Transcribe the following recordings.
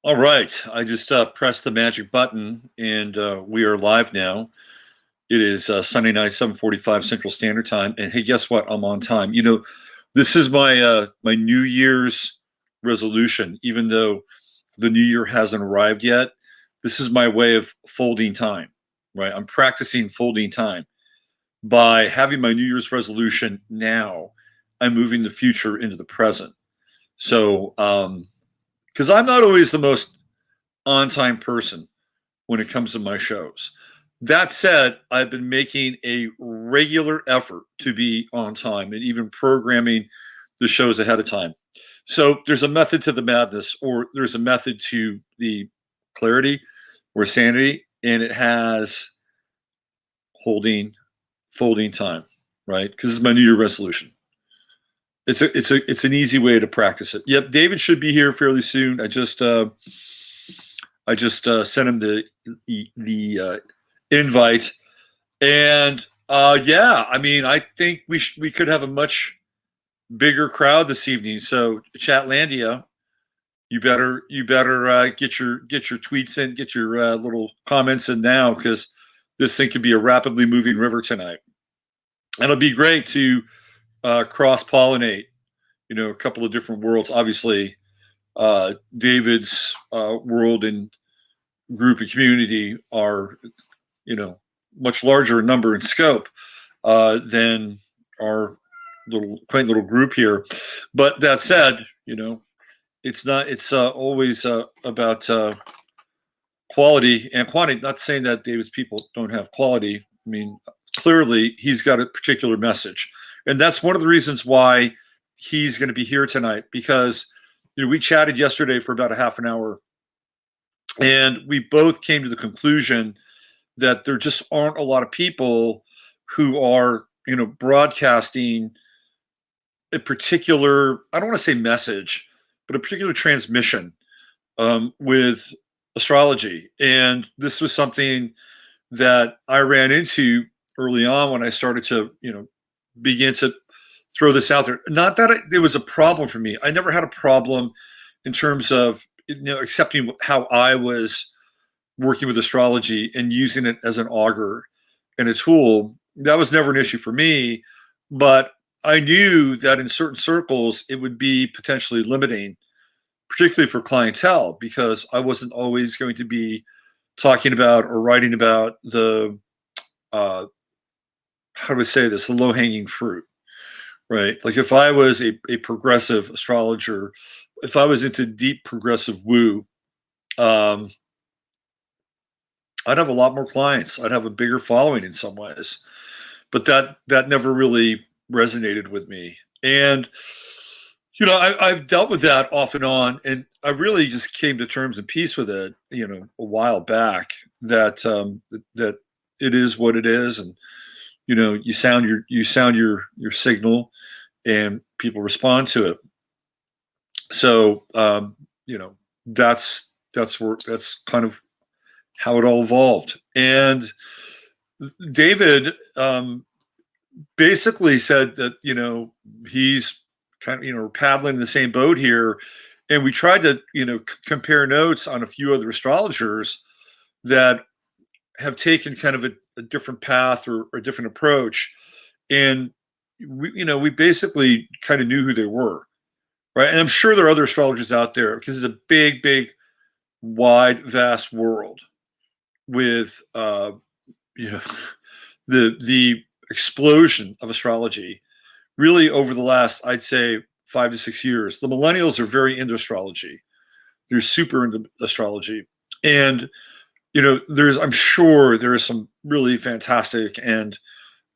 All right, I just pressed the magic button, and we are live now. It is Sunday night, 7:45 Central Standard Time, and hey, guess what? I'm on time. This is my New Year's resolution. Even though the New Year hasn't arrived yet, this is my way of folding time. Right, I'm practicing folding time by having my New Year's resolution now. I'm moving the future into the present. So, because I'm not always the most on time person when it comes to my shows. That said, I've been making a regular effort to be on time and even programming the shows ahead of time. So there's a method to the madness, or there's a method to the clarity or sanity, and it has holding, folding time, right? Because it's my New Year resolution. It's an easy way to practice it. Yep, David should be here fairly soon. I just sent him the invite, and yeah, I mean, I think we could have a much bigger crowd this evening. So, Chatlandia, you better get your tweets in, get your little comments in now, because this thing could be a rapidly moving river tonight. And it'll be great to cross pollinate, a couple of different worlds. Obviously, David's world and group and community are, much larger in number and scope than our quaint little group here. But that said, it's always about quality and quantity. Not saying that David's people don't have quality. I mean, clearly he's got a particular message, and that's one of the reasons why he's going to be here tonight, because we chatted yesterday for about a half an hour, and we both came to the conclusion that there just aren't a lot of people who are, broadcasting a particular, I don't want to say message, but a particular transmission with astrology. And this was something that I ran into early on when I started to, begin to throw this out there. Not that it was a problem for me. I never had a problem in terms of, accepting how I was working with astrology and using it as an augur and a tool. That was never an issue for me, but I knew that in certain circles it would be potentially limiting, particularly for clientele, because I wasn't always going to be talking about or writing about the how do I say this, the low-hanging fruit, right? Like if I was a progressive astrologer, if I was into deep progressive woo, um, I'd have a lot more clients. I'd have a bigger following in some ways, but that never really resonated with me. And I've dealt with that off and on, and I really just came to terms and peace with it, a while back. That it is what it is, and you sound your signal, and people respond to it. So that's kind of how it all evolved. And David basically said that he's kind of paddling in the same boat here, and we tried to compare notes on a few other astrologers that have taken kind of a different path or a different approach, and we basically kind of knew who they were, right? And I'm sure there are other astrologers out there, because it's a big, wide, vast world with the explosion of astrology really over the last, I'd say, 5 to 6 years. The millennials are very into astrology. They're super into astrology. And, I'm sure there is some really fantastic and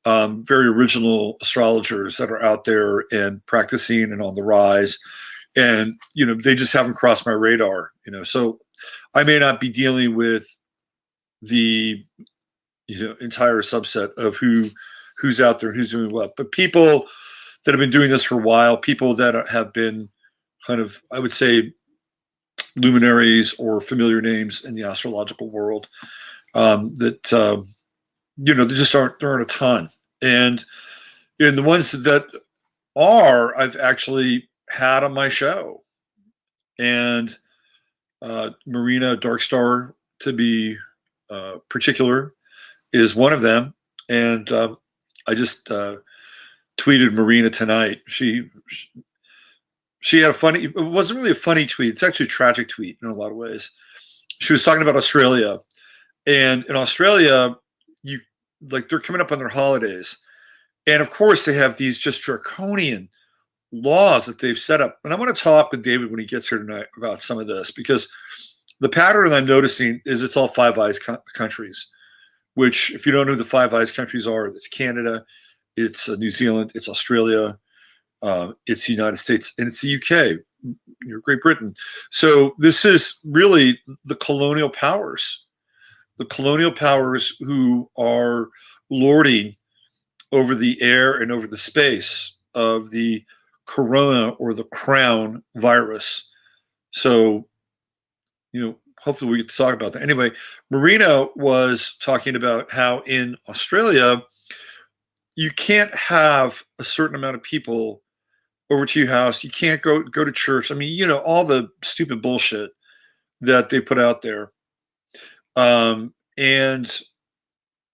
very original astrologers that are out there and practicing and on the rise. And, they just haven't crossed my radar, so I may not be dealing with the, entire subset of who's out there, who's doing what, but people that have been doing this for a while, people that have been kind of, I would say, luminaries or familiar names in the astrological world, that there just aren't a ton. And the ones that are, I've actually had on my show, and Marina Dark Star, to be particular, is one of them. And I just tweeted Marina tonight. She had a funny, it wasn't really a funny tweet. It's actually a tragic tweet in a lot of ways. She was talking about Australia. And in Australia, they're coming up on their holidays. And of course, they have these just draconian laws that they've set up. And I want to talk with David when he gets here tonight about some of this, because the pattern I'm noticing is it's all Five Eyes countries, which, if you don't know who the Five Eyes countries are, it's Canada, it's New Zealand, it's Australia, it's the United States, and it's the UK, Great Britain. So this is really the colonial powers who are lording over the air and over the space of the corona or the crown virus. So, hopefully we get to talk about that. Anyway, Marina was talking about how in Australia, you can't have a certain amount of people over to your house. You can't go to church. I mean, all the stupid bullshit that they put out there. And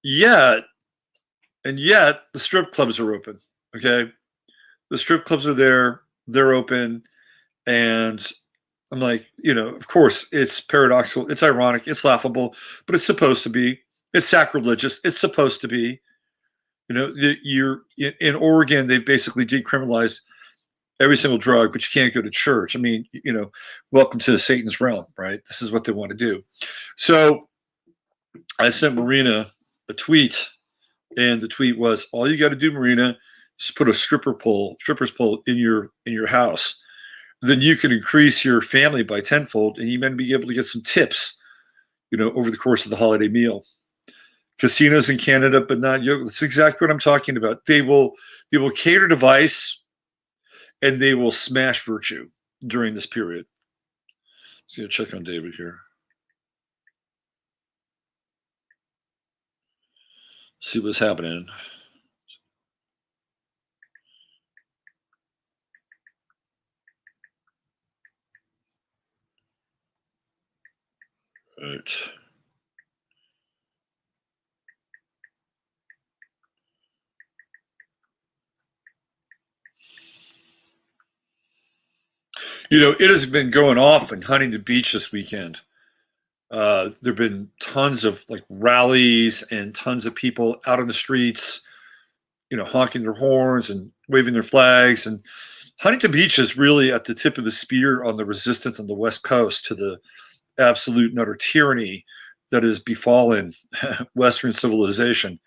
yet the strip clubs are open. Okay. The strip clubs are there, they're open. And I'm like, of course it's paradoxical, it's ironic, it's laughable, but it's supposed to be. It's sacrilegious. It's supposed to be. You're in Oregon, they've basically decriminalized every single drug, but you can't go to church. I mean, welcome to Satan's realm, right? This is what they want to do. So I sent Marina a tweet, and the tweet was, all you got to do, Marina, is put a stripper's pole in your house. Then you can increase your family by tenfold, and you might be able to get some tips, over the course of the holiday meal. Casinos in Canada, but not yoga. That's exactly what I'm talking about. They will cater to vice, and they will smash virtue during this period. So check on David here. See what's happening. Right. It has been going off in Huntington Beach this weekend. There have been tons of rallies and tons of people out on the streets, honking their horns and waving their flags. And Huntington Beach is really at the tip of the spear on the resistance on the West Coast to the absolute and utter tyranny that has befallen Western civilization.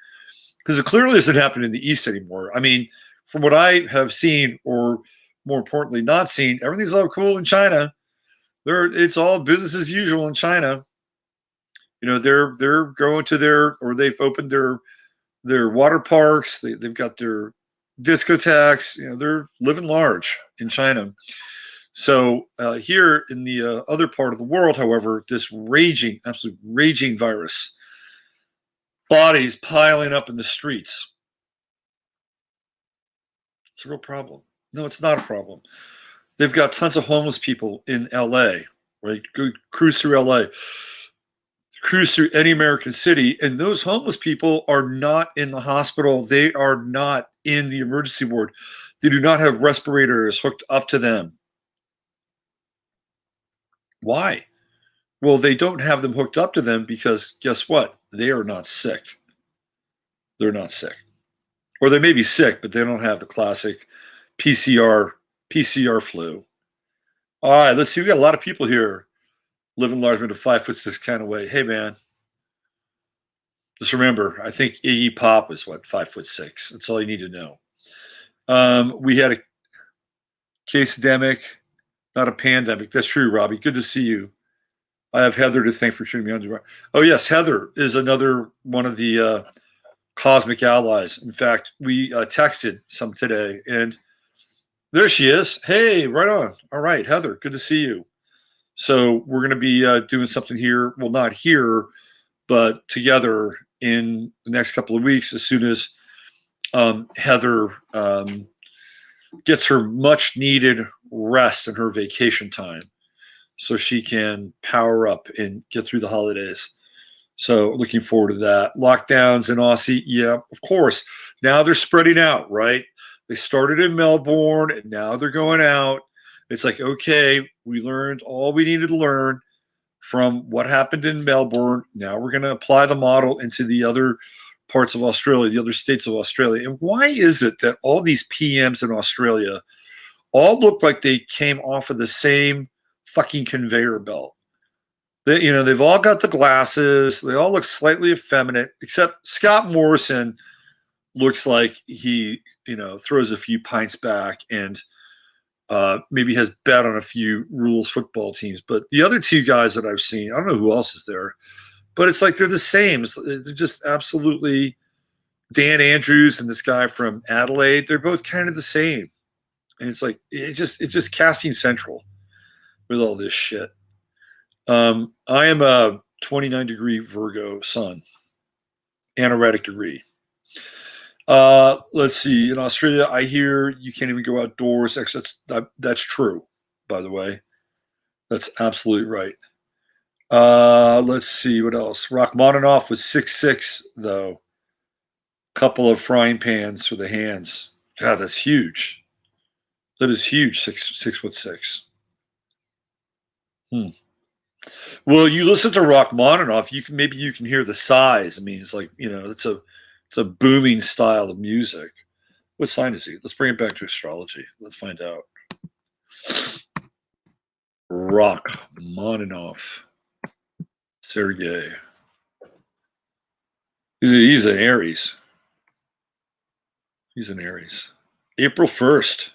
Because it clearly doesn't happen in the East anymore. I mean, from what I have seen, or more importantly, not seen, everything's all cool in China. It's all business as usual in China. They're going to they've opened their water parks. They've got their discotheques. They're living large in China. So here in the other part of the world, however, this absolute raging virus, bodies piling up in the streets. It's a real problem. No, it's not a problem. They've got tons of homeless people in LA, right? Cruise through LA, cruise through any American city, and those homeless people are not in the hospital. They are not in the emergency ward. They do not have respirators hooked up to them. Why? Well, they don't have them hooked up to them because guess what? They are not sick. They're not sick. Or they may be sick, but they don't have the classic PCR flu. All right, let's see. We got a lot of people here living large in a 5'6" kind of way. Hey, man. Just remember, I think Iggy Pop is 5'6". That's all you need to know. We had a case-demic, not a pandemic. That's true, Robbie. Good to see you. I have Heather to thank for tuning me on. Oh, yes, Heather is another one of the cosmic allies. In fact, we texted some today, and there she is. Hey, right on. All right, Heather, good to see you. So we're going to be doing something here. Well, not here, but together in the next couple of weeks as soon as Heather gets her much-needed rest and her vacation time. so she can power up and get through the holidays. So looking forward to that. Lockdowns in Aussie, yeah, of course. Now they're spreading out, right? They started in Melbourne and now they're going out. It's like, okay, we learned all we needed to learn from what happened in Melbourne. Now we're going to apply the model into the other parts of Australia, the other states of Australia. And why is it that all these PMs in Australia all look like they came off of the same fucking conveyor belt? They've all got the glasses. They all look slightly effeminate, except Scott Morrison looks like he, throws a few pints back and maybe has bet on a few rules football teams. But the other two guys that I've seen, I don't know who else is there, but it's like they're the same. They're just absolutely Dan Andrews and this guy from Adelaide. They're both kind of the same, and it's like it's just casting central with all this shit. I am a 29-degree Virgo sun, anoretic degree. Let's see. In Australia, I hear you can't even go outdoors. Actually, that's true, by the way. That's absolutely right. Let's see what else. Rachmaninoff was 6'6", though. Couple of frying pans for the hands. God, that's huge. That is huge. 6'6". Well, you listen to Rachmaninoff, maybe you can hear the size. I mean, it's like, it's a booming style of music. What sign is he? Let's bring it back to astrology. Let's find out. Rachmaninoff. Sergey. He's an Aries. He's an Aries. April 1st.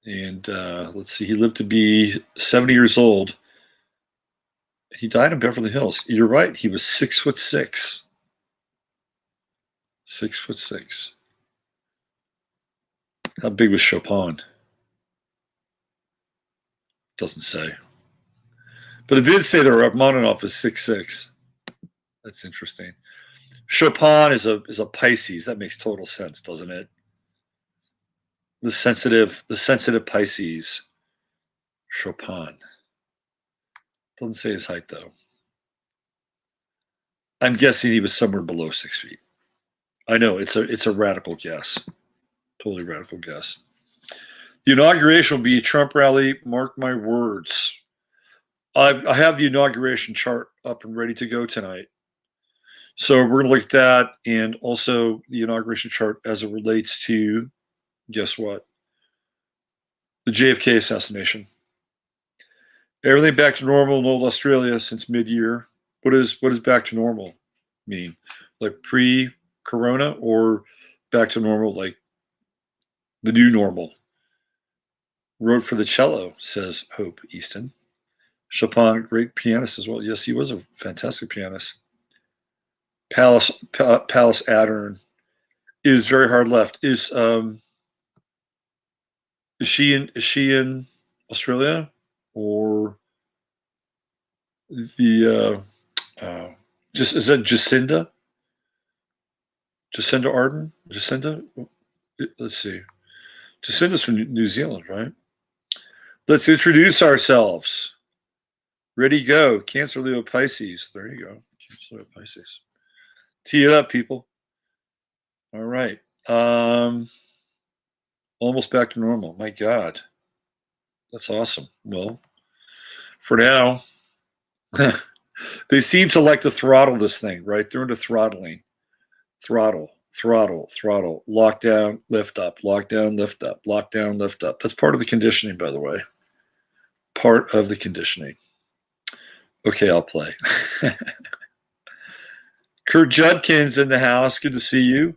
And let's see, he lived to be 70 years old. He died in Beverly Hills. You're right. He was 6'6". 6'6". How big was Chopin? Doesn't say. But it did say that Rachmaninoff is 6'6". That's interesting. Chopin is a Pisces. That makes total sense, doesn't it? The sensitive Pisces. Chopin. Doesn't say his height though. I'm guessing he was somewhere below 6 feet. I know it's a radical guess. Totally radical guess. The inauguration will be a Trump rally. Mark my words. I have the inauguration chart up and ready to go tonight. So we're going to look at that and also the inauguration chart as it relates to, guess what? The JFK assassination. Everything back to normal in old Australia since mid-year. What does back to normal mean? Like pre-corona or back to normal like the new normal? Wrote for the cello, says Hope Easton. Chopin, great pianist as well. Yes, he was a fantastic pianist. Palace Adern is very hard left. Is she in Australia or the is that Jacinda? Jacinda Ardern? Jacinda? Let's see. Jacinda's from New Zealand, right? Let's introduce ourselves. Ready, go. Cancer, Leo, Pisces. There you go. Cancer, Leo, Pisces. Tee it up, people. All right. Almost back to normal. My God. That's awesome. Well, for now, they seem to like to throttle this thing, right? They're into throttling. Throttle. Lockdown, lift up. Lockdown, lift up. Lockdown, lift up. That's part of the conditioning, by the way. Part of the conditioning. Okay, I'll play. Kurt Judkins in the house. Good to see you.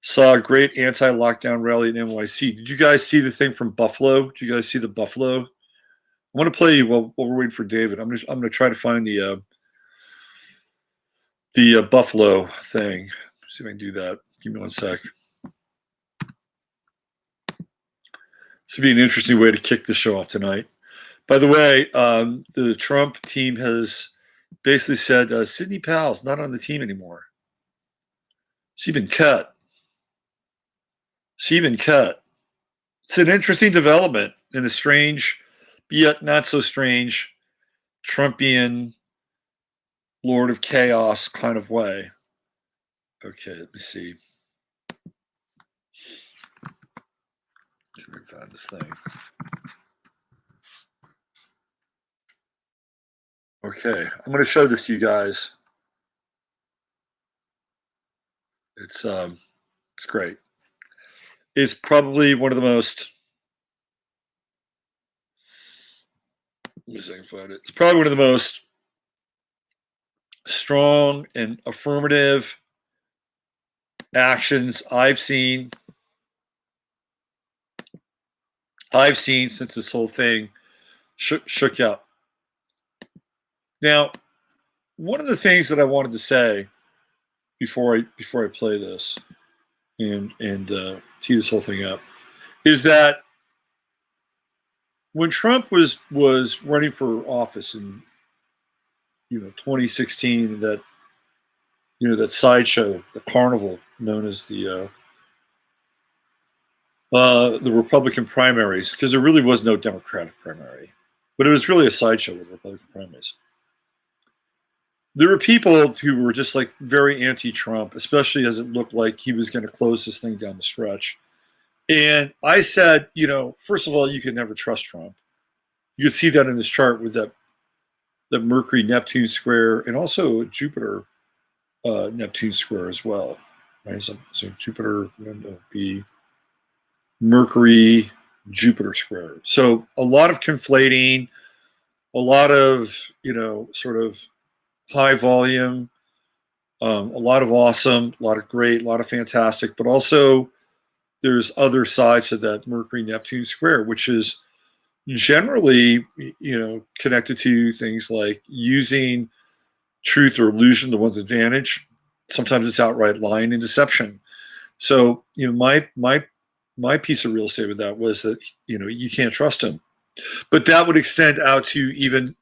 Saw a great anti-lockdown rally in NYC. Did you guys see the thing from Buffalo? Did you guys see the Buffalo? I want to play you while we're waiting for David. I'm gonna try to find the Buffalo thing. See if I can do that. Give me 1 sec. This would be an interesting way to kick the show off tonight. By the way, the Trump team has basically said Sidney Powell's not on the team anymore. She's been cut. It's an interesting development in a strange yet not so strange, Trumpian Lord of Chaos kind of way. Okay, let me see. Let's see if I can find this thing. Okay, I'm going to show this to you guys. It's great. It's probably one of the most. Let me see if I can find it. It's probably one of the most strong and affirmative actions I've seen since this whole thing shook up. Now, one of the things that I wanted to say before I play this and tee this whole thing up is that when Trump was running for office in 2016, that that sideshow, the carnival known as the Republican primaries, because there really was no Democratic primary, but it was really a sideshow with Republican primaries. There were people who were just like very anti-Trump, especially as it looked like he was going to close this thing down the stretch. And I said, first of all, you can never trust Trump. You can see that in his chart with that Mercury Neptune square, and also Jupiter Neptune square as well. Right, so Jupiter would be Mercury Jupiter square. So a lot of conflating, a lot of sort of high volume, a lot of awesome, a lot of great, a lot of fantastic, but also there's other sides to that Mercury Neptune square, which is generally connected to things like using truth or illusion to one's advantage. Sometimes it's outright lying and deception. So my piece of real estate with that was that you can't trust him, but that would extend out to even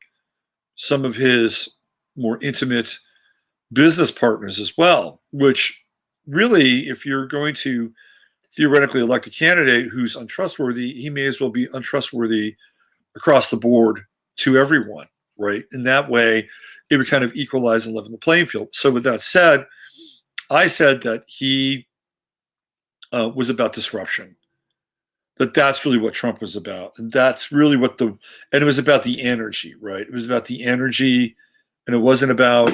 some of his more intimate business partners as well, which really, if you're going to theoretically elect a candidate who's untrustworthy, he may as well be untrustworthy across the board to everyone, right? In that way, it would kind of equalize and level the playing field. So with that said, I said that he was about disruption. That's really what Trump was about. And that's really and it was about the energy, right? It was about the energy, and it wasn't about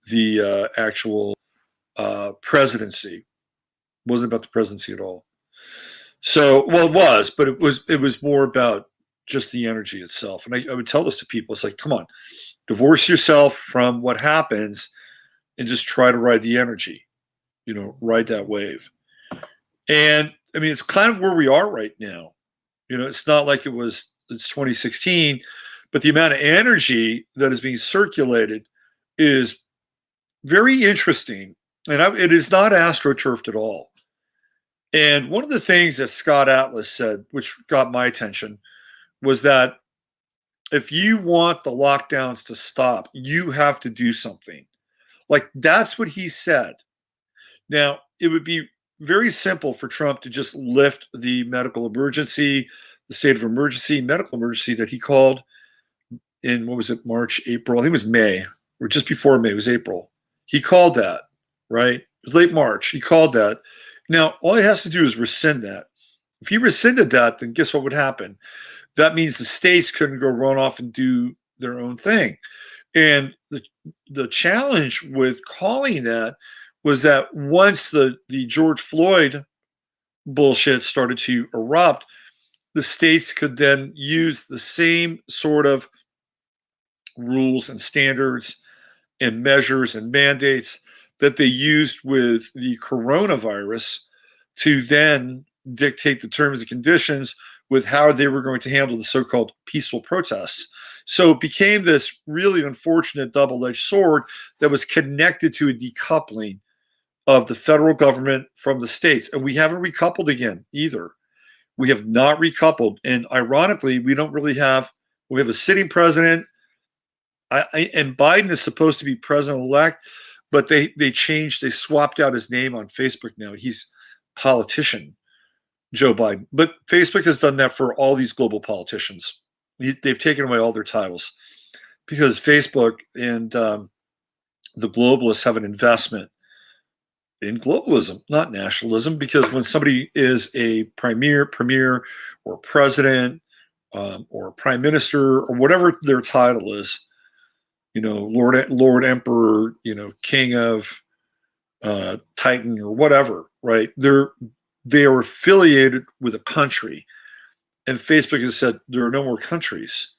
the actual presidency. It wasn't about the presidency at all. So, well, it was, but it was more about just the energy itself. And I would tell this to people. It's like, come on, divorce yourself from what happens and just try to ride the energy, ride that wave. And I mean, it's kind of where we are right now. It's not like it's 2016, but the amount of energy that is being circulated is very interesting. And it is not astroturfed at all. And one of the things that Scott Atlas said, which got my attention, was that if you want the lockdowns to stop, you have to do something. Like, that's what he said. Now, it would be very simple for Trump to just lift the medical emergency, the state of emergency, medical emergency that he called in, what was it, March, April? I think it was May, or just before May, it was April. He called that, right? It was late March. He called that. Now, all he has to do is rescind that. If he rescinded that, then guess what would happen? That means the states couldn't go run off and do their own thing. And the challenge with calling that was that once the George Floyd bullshit started to erupt, the states could then use the same sort of rules and standards and measures and mandates that they used with the coronavirus to then dictate the terms and conditions with how they were going to handle the so-called peaceful protests. So it became this really unfortunate double-edged sword that was connected to a decoupling of the federal government from the states. And we haven't recoupled again either. We have not recoupled. And ironically, we have a sitting president, and Biden is supposed to be president-elect, but they swapped out his name on Facebook now. He's politician, Joe Biden. But Facebook has done that for all these global politicians. They've taken away all their titles because Facebook and the globalists have an investment in globalism, not nationalism. Because when somebody is a premier, or president, or prime minister, or whatever their title is, Lord Emperor, King of Titan or whatever, right? They are affiliated with a country, and Facebook has said there are no more countries.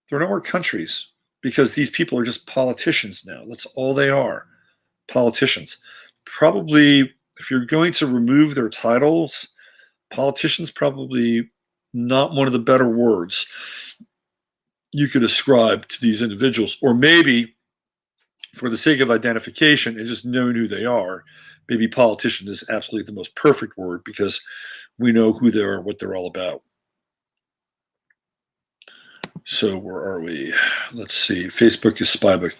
There are no more countries because these people are just politicians now. That's all they are, politicians. Probably, if you're going to remove their titles, politicians probably not one of the better words you could ascribe to these individuals. Or maybe, for the sake of identification and just knowing who they are, maybe politician is absolutely the most perfect word because we know who they are, what they're all about. So where are we? Let's see. Facebook is spybook.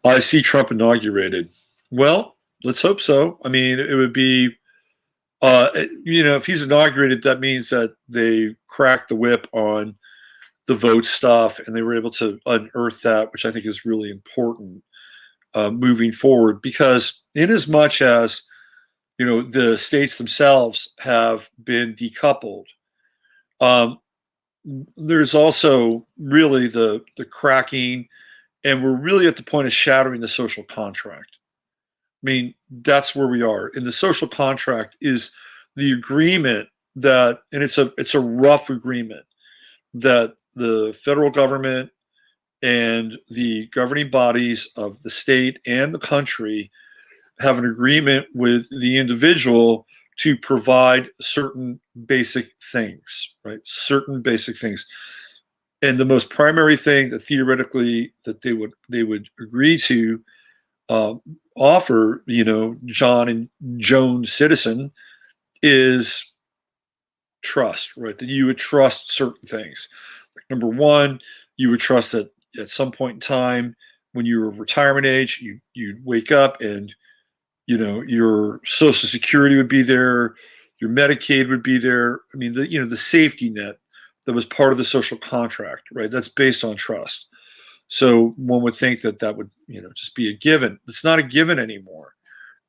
I see Trump inaugurated. Well, let's hope so. I mean, it would be, if he's inaugurated, that means that they cracked the whip on the vote stuff and they were able to unearth that, which I think is really important moving forward. Because in as much as, the states themselves have been decoupled, there's also really the cracking, and we're really at the point of shattering the social contract. I mean, that's where we are. And the social contract is the agreement that, and it's a rough agreement, that the federal government and the governing bodies of the state and the country have an agreement with the individual to provide certain basic things, right? Certain basic things. And the most primary thing that theoretically that they would agree to offer, John and Joan citizen, is trust, right? That you would trust certain things. Like, number one, you would trust that at some point in time when you were retirement age, you'd wake up and your Social Security would be there, your Medicaid would be there. I mean, the safety net that was part of the social contract, right? That's based on trust. So one would think that would, just be a given. It's not a given anymore.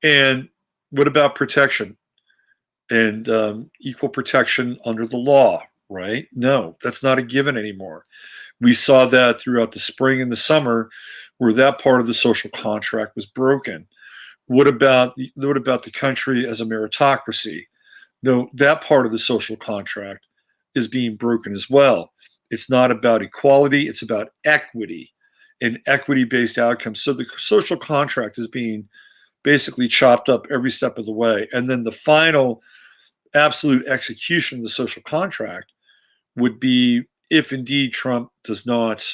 And what about protection and equal protection under the law, right? No, that's not a given anymore. We saw that throughout the spring and the summer, where that part of the social contract was broken. What about the country as a meritocracy? No, that part of the social contract is being broken as well. It's not about equality, it's about equity and equity-based outcomes. So the social contract is being basically chopped up every step of the way. And then the final absolute execution of the social contract would be if indeed Trump does not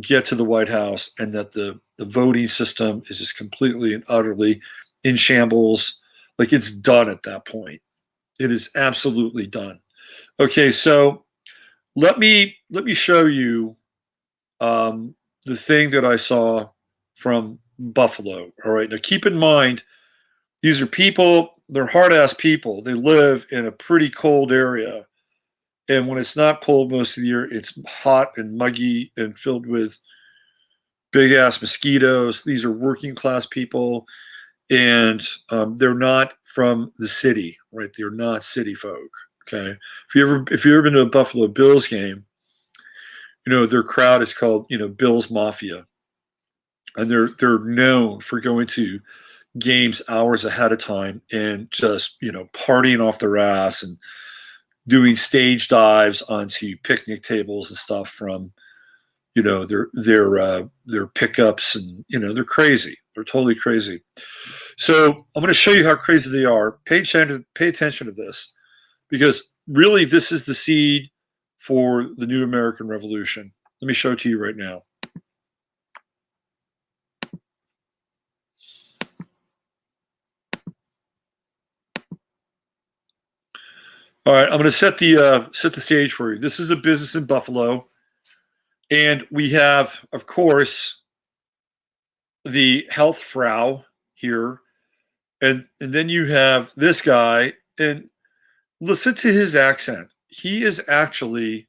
get to the White House and that the voting system is just completely and utterly in shambles. Like, it's done at that point. It is absolutely done. Okay, so let me show you the thing that I saw from Buffalo. All right, now keep in mind, these are people, they're hard-ass people. They live in a pretty cold area. And when it's not cold most of the year, it's hot and muggy and filled with big-ass mosquitoes. These are working-class people, and they're not from the city, right? They're not city folk, okay? If you ever been to a Buffalo Bills game, their crowd is called, Bills Mafia. And they're known for going to games hours ahead of time and just, partying off their ass and doing stage dives onto picnic tables and stuff from, their pickups, and they're crazy. They're totally crazy. So I'm going to show you how crazy they are. Pay attention to this, because really this is the seed for the new American Revolution. Let me show it to you right now. All right, I'm going to set the stage for you. This is a business in Buffalo, and we have, of course, the health frau here, and then you have this guy, and listen to his accent. He is actually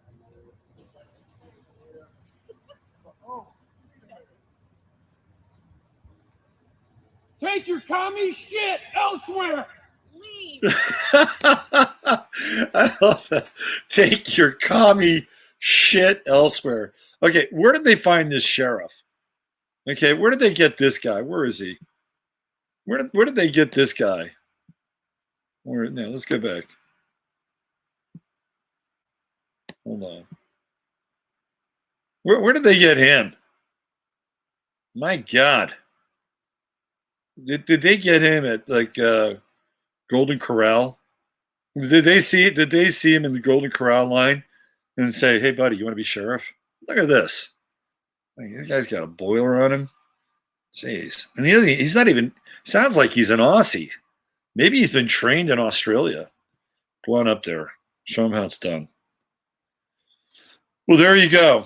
Take your commie shit elsewhere. Leave. I love that. Take your commie shit elsewhere. Okay, where did they find this sheriff? Okay, where did they get this guy? Where is he? Where did they get this guy? Now let's go back. Hold on. Where did they get him? My God. Did they get him at like Golden Corral? Did they see it? Did they see him in the Golden Corral line and say, "Hey, buddy, you want to be sheriff? Look at this. Like, this guy's got a boiler on him." Jeez, and he's not even. Sounds like he's an Aussie. Maybe he's been trained in Australia. Go on up there. Show him how it's done. Well, there you go.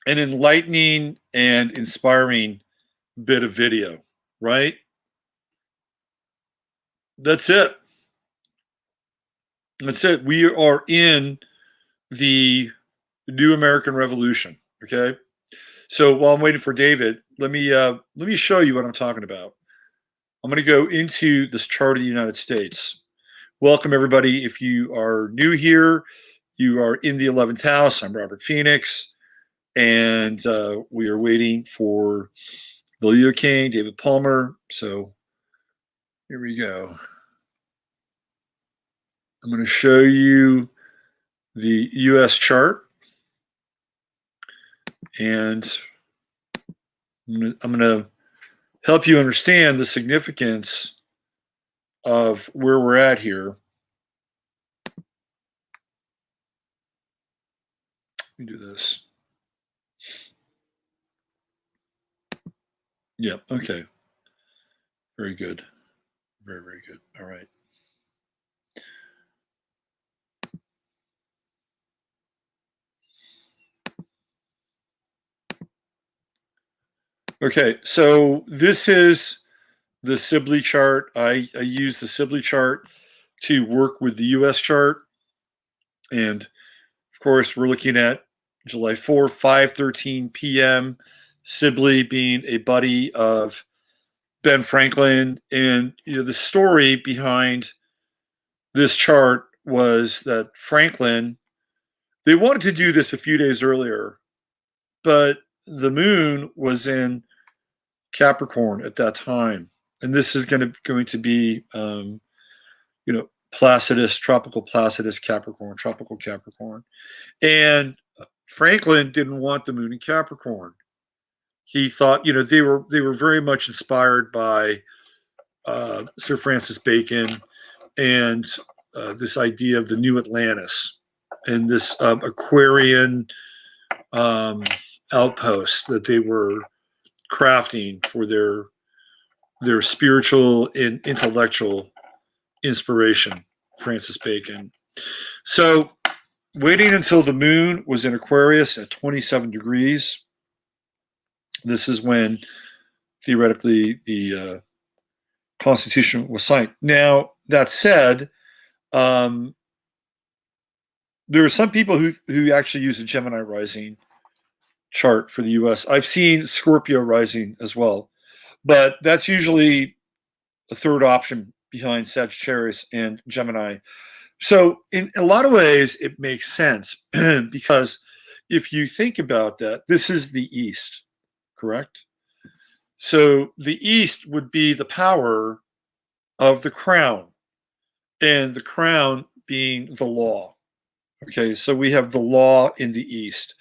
An enlightening and inspiring bit of video, right? That's it. That's it. We are in the new American Revolution. Okay. So while I'm waiting for David, let me show you what I'm talking about. I'm going to go into this chart of the United States. Welcome, everybody. If you are new here, you are in the 11th house. I'm Robert Phoenix, and we are waiting for the Leo King, David Palmer. So here we go. I'm going to show you the U.S. chart, and I'm going to help you understand the significance of where we're at here. Let me do this. Yep. Okay. Very good. Very, very good. All right. Okay, so this is the Sibley chart. I use the Sibley chart to work with the US chart. And of course, we're looking at July 4, 5:13 p.m. Sibley being a buddy of Ben Franklin. And the story behind this chart was that Franklin, they wanted to do this a few days earlier, but the moon was in Capricorn at that time, and this is going to be Placidus, tropical Placidus Capricorn, tropical Capricorn. And Franklin didn't want the moon in Capricorn. He thought, they were very much inspired by Sir Francis Bacon and this idea of the new Atlantis and this Aquarian outpost that they were crafting for their spiritual and intellectual inspiration, Francis Bacon. So waiting until the moon was in Aquarius at 27 degrees, this is when theoretically the Constitution was signed. Now, that said, there are some people who actually use a Gemini rising chart for the US. I've seen Scorpio rising as well, but that's usually a third option behind Sagittarius and Gemini. So in a lot of ways, it makes sense because if you think about that, this is the East, correct? So the East would be the power of the crown, and the crown being the law. Okay, so we have the law in the East,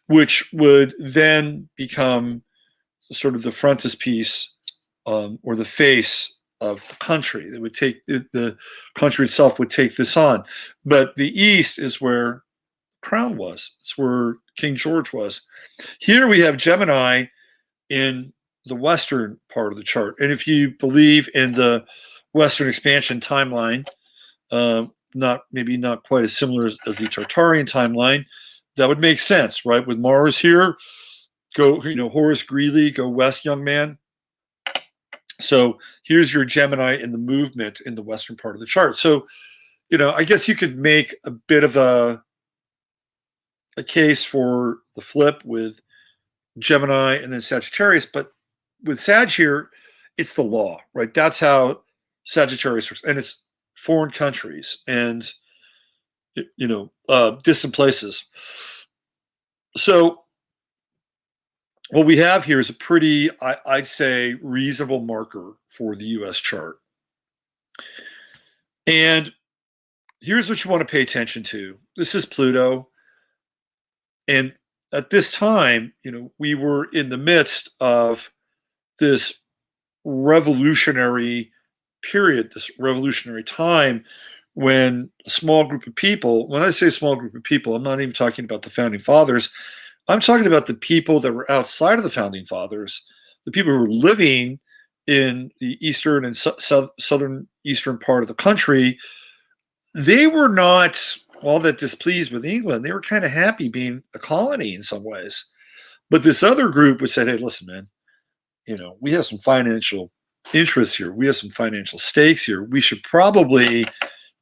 which would then become sort of the frontispiece or the face of the country. That would take the country itself would take this on, but the East is where the crown was. It's where King George was. Here we have Gemini in the Western part of the chart, and if you believe in the Western expansion timeline, maybe not quite as similar as the Tartarian timeline, that would make sense, right? With Mars here, go, Horace Greeley, go west, young man. So here's your Gemini in the movement in the Western part of the chart. So, I guess you could make a bit of a case for the flip with Gemini and then Sagittarius, but with Sag here, it's the law, right? That's how Sagittarius works, and it's foreign countries and distant places. So what we have here is a pretty, I'd say, reasonable marker for the U.S. chart. And here's what you want to pay attention to. This is Pluto. And at this time, we were in the midst of this revolutionary period, this revolutionary time when a small group of people, when I say small group of people, I'm not even talking about the founding fathers. I'm talking about the people that were outside of the founding fathers, the people who were living in the eastern and southern eastern part of the country. They were not all that displeased with England. They were kind of happy being a colony in some ways. But this other group would say, hey, listen, man, we have some financial interests here. We have some financial stakes here. We should probably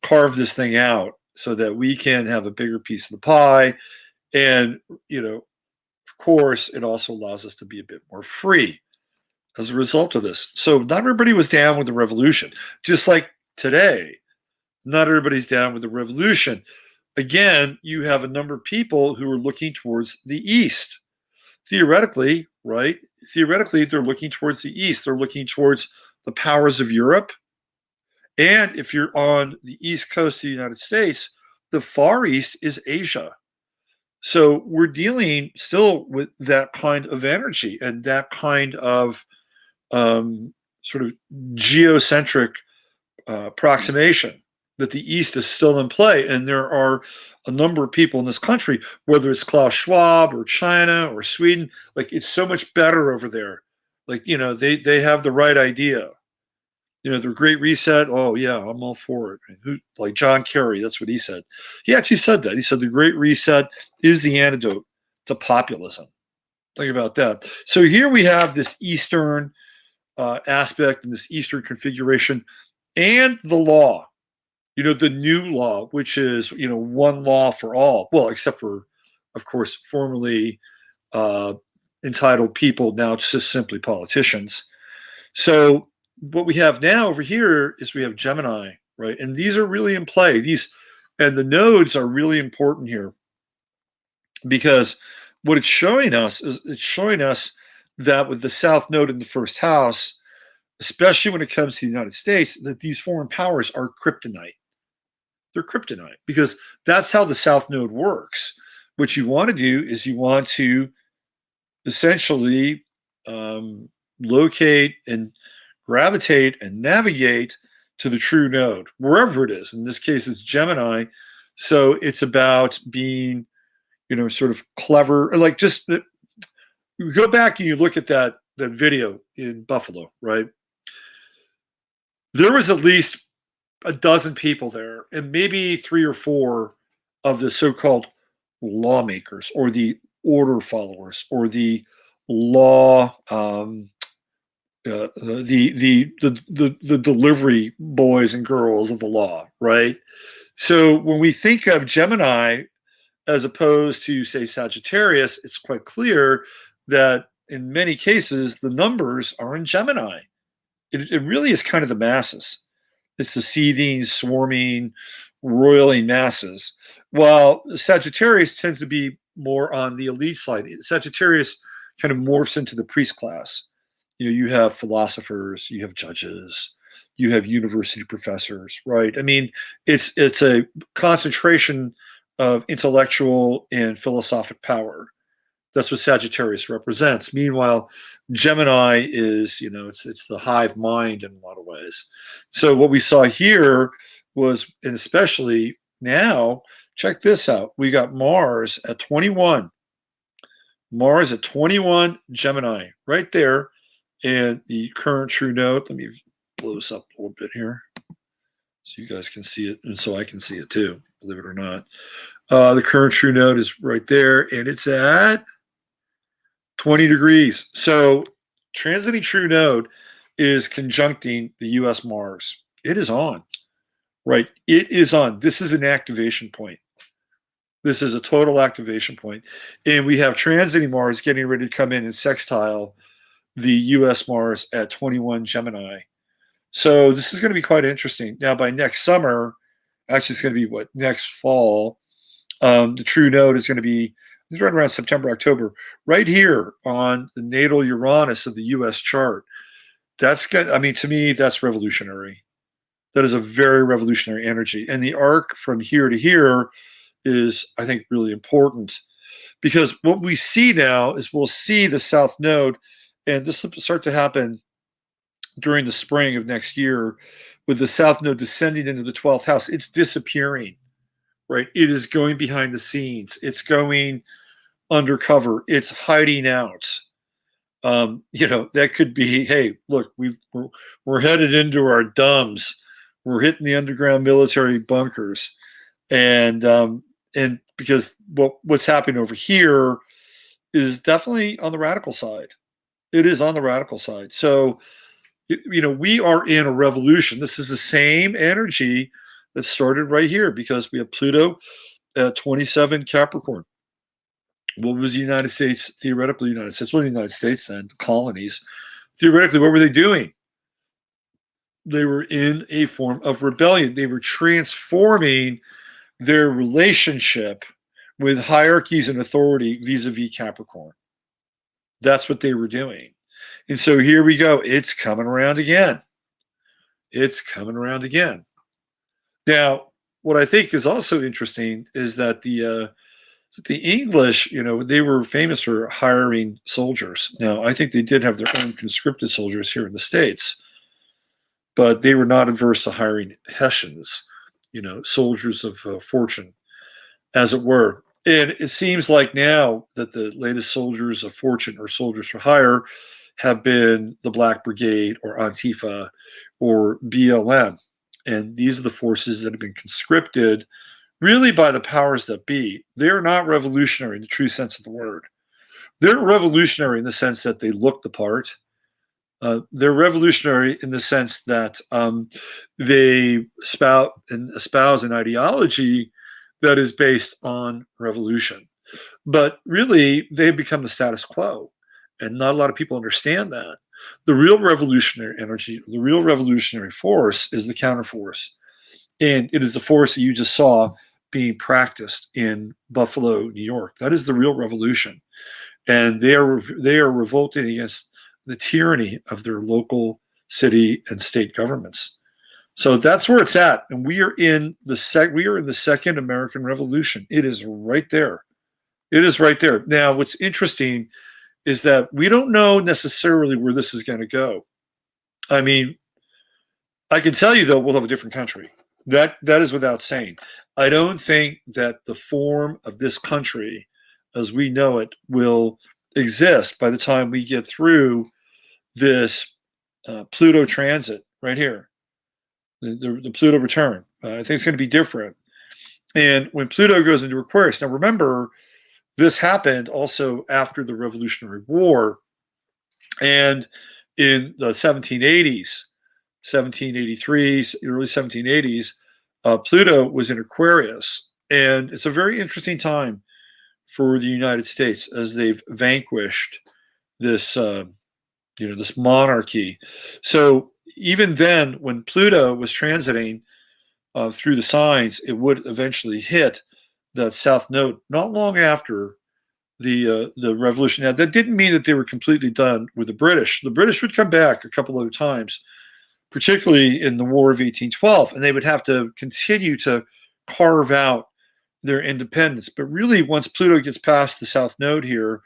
carve this thing out so that we can have a bigger piece of the pie. And, of course, it also allows us to be a bit more free as a result of this. So not everybody was down with the revolution, just like today. Not everybody's down with the revolution. Again, you have a number of people who are looking towards the east. Theoretically, right? Theoretically, they're looking towards the east. They're looking towards the powers of Europe. And if you're on the east coast of the United States, the Far East is Asia. So we're dealing still with that kind of energy and that kind of sort of geocentric approximation, that the East is still in play. And there are a number of people in this country, whether it's Klaus Schwab or China or Sweden, like it's so much better over there. Like, they have the right idea. The Great Reset. Oh yeah, I'm all for it. Like John Kerry, that's what he said. He actually said that. He said the Great Reset is the antidote to populism. Think about that. So here we have this Eastern aspect and this Eastern configuration, and the law. The new law, which is one law for all. Well, except for, of course, formerly entitled people, now just simply politicians. So what we have now over here is we have Gemini, right? And these are really in play. And the nodes are really important here, because what it's showing us is that with the South Node in the first house, especially when it comes to the United States, that these foreign powers are kryptonite. They're kryptonite, because that's how the South Node works. What you want to do is you want to essentially locate and gravitate and navigate to the true node, wherever it is. In this case, it's Gemini. So it's about being, sort of clever. Like, just you go back and you look at that video in Buffalo, right? There was at least a dozen people there, and maybe 3 or 4 of the so-called lawmakers or the order followers or the law, the delivery boys and girls of the law, right? So when we think of Gemini as opposed to, say, Sagittarius, it's quite clear that in many cases the numbers are in Gemini. It really is kind of the masses. It's the seething, swarming, roiling masses. While Sagittarius tends to be more on the elite side. Sagittarius kind of morphs into the priest class. You have philosophers, you have judges, you have university professors, right? I mean, it's a concentration of intellectual and philosophic power. That's what Sagittarius represents. Meanwhile, Gemini is, it's the hive mind in a lot of ways. So what we saw here was, and especially now, check this out. We got Mars at 21. Mars at 21, Gemini, right there. And the current true node, let me blow this up a little bit here so you guys can see it, and so I can see it too, believe it or not. The current true node is right there, and it's at 20 degrees. So transiting true node is conjuncting the U.S. Mars. It is on, right? It is on. This is an activation point. This is a total activation point. And we have transiting Mars getting ready to come in sextile the U.S. Mars at 21 Gemini. So this is going to be quite interesting. Now, by next summer, actually, it's going to be next fall. The true node is going to be right around September, October, right here on the natal Uranus of the U.S. chart. That's good. I mean, to me, that's revolutionary. That is a very revolutionary energy. And the arc from here to here is, I think, really important, because what we see now is we'll see the South Node, and this will start to happen during the spring of next year with the South Node descending into the 12th house. It's disappearing, right? It is going behind the scenes. It's going undercover. It's hiding out. That could be, hey, look, we're headed into our dumbs. We're hitting the underground military bunkers, and because what's happening over here is definitely on the radical side. It is on the radical side. So, we are in a revolution. This is the same energy that started right here, because we have Pluto at 27 Capricorn. What was the United States, theoretically, United States, well, the United States then, the colonies, theoretically, what were they doing? They were in a form of rebellion. They were transforming their relationship with hierarchies and authority vis-a-vis Capricorn. That's what they were doing. And so here we go. It's coming around again. It's coming around again. Now, what I think is also interesting is that the English, they were famous for hiring soldiers. Now, I think they did have their own conscripted soldiers here in the States, but they were not averse to hiring Hessians, soldiers of fortune, as it were. And it seems like now that the latest soldiers of fortune, or soldiers for hire, have been the Black Brigade or Antifa or BLM. And these are the forces that have been conscripted really by the powers that be. They're not revolutionary in the true sense of the word. They're revolutionary in the sense that they look the part. They're revolutionary in the sense that they espouse an ideology that is based on revolution. But really, they've become the status quo. And not a lot of people understand that. The real revolutionary energy, the real revolutionary force is the counterforce. And it is the force that you just saw being practiced in Buffalo, New York. That is the real revolution. And they are revolting against the tyranny of their local city and state governments. So that's where it's at. And we are in the second American Revolution. It is right there. It is right there. Now, what's interesting is that we don't know necessarily where this is going to go. I mean, I can tell you, though, we'll have a different country. That is without saying. I don't think that the form of this country as we know it will exist by the time we get through this Pluto transit right here, the Pluto return. I think it's going to be different. And when Pluto goes into Aquarius, now remember, this happened also after the Revolutionary War. And in the 1780s, 1783, early 1780s, Pluto was in Aquarius. And it's a very interesting time for the United States as they've vanquished this, this monarchy. So even then, when Pluto was transiting through the signs, it would eventually hit that South Node not long after the revolution. Now, that didn't mean that they were completely done with the British. The British would come back a couple other times, particularly in the War of 1812, and they would have to continue to carve out their independence. But really, once Pluto gets past the South Node here,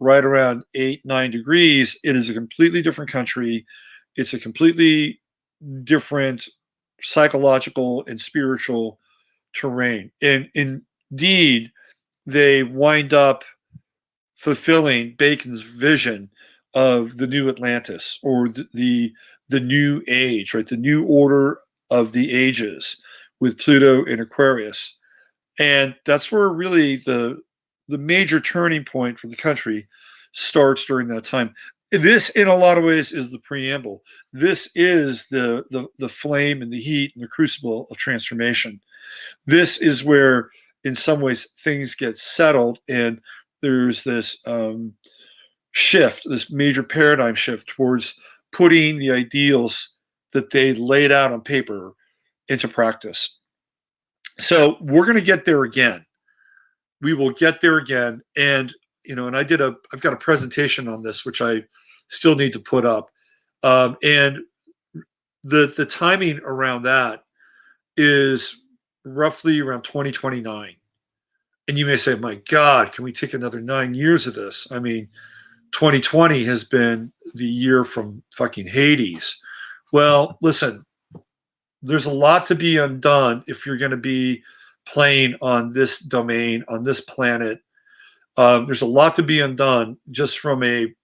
right around 8-9 degrees, it is a completely different country. It's a completely different psychological and spiritual terrain. And indeed, they wind up fulfilling Bacon's vision of the new Atlantis, or the new age, right? The new order of the ages with Pluto in Aquarius. And that's where really the major turning point for the country starts during that time. This, in a lot of ways, is the preamble. This is the flame and the heat and the crucible of transformation. This is where, in some ways, things get settled, and there's this shift, this major paradigm shift towards putting the ideals that they laid out on paper into practice. So we're going to get there again. We will get there again. And, and I've got a presentation on this, which I still need to put up. And the timing around that is roughly around 2029. And you may say, my God, can we take another 9 years of this? I mean, 2020 has been the year from fucking Hades. Well, listen, there's a lot to be undone if you're going to be playing on this domain, on this planet. There's a lot to be undone just from a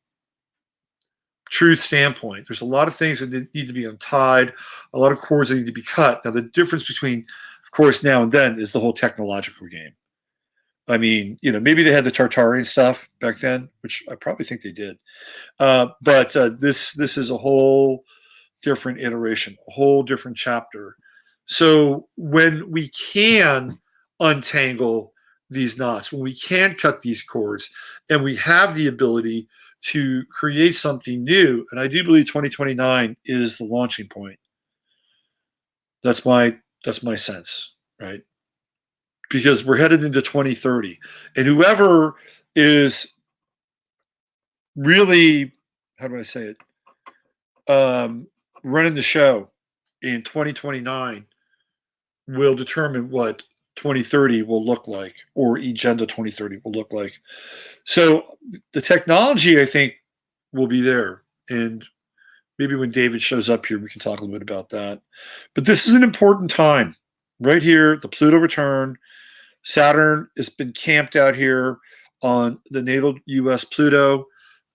truth standpoint. There's a lot of things that need to be untied, a lot of cords that need to be cut. Now, the difference between, of course, now and then is the whole technological game. I mean, maybe they had the Tartarian stuff back then, which I probably think they did. But this is a whole different iteration, a whole different chapter. So when we can untangle these knots, when we can cut these cords, and we have the ability to create something new, and I do believe 2029 is the launching point. That's my sense, right? Because we're headed into 2030, and whoever is really, how do I say it, running the show in 2029 will determine what 2030 will look like, or Agenda 2030 will look like. So the technology, I think, will be there. And maybe when David shows up here, we can talk a little bit about that. But this is an important time. Right here, the Pluto return. Saturn has been camped out here on the natal U.S. Pluto.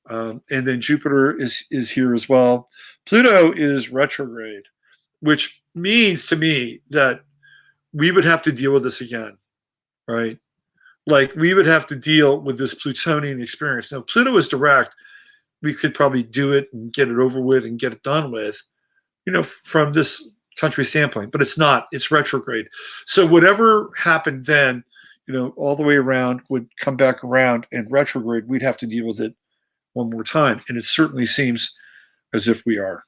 And then Jupiter is here as well. Pluto is retrograde, which means to me that we would have to deal with this again, right? Like, we would have to deal with this Plutonian experience. Now, Pluto is direct. We could probably do it and get it over with and get it done with, from this country standpoint, but it's not. It's retrograde. So whatever happened then, all the way around would come back around, and retrograde, we'd have to deal with it one more time. And it certainly seems as if we are.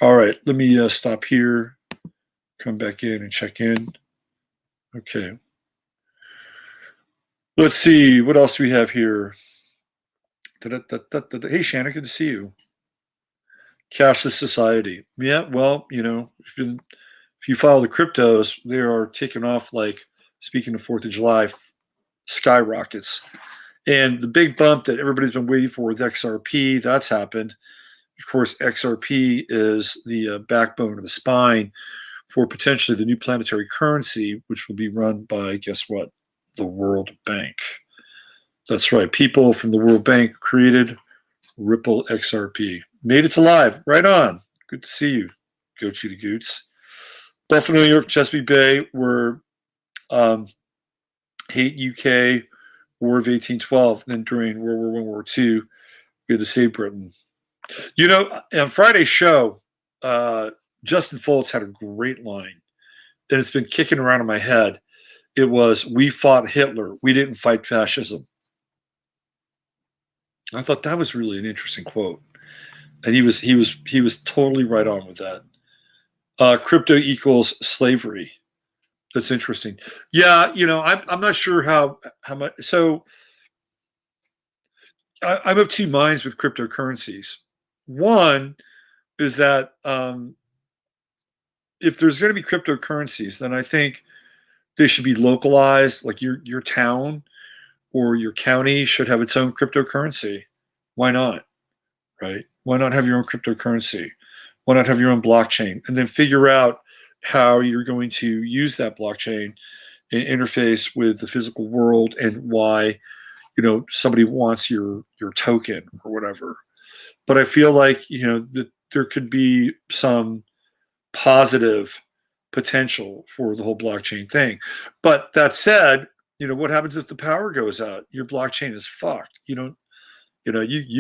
All right, let me stop here, come back in and check in. Okay. Let's see, what else do we have here? Hey, Shannon, good to see you. Cashless society. Yeah, well, if you follow the cryptos, they are taking off like, speaking of 4th of July, skyrockets. And the big bump that everybody's been waiting for with XRP, that's happened. Of course, XRP is the backbone of the spine for potentially the new planetary currency, which will be run by, guess what? The World Bank. That's right. People from the World Bank created Ripple XRP. Made it to live. Right on. Good to see you, Gochi the Goots. Buffalo, New York, Chesapeake Bay were hate UK, War of 1812. Then during World War I, World War II, we had to save Britain. On Friday's show, Justin Foltz had a great line, and it's been kicking around in my head. It was, "We fought Hitler. We didn't fight fascism." I thought that was really an interesting quote, and he was totally right on with that. Crypto equals slavery. That's interesting. Yeah, I'm not sure how much. So I'm of two minds with cryptocurrencies. One is that if there's going to be cryptocurrencies, then I think they should be localized. Like your town or your county should have its own cryptocurrency. Why not? Right? Why not have your own cryptocurrency? Why not have your own blockchain? And then figure out how you're going to use that blockchain and interface with the physical world, and why, somebody wants your token or whatever. But I feel like, that there could be some positive potential for the whole blockchain thing. But that said, what happens if the power goes out? Your blockchain is fucked. You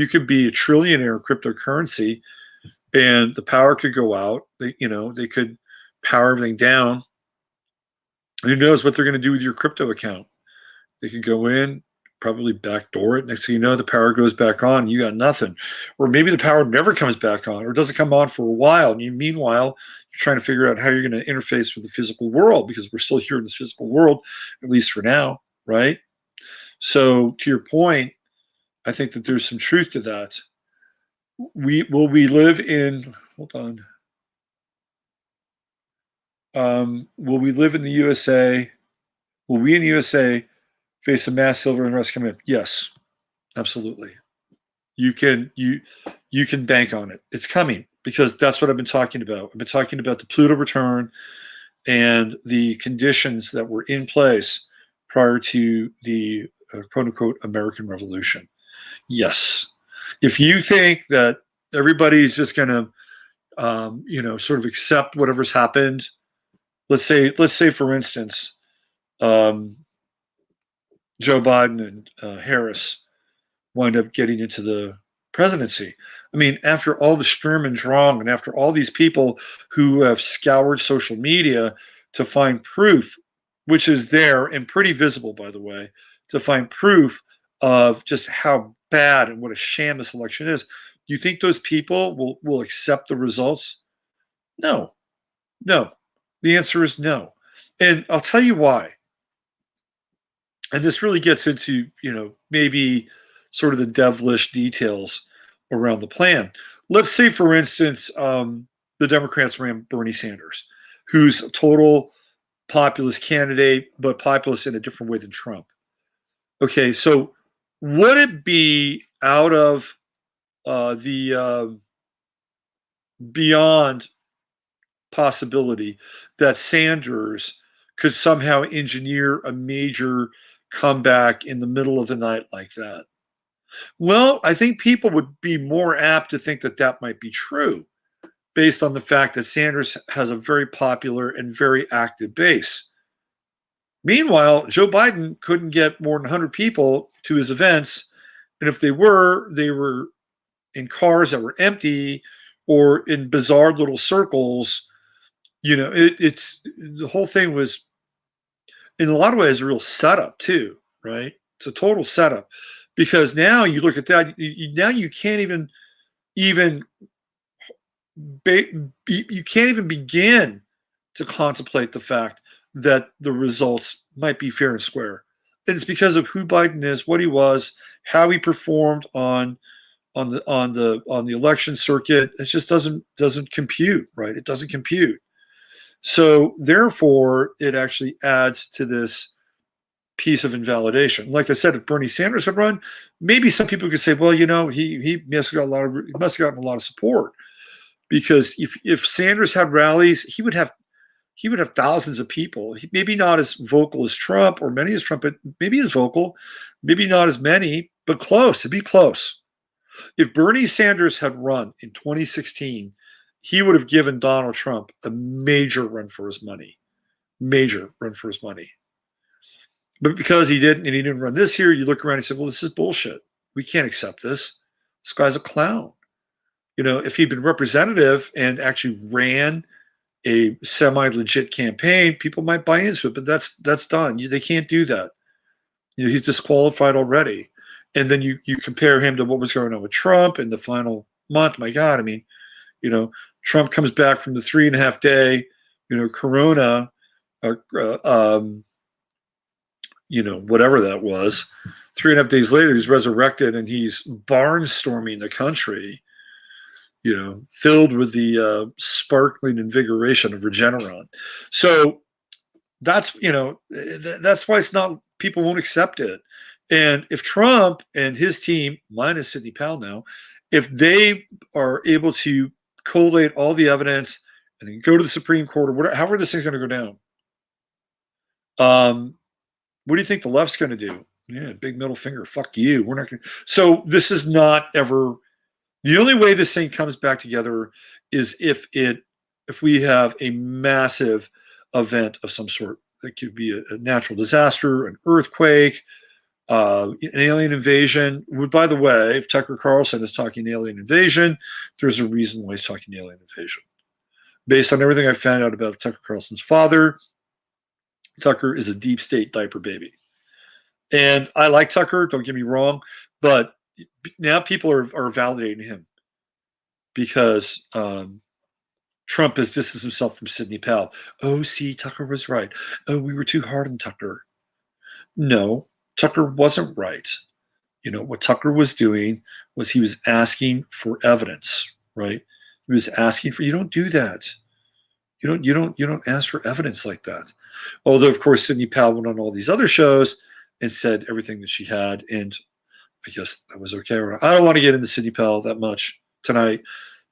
could be a trillionaire cryptocurrency, and the power could go out. They could power everything down. Who knows what they're going to do with your crypto account? They could go in, probably backdoor it. Next thing you know, the power goes back on. You got nothing. Or maybe the power never comes back on or doesn't come on for a while. And meanwhile, you're trying to figure out how you're going to interface with the physical world because we're still here in this physical world, at least for now, right? So to your point, I think that there's some truth to that. We live in, hold on. Will we live in the USA? Will we in the USA face a mass silver unrest coming up? Yes, absolutely. You can bank on it. It's coming because that's what I've been talking about. I've been talking about the Pluto return and the conditions that were in place prior to the quote unquote American Revolution. Yes. If you think that everybody's just going to, sort of accept whatever's happened, let's say for instance, Joe Biden and Harris wind up getting into the presidency. I mean, after all the Sturm and Drang and after all these people who have scoured social media to find proof, which is there and pretty visible, by the way, to find proof of just how bad and what a sham this election is. Do you think those people will accept the results? No. The answer is no. And I'll tell you why. And this really gets into, maybe sort of the devilish details around the plan. Let's say, for instance, the Democrats ran Bernie Sanders, who's a total populist candidate, but populist in a different way than Trump. Okay, so would it be out of the beyond possibility that Sanders could somehow engineer a major comeback in the middle of the night like that? Well, I think people would be more apt to think that that might be true based on the fact that Sanders has a very popular and very active base. Meanwhile, Joe Biden couldn't get more than 100 people to his events. And if they were in cars that were empty or in bizarre little circles. It's the whole thing was in a lot of ways a real setup too, right? It's a total setup because now you look at that, now you can't even you can't even begin to contemplate the fact that the results might be fair and square. And it's because of who Biden is, what he was, how he performed on the election circuit. It just doesn't compute, right? It doesn't compute. So therefore, it actually adds to this piece of invalidation. Like I said, if Bernie Sanders had run, maybe some people could say, well, he must have gotten a lot of support because if Sanders had rallies, he would have thousands of people. Maybe not as vocal as Trump or many as Trump, but maybe as vocal, maybe not as many, but close. It'd be close. If Bernie Sanders had run in 2016, he would have given Donald Trump a major run for his money. But because he didn't, and he didn't run this year, you look around and say, well, this is bullshit. We can't accept this. This guy's a clown. If he'd been representative and actually ran a semi-legit campaign, people might buy into it, but that's done. They can't do that. He's disqualified already. And then you compare him to what was going on with Trump in the final month. My God, I mean, Trump comes back from the 3.5 day, corona, whatever that was. 3.5 days later, he's resurrected and he's barnstorming the country, filled with the sparkling invigoration of Regeneron. So that's why it's not, people won't accept it. And if Trump and his team, minus Sidney Powell now, if they are able to collate all the evidence and then go to the Supreme Court or whatever, however this thing's going to go down, what do you think the left's going to do? Yeah, big middle finger. Fuck you. We're not going to. So this is not ever. The only way this thing comes back together is if we have a massive event of some sort. That could be a natural disaster, an earthquake, an alien invasion. By the way, if Tucker Carlson is talking alien invasion, there's a reason why he's talking alien invasion. Based on everything I found out about Tucker Carlson's father, Tucker is a deep state diaper baby. And I like Tucker, don't get me wrong, but now people are validating him because Trump has distanced himself from Sidney Powell. Oh, see, Tucker was right. Oh, we were too hard on Tucker. No, Tucker wasn't right. You know, what Tucker was doing was he was asking for evidence, right? He was asking for, you don't do that. You don't ask for evidence like that. Although, of course, Sidney Powell went on all these other shows and said everything that she had, and I guess that was okay. I don't want to get into Sidney Powell that much tonight.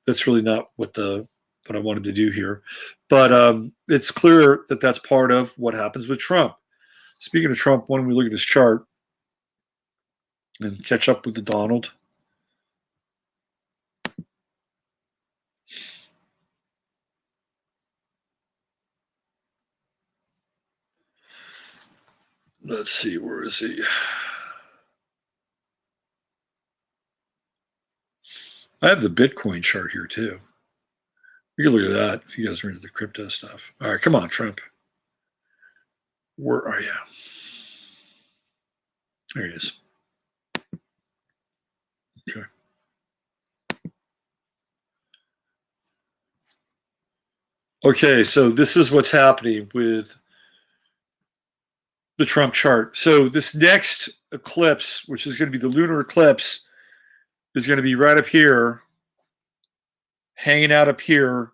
That's really not what I wanted to do here. But it's clear that that's part of what happens with Trump. Speaking of Trump, why don't we look at his chart and catch up with the Donald? Let's see, where is he? I have the Bitcoin chart here too. We can look at that if you guys are into the crypto stuff. All right, come on, Trump. Where are you? There he is. Okay. Okay, so this is what's happening with the Trump chart. So this next eclipse, which is going to be the lunar eclipse, is going to be right up here, hanging out up here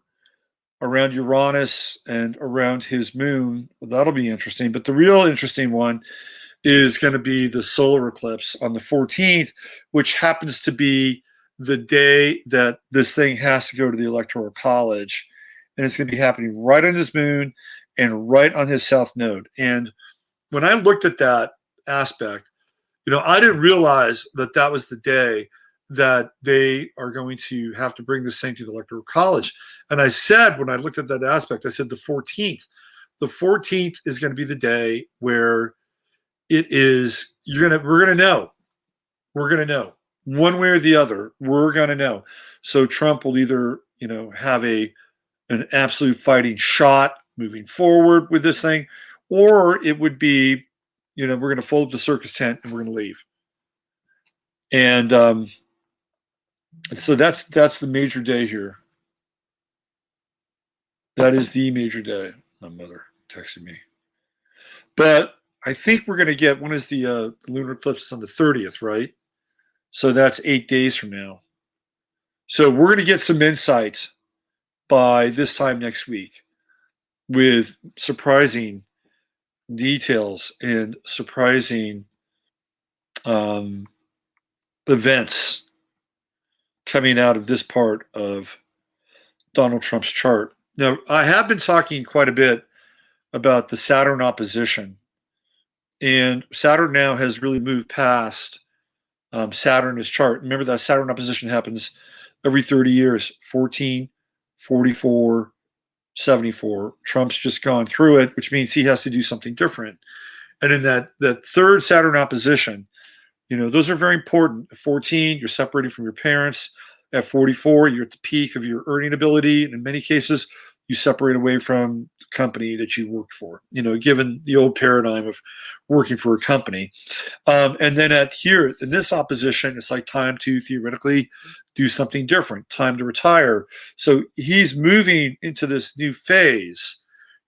around Uranus and around his moon. Well, that'll be interesting. But the real interesting one is going to be the solar eclipse on the 14th, which happens to be the day that this thing has to go to the Electoral College. And it's going to be happening right on his moon and right on his south node. And when I looked at that aspect, you know, I didn't realize that that was the day that they are going to have to bring this thing to the Electoral College. And I said, when I looked at that aspect, I said the 14th. The 14th is going to be the day where it is, we're going to know. We're going to know. One way or the other, we're going to know. So Trump will either, you know, have an absolute fighting shot moving forward with this thing, or it would be, you know, we're going to fold up the circus tent and we're going to leave. And so that's the major day here. That is the major day. My mother texted me. But I think we're going to get, when is the lunar eclipse? It's on the 30th, right? So that's 8 days from now. So we're going to get some insight by this time next week with surprising details and surprising events coming out of this part of Donald Trump's chart. Now, I have been talking quite a bit about the Saturn opposition, and Saturn now has really moved past Saturn's chart. Remember that Saturn opposition happens every 30 years, 14, 44, 74. Trump's just gone through it, which means he has to do something different. And in that third Saturn opposition, you know, those are very important. At 14, you're separating from your parents. At 44, you're at the peak of your earning ability. And in many cases, you separate away from the company that you worked for, you know, given the old paradigm of working for a company. And then at here, in this opposition, it's like time to theoretically do something different, time to retire. So he's moving into this new phase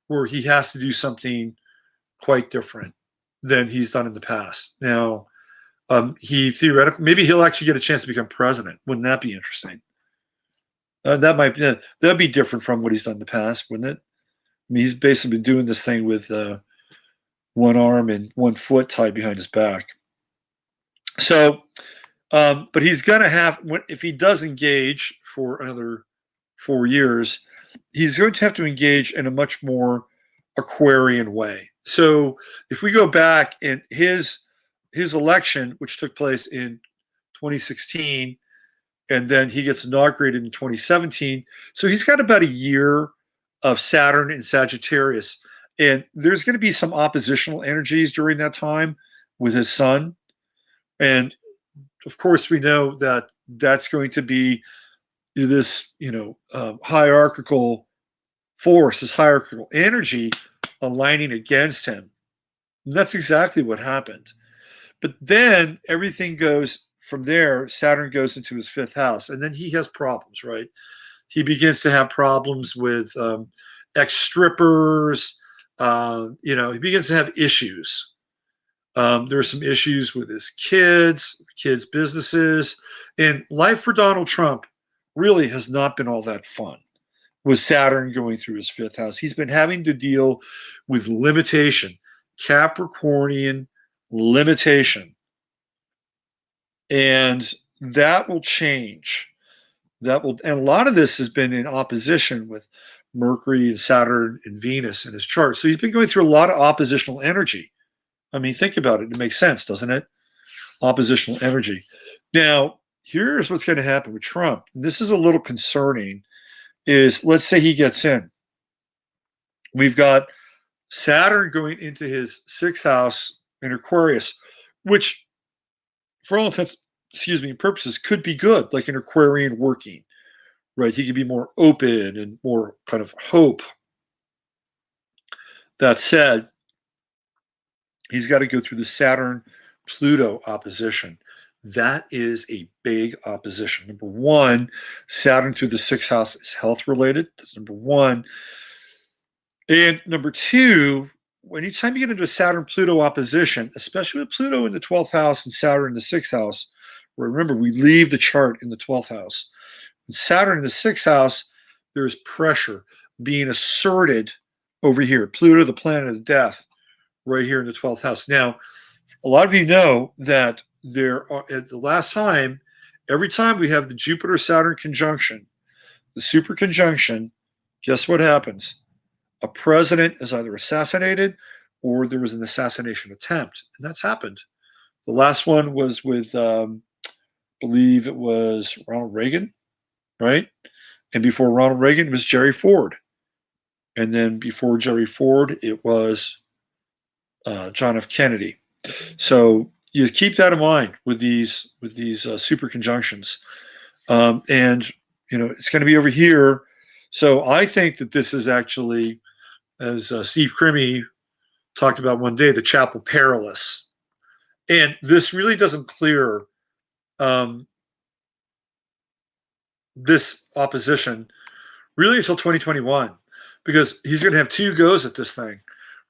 where he has to do something quite different than he's done in the past. Now, he theoretically, maybe he'll actually get a chance to become president. Wouldn't that be interesting? That'd be different from what he's done in the past, wouldn't it? I mean, he's basically been doing this thing with one arm and 1 foot tied behind his back. So, but he's going to have, if he does engage for another 4 years, he's going to have to engage in a much more Aquarian way. So if we go back in his election, which took place in 2016, and then he gets inaugurated in 2017. So he's got about a year of Saturn in Sagittarius. And there's going to be some oppositional energies during that time with his sun. And of course, we know that that's going to be this, hierarchical force, this hierarchical energy aligning against him. And that's exactly what happened. But then everything goes from there. Saturn goes into his 5th house, and then he has problems, right? He begins to have problems with ex-strippers. He begins to have issues. There are some issues with his kids' businesses, and life for Donald Trump really has not been all that fun with Saturn going through his 5th house. He's been having to deal with limitation, Capricornian limitation. And that will change. And a lot of this has been in opposition with Mercury and Saturn and Venus in his chart. So he's been going through a lot of oppositional energy. I mean, think about it. It makes sense, doesn't it? Oppositional energy. Now, here's what's going to happen with Trump. And this is a little concerning, is let's say he gets in. We've got Saturn going into his 6th house in Aquarius, which for all intents, and purposes, could be good, like an Aquarian working, right? He could be more open and more kind of hope. That said, he's got to go through the Saturn-Pluto opposition. That is a big opposition. Number one, Saturn through the 6th house is health related. That's number one. And number two, anytime you get into a Saturn-Pluto opposition, especially with Pluto in the 12th house and Saturn in the 6th house, where remember, we leave the chart in the 12th house. With Saturn in the 6th house, there's pressure being asserted over here. Pluto, the planet of death, right here in the 12th house. Now, a lot of you know that there are, at the last time, every time we have the Jupiter-Saturn conjunction, the super conjunction, guess what happens? A president is either assassinated or there was an assassination attempt. And that's happened. The last one was with, I believe it was Ronald Reagan, right? And before Ronald Reagan, it was Jerry Ford. And then before Jerry Ford, it was John F. Kennedy. So you keep that in mind with these super conjunctions. And, it's going to be over here. So I think that this is actually, as Steve Crimmy talked about one day, the Chapel Perilous. And this really doesn't clear this opposition really until 2021, because he's going to have 2 goes at this thing,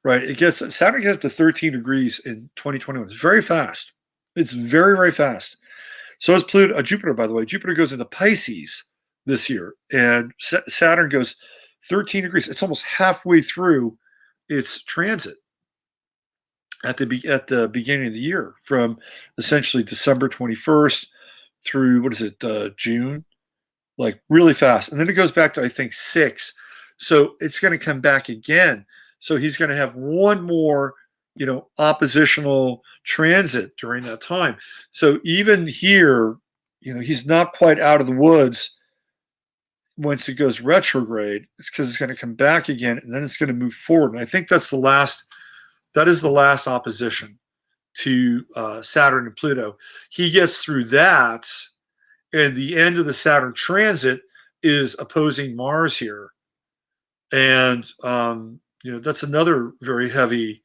right? Saturn gets up to 13 degrees in 2021. It's very fast. It's very, very fast. So is Jupiter, by the way. Jupiter goes into Pisces this year, and Saturn goes 13 degrees. It's almost halfway through its transit at the beginning of the year, from essentially December 21st through, June, like really fast. And then it goes back to, I think, 6. So it's going to come back again. So he's going to have one more, oppositional transit during that time. So even here, he's not quite out of the woods once it goes retrograde. It's because it's going to come back again, and then it's going to move forward. And I think that is the last opposition to Saturn and Pluto. He gets through that, and the end of the Saturn transit is opposing Mars here. And, that's another very heavy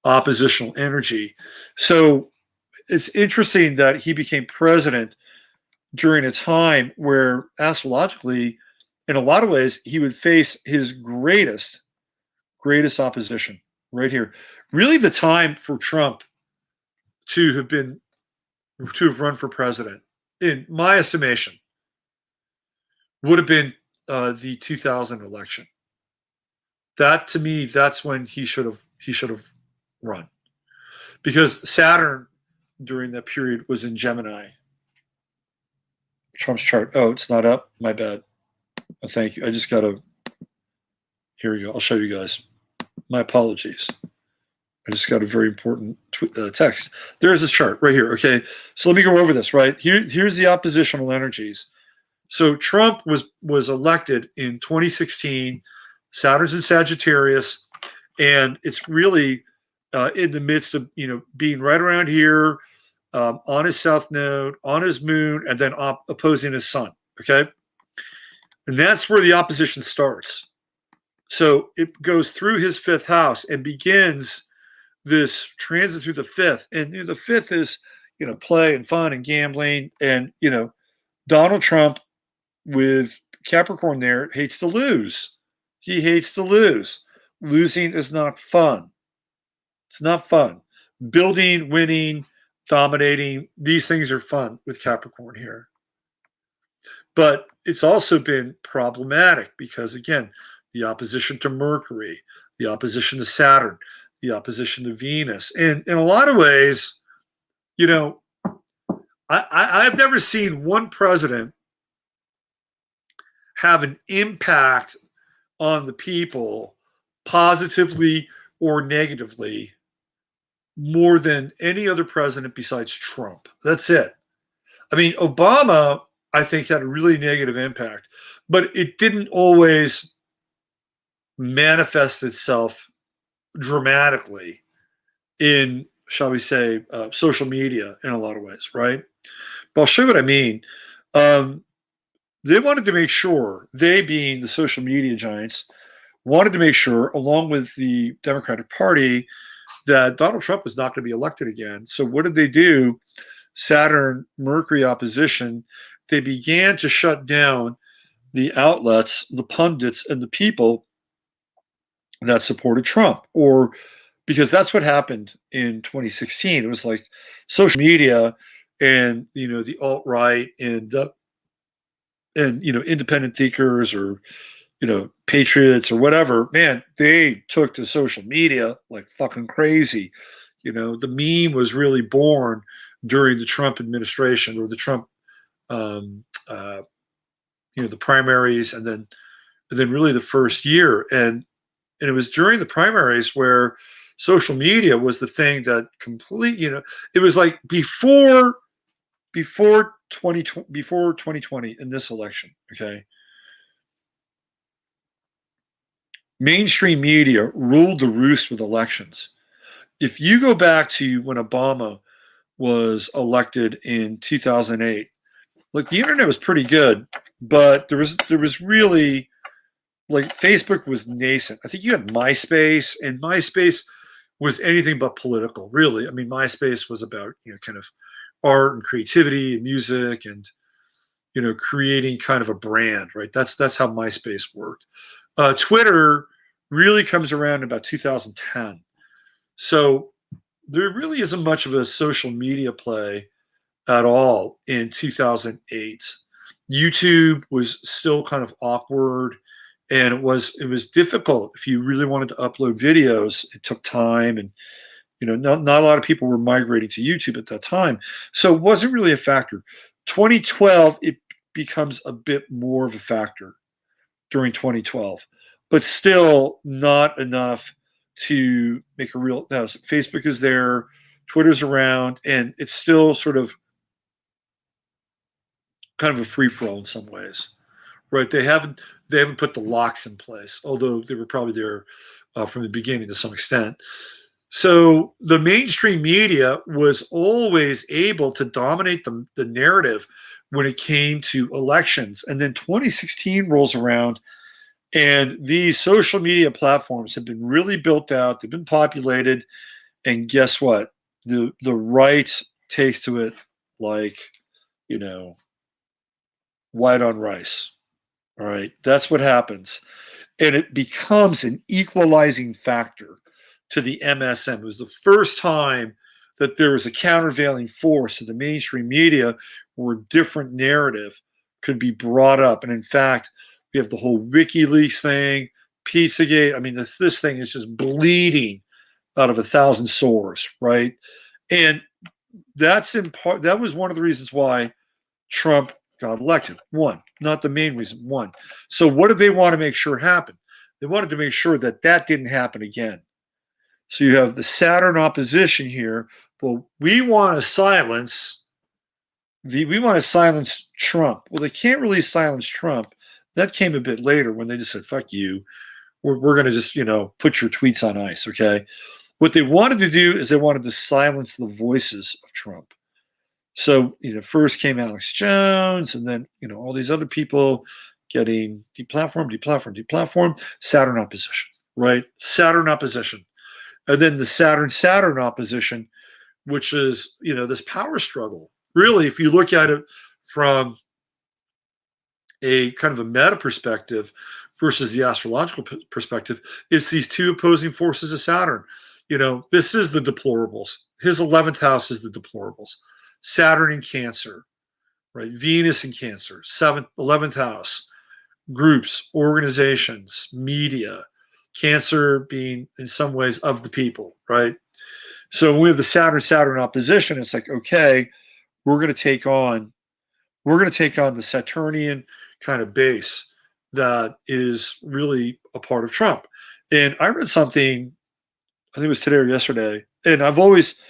oppositional energy. So it's interesting that he became president during a time where astrologically, in a lot of ways, he would face his greatest opposition right here. Really the time for Trump to have run for president, in my estimation, would have been the 2000 election. That, to me, that's when he should have run, because Saturn during that period was in Gemini. Trump's chart. Oh, it's not up. My bad. Oh, thank you. I just gotta. Here we go. I'll show you guys. My apologies. I just got a very important text. There's this chart right here. Okay, so let me go over this. Right here's the oppositional energies. So Trump was elected in 2016. Saturn's in Sagittarius, and it's really in the midst of being right around here, on his south node, on his moon, and then opposing his sun. Okay, and that's where the opposition starts. So it goes through his 5th house and begins this transit through the fifth, and the fifth is play and fun and gambling, and Donald Trump with Capricorn there hates to lose. He hates to lose. Losing is not fun. It's not fun. Building, winning, dominating, these things are fun with Capricorn here. But it's also been problematic because, again, the opposition to Mercury, the opposition to Saturn, the opposition to Venus. And in a lot of ways, I've never seen one president have an impact on the people positively or negatively more than any other president besides Trump. That's it. I mean, Obama, I think, had a really negative impact, but it didn't always manifest itself dramatically in, shall we say, social media in a lot of ways, right? But I'll show you what I mean. They wanted to make sure, they being the social media giants, wanted to make sure, along with the Democratic Party, that Donald Trump was not going to be elected again. So what did they do? Saturn, Mercury opposition, they began to shut down the outlets, the pundits, and the people that supported Trump. Or because that's what happened in 2016. It was like social media and, the alt-right and independent thinkers or, patriots or whatever, man, they took to social media like fucking crazy. The meme was really born during the Trump administration or the Trump, the primaries, and then really the first year. And it was during the primaries where social media was the thing that it was like before 2020 in this election, okay? Mainstream media ruled the roost with elections. If you go back to when Obama was elected in 2008, look, the internet was pretty good, but there was really, like, Facebook was nascent. I think you had MySpace, and MySpace was anything but political, really. I mean, MySpace was about, kind of art and creativity and music and, creating kind of a brand, right? That's how MySpace worked. Twitter really comes around in about 2010. So there really isn't much of a social media play at all in 2008. YouTube was still kind of awkward, and it was difficult. If you really wanted to upload videos, it took time, and not a lot of people were migrating to YouTube at that time. So it wasn't really a factor. 2012, it becomes a bit more of a factor during 2012, but still not enough to make a real. No, Facebook is there, Twitter's around, and it's still sort of kind of a free for all in some ways, right? They haven't put the locks in place, although they were probably there from the beginning to some extent. So the mainstream media was always able to dominate the narrative when it came to elections. And then 2016 rolls around, and these social media platforms have been really built out. They've been populated. And guess what? The right takes to it like, white on rice. All right. That's what happens. And it becomes an equalizing factor to the MSM. It was the first time that there was a countervailing force to the mainstream media where a different narrative could be brought up. And in fact, we have the whole WikiLeaks thing, Pizzagate. I mean, this thing is just bleeding out of 1,000 sores, right? And that's in part, that was one of the reasons why Trump got elected. One, not the main reason, one. So what did they want to make sure happened? They wanted to make sure that didn't happen again. So you have the Saturn opposition here. Well, we want to silence Trump. Well, they can't really silence Trump. That came a bit later when they just said, fuck you. We're going to just, put your tweets on ice, okay? What they wanted to do is they wanted to silence the voices of Trump. So, first came Alex Jones, and then, all these other people getting deplatformed, Saturn opposition, right? Saturn opposition. And then the Saturn opposition, which is, this power struggle. Really, if you look at it from a kind of a meta perspective versus the astrological perspective, it's these two opposing forces of Saturn. This is the deplorables. His 11th house is the deplorables. Saturn in Cancer, right? Venus in Cancer, 11th house, groups, organizations, media, Cancer being in some ways of the people, right? So when we have the Saturn opposition, it's like, okay, we're going to take on the Saturnian kind of base that is really a part of Trump. And I read something, I think it was today or yesterday, and I've always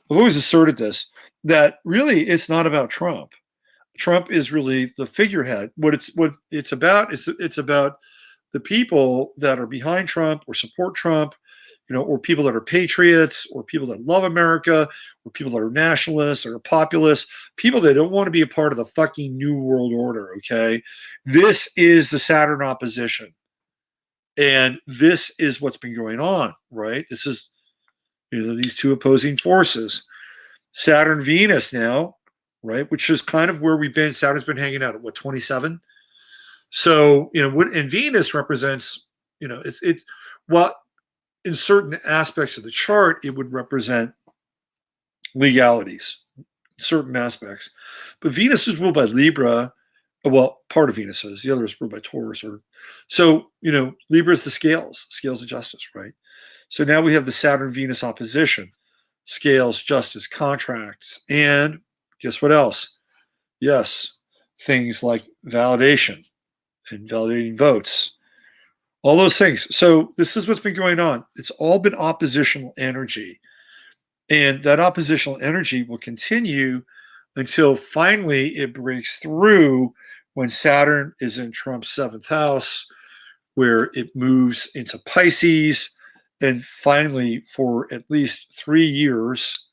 asserted this, that really it's not about Trump. Trump is really the figurehead. What it's about, it's about the people that are behind Trump or support Trump, or people that are patriots, or people that love America, or people that are nationalists or populists, people that don't want to be a part of the fucking New World Order, okay? This is the Saturn opposition. And this is what's been going on, right? This is, these two opposing forces. Saturn, Venus now, right? Which is kind of where we've been. Saturn's been hanging out at 27? So, and Venus represents, what in certain aspects of the chart, it would represent legalities, certain aspects. But Venus is ruled by Libra. Well, part of Venus is. The other is ruled by Taurus. So, Libra is the scales of justice, right? So now we have the Saturn-Venus opposition, scales, justice, contracts, and guess what else? Yes, things like validation and validating votes. All those things. So this is what's been going on. It's all been oppositional energy. And that oppositional energy will continue until finally it breaks through when Saturn is in Trump's 7th house, where it moves into Pisces. And finally, for at least 3 years,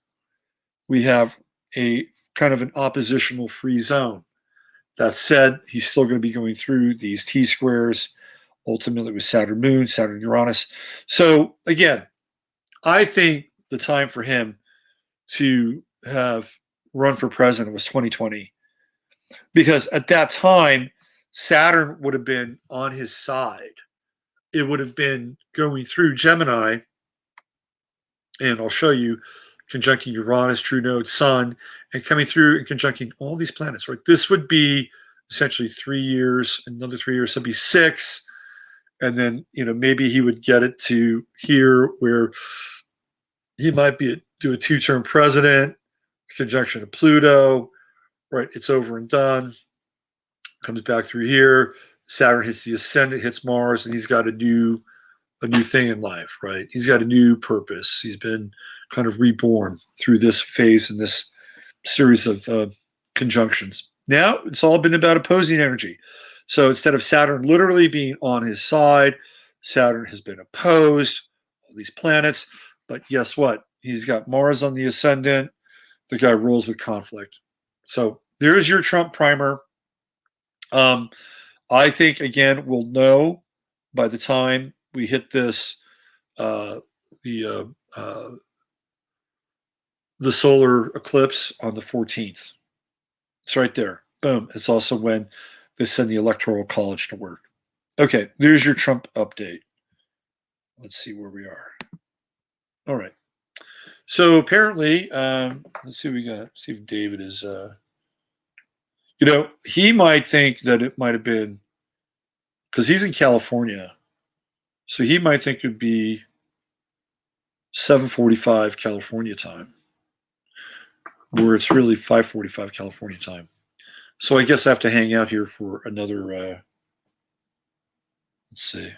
we have a kind of an oppositional free zone. That said, he's still going to be going through these T-squares, ultimately with Saturn Moon, Saturn Uranus. So again, I think the time for him to have run for president was 2020. Because at that time, Saturn would have been on his side. It would have been going through Gemini, and I'll show you, conjuncting Uranus, true node, Sun, and coming through and conjuncting all these planets, right? This would be essentially 3 years, another 3 years, so it'd be 6. And then, maybe he would get it to here where he might do a 2-term president, conjunction of Pluto, right? It's over and done. Comes back through here. Saturn hits the ascendant, hits Mars, and he's got a new thing in life, right? He's got a new purpose. He's been kind of reborn through this phase and this series of conjunctions. Now it's all been about opposing energy. So instead of Saturn literally being on his side, Saturn has been opposed, all these planets. But guess what? He's got Mars on the ascendant. The guy rules with conflict. So there's your Trump primer. I think, again, we'll know by the time we hit this, the solar eclipse on the 14th. It's right there. Boom. It's also when they send the Electoral College to work. Okay, there's your Trump update. Let's see where we are. All right. So apparently, let's see what we got. See if David is, he might think that it might have been, because he's in California, so he might think it would be 7:45 California time, where it's really 5:45 California time. So I guess I have to hang out here for another, let's see,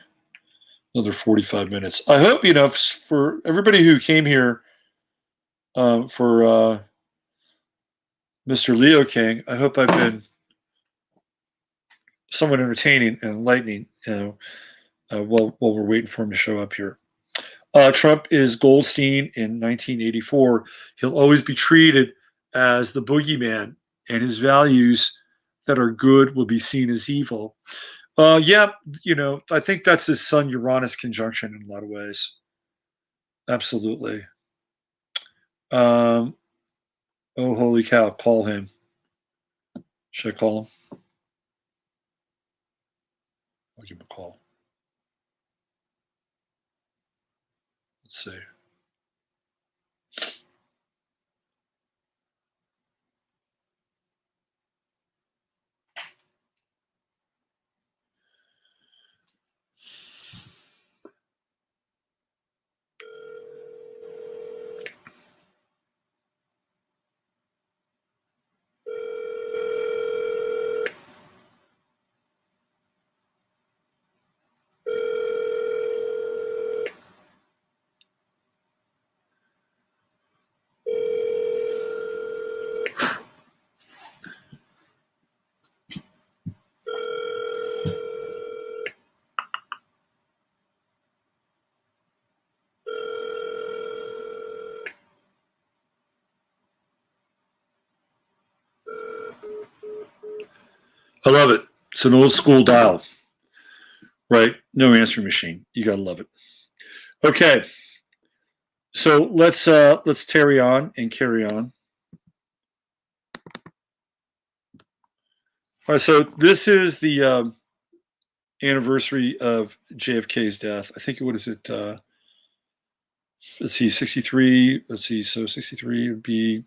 another 45 minutes. I hope, for everybody who came here for Mr. Leo King, I hope I've been somewhat entertaining and enlightening, while we're waiting for him to show up here. Trump is Goldstein in 1984. He'll always be treated as the boogeyman, and his values that are good will be seen as evil. I think that's his Sun Uranus conjunction in a lot of ways. Absolutely. Oh, holy cow. Call him. Should I call him? I'll give him a call. Let's see. I love it. It's an old school dial, right? No answering machine. You gotta love it. Okay, so let's carry on and carry on. All right, so this is the anniversary of JFK's death. I think what is it? Let's see, 63. Let's see, so 63 would be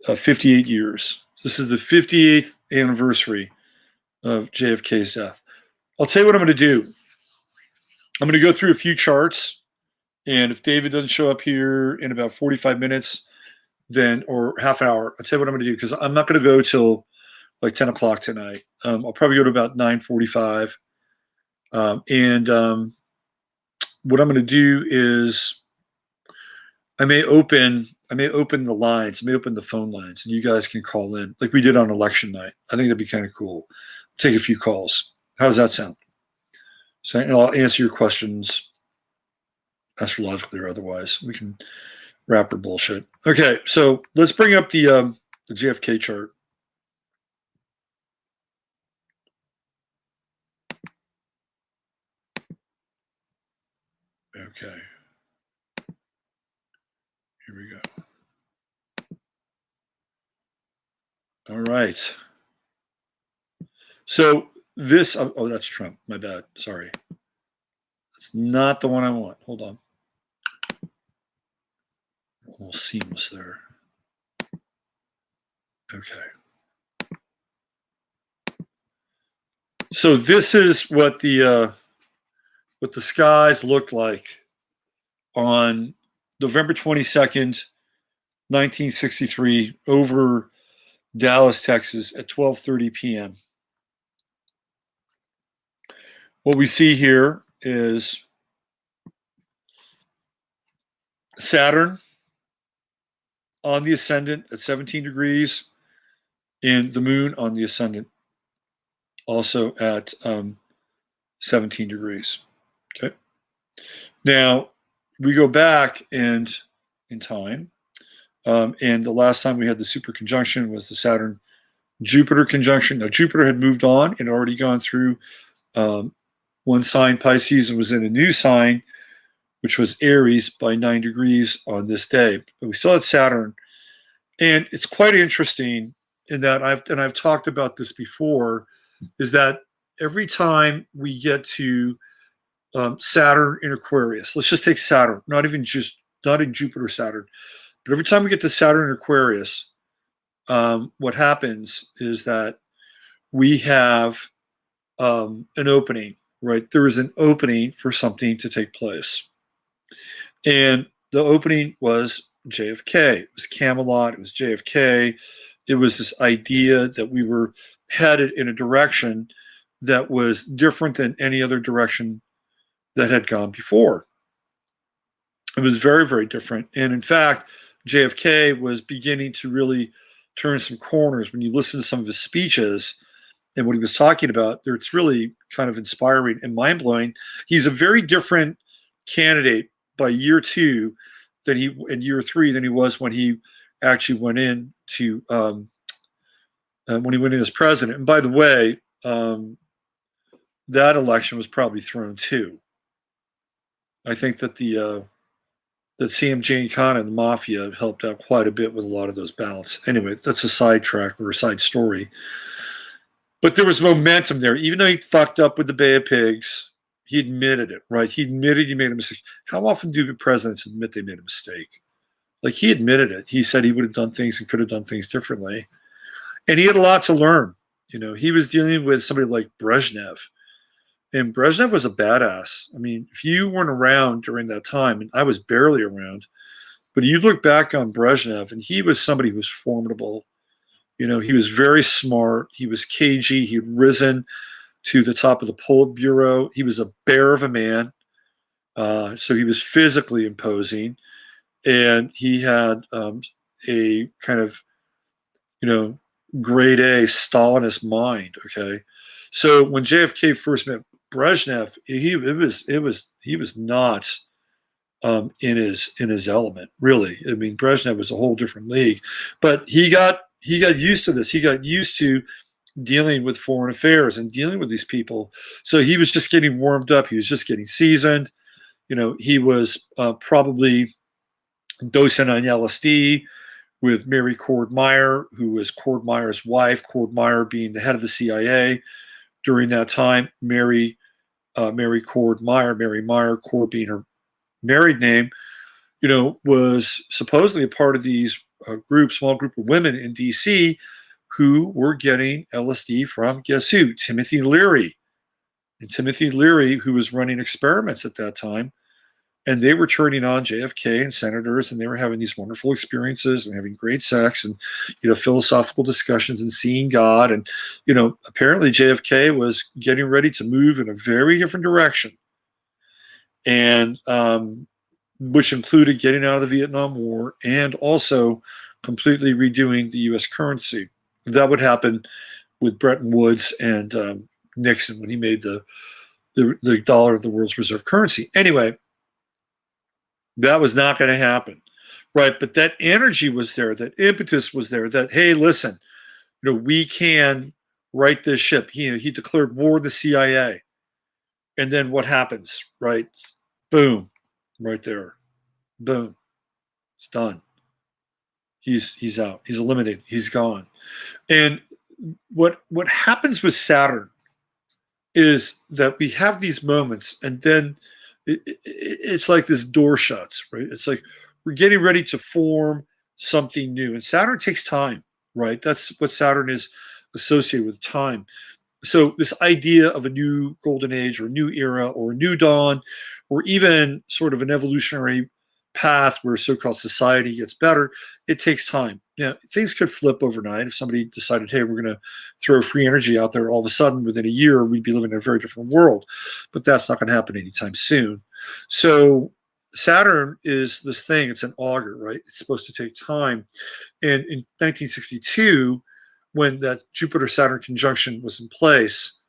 58 years. This is the 58th anniversary of JFK's death. I'll tell you what I'm going to do. I'm going to go through a few charts, and if David doesn't show up here in about 45 minutes, then or half an hour, I'll tell you what I'm going to do, because I'm not going to go till like 10 o'clock tonight. I'll probably go to about 9:45, and what I'm going to do is I may open the lines, I may open the phone lines, and you guys can call in like we did on election night. I think that'd be kind of cool. Take a few calls. How does that sound? So I'll answer your questions astrologically or otherwise. We can wrap or bullshit. Okay, so let's bring up the JFK chart. Okay. Here we go. All right. So this, oh, that's Trump. My bad. Sorry. That's not the one I want. Hold on. A little seamless there. Okay. So this is what the skies looked like on November 22nd, 1963, over Dallas, Texas, at 12:30 p.m. What we see here is Saturn on the ascendant at 17 degrees, and the moon on the ascendant also at 17 degrees. Okay. Now we go back in time, and the last time we had the super conjunction was the Saturn Jupiter conjunction. Now Jupiter had moved on and already gone through one sign, Pisces, and was in a new sign, which was Aries, by 9 degrees on this day. But we still had Saturn, and it's quite interesting in that I've talked about this before, is that every time we get to Saturn in Aquarius, let's just take Saturn, not in Jupiter, Saturn, but every time we get to Saturn in Aquarius, what happens is that we have an opening, right? There is an opening for something to take place. And the opening was JFK. It was Camelot. It was JFK. It was this idea that we were headed in a direction that was different than any other direction that had gone before. It was very, very different. And in fact, JFK was beginning to really turn some corners. When you listen to some of his speeches and what he was talking about, it's really kind of inspiring and mind-blowing. He's a very different candidate by year 2 than he in year 3 than he was when he actually went in to when he went in as president. And by the way, that election was probably thrown too. I think that that CMJ and Khan and the Mafia helped out quite a bit with a lot of those ballots. Anyway, that's a sidetrack or a side story. But there was momentum there. Even though he fucked up with the Bay of Pigs, he admitted it, right? He admitted he made a mistake. How often do the presidents admit they made a mistake? Like, he admitted it. He said he would have done things and could have done things differently. And he had a lot to learn. You know, he was dealing with somebody like Brezhnev. And Brezhnev was a badass. I mean, if you weren't around during that time, and I was barely around, but you look back on Brezhnev, and he was somebody who was formidable. You know, he was very smart. He was cagey. He'd risen to the top of the Politburo. He was a bear of a man. So he was physically imposing. And he had a kind of, you know, grade A Stalinist mind. Okay. So when JFK first met Brezhnev, he was not in his element, really. I mean, Brezhnev was a whole different league, but he got used to this. He got used to dealing with foreign affairs and dealing with these people. So he was just getting warmed up. He was just getting seasoned. You know, he was probably dosing on LSD with Mary Cord Meyer, who was Cord Meyer's wife, Cord Meyer being the head of the CIA during that time. Mary Cord Meyer, Mary Meyer, Cord being her married name, you know, was supposedly a part of these small group of women in D.C. who were getting LSD from, guess who? Timothy Leary. And Timothy Leary, who was running experiments at that time, and they were turning on JFK and senators, and they were having these wonderful experiences and having great sex and, you know, philosophical discussions and seeing God. And, you know, apparently JFK was getting ready to move in a very different direction, and which included getting out of the Vietnam War and also completely redoing the U.S. currency. That would happen with Bretton Woods and Nixon when he made the dollar the world's reserve currency. Anyway, that was not going to happen, right? But that energy was there, that impetus was there, that, hey, listen, you know, we can right this ship. He declared war to the CIA. And then what happens, right? Boom, right there. Boom. It's done. He's out. He's eliminated. He's gone. And what happens with Saturn is that we have these moments, and then it's like this door shuts, right? It's like we're getting ready to form something new. And Saturn takes time, right? That's what Saturn is associated with, time. So this idea of a new golden age or a new era or a new dawn, or even sort of an evolutionary path where so-called society gets better, it takes time. You know, things could flip overnight. If somebody decided, hey, we're going to throw free energy out there, all of a sudden within a year, we'd be living in a very different world. But that's not going to happen anytime soon. So Saturn is this thing. It's an augur, right? It's supposed to take time. And in 1962, when that Jupiter-Saturn conjunction was in place,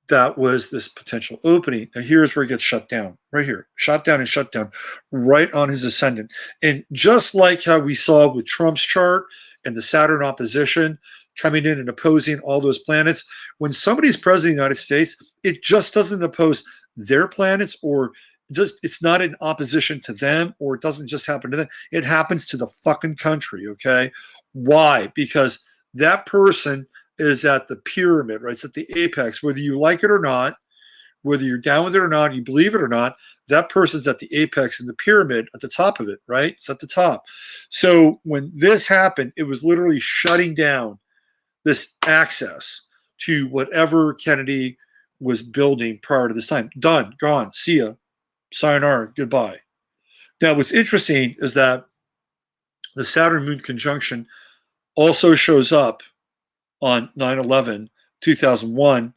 that was this potential opening. Now here's where it gets shut down, right here. Shut down and shut down, right on his ascendant. And just like how we saw with Trump's chart and the Saturn opposition coming in and opposing all those planets, when somebody's president of the United States, it just doesn't oppose their planets, or just it's not in opposition to them, or it doesn't just happen to them. It happens to the fucking country, okay? Why? Because that person is at the pyramid, right? It's at the apex. Whether you like it or not, whether you're down with it or not, you believe it or not, that person's at the apex in the pyramid at the top of it, right? It's at the top. So when this happened, it was literally shutting down this access to whatever Kennedy was building prior to this time. Done, gone, see ya, sayonara, goodbye. Now, what's interesting is that the Saturn-Moon conjunction also shows up on 9/11/2001.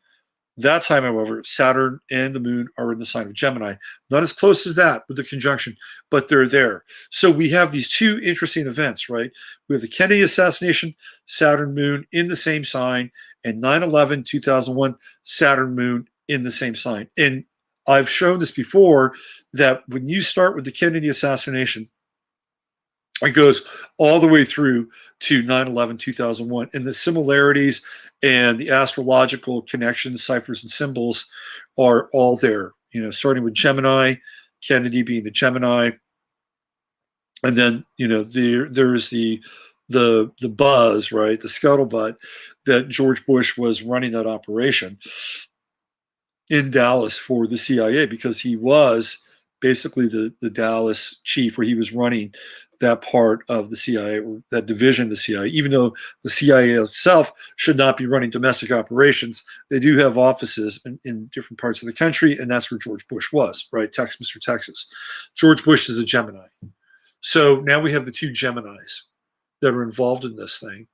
That time, however, Saturn and the Moon are in the sign of Gemini. Not as close as that with the conjunction, but they're there. So we have these two interesting events, right? We have the Kennedy assassination, Saturn, Moon in the same sign, and 9/11/2001, Saturn, Moon in the same sign. And I've shown this before, that when you start with the Kennedy assassination, it goes all the way through to 9/11/2001, and the similarities and the astrological connections, ciphers, and symbols are all there. You know, starting with Gemini, Kennedy being the Gemini. And then, there's the buzz, right? The scuttlebutt that George Bush was running that operation in Dallas for the CIA, because he was basically the Dallas chief, where he was running that part of the CIA, or that division of the CIA. Even though the CIA itself should not be running domestic operations, they do have offices in different parts of the country, and that's where George Bush was, right? Mr. Texas. George Bush is a Gemini. So now we have the two Geminis that are involved in this thing.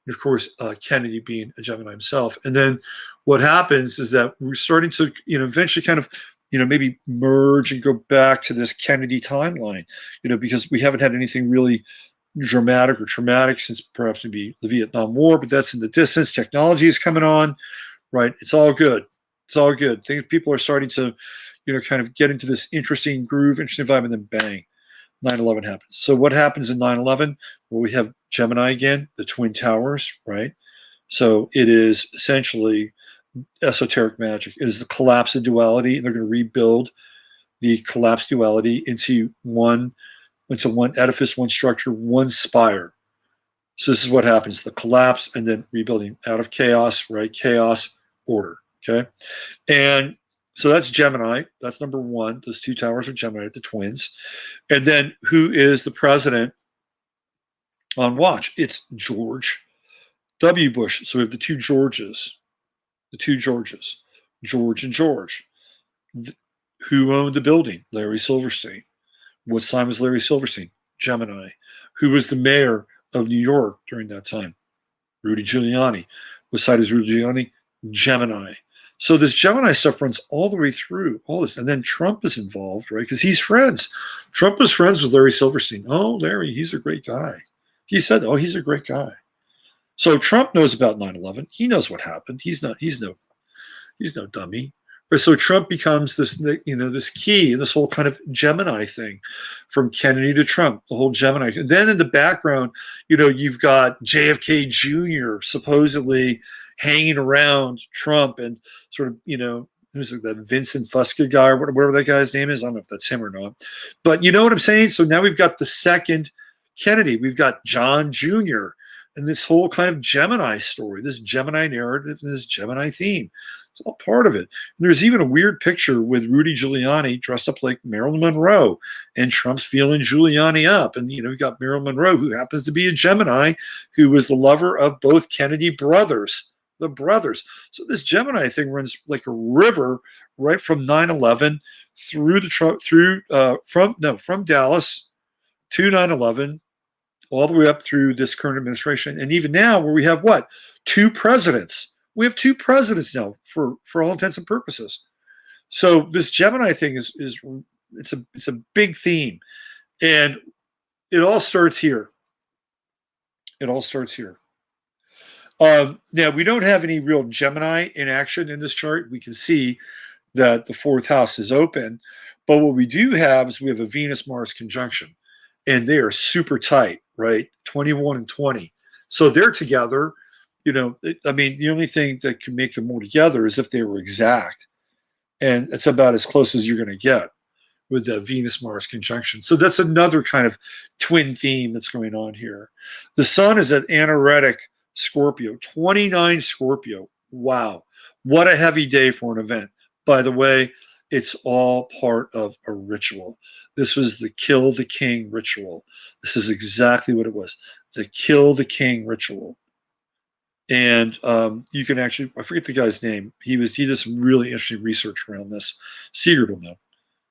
And of course, Kennedy being a Gemini himself. And then what happens is that we're starting to, eventually kind of, maybe merge and go back to this Kennedy timeline, because we haven't had anything really dramatic or traumatic since perhaps maybe the Vietnam War, but that's in the distance. Technology is coming on, right? It's all good. It's all good. People are starting to, kind of get into this interesting groove, interesting vibe, and then bang, 9/11 happens. So what happens in 9/11? Well, we have Gemini again, the Twin Towers, right? So it is essentially esoteric magic. It is the collapse of duality, and they're going to rebuild the collapsed duality into one edifice, one structure, one spire. So this is what happens: the collapse and then rebuilding out of chaos, right? Chaos, order. Okay, and so that's Gemini. That's number one. Those two towers are Gemini, the twins. And then who is the president on watch? It's George W. Bush. So we have the two Georges. George and George. Who owned the building? Larry Silverstein. What sign was Larry Silverstein? Gemini. Who was the mayor of New York during that time? Rudy Giuliani. What side is Rudy Giuliani? Gemini. So this Gemini stuff runs all the way through all this. And then Trump is involved, right? Because he's friends. Trump was friends with Larry Silverstein. Oh, Larry, he's a great guy. He said, oh, he's a great guy. So Trump knows about 9/11. He knows what happened. He's no dummy. So Trump becomes this, this key in this whole kind of Gemini thing, from Kennedy to Trump, the whole Gemini. And then in the background, you've got JFK Jr. supposedly hanging around Trump, and sort of, who's like that Vincent Fusca guy, or whatever that guy's name is. I don't know if that's him or not, but you know what I'm saying? So now we've got the second Kennedy. We've got John Jr. and this whole kind of Gemini story, this Gemini narrative, and this Gemini theme. It's all part of it. And there's even a weird picture with Rudy Giuliani dressed up like Marilyn Monroe, and Trump's feeling Giuliani up. And, we got Marilyn Monroe, who happens to be a Gemini, who was the lover of both Kennedy brothers, the brothers. So this Gemini thing runs like a river, right from 9/11 through from Dallas to 9/11, all the way up through this current administration. And even now, where we have what? Two presidents. We have two presidents now, for all intents and purposes. So this Gemini thing it's a big theme, and it all starts here. Now, we don't have any real Gemini in action in this chart. We can see that the fourth house is open, but what we do have is we have a Venus-Mars conjunction, and they are super tight, right? 21 and 20. So they're together. The only thing that can make them more together is if they were exact. And it's about as close as you're going to get with the Venus-Mars conjunction. So that's another kind of twin theme that's going on here. The sun is at anaretic Scorpio, 29 Scorpio. Wow. What a heavy day for an event. By the way, it's all part of a ritual. This was the Kill the King ritual. This is exactly what it was. The Kill the King ritual. And you can actually, I forget the guy's name. He did some really interesting research around this. Sigurd will know.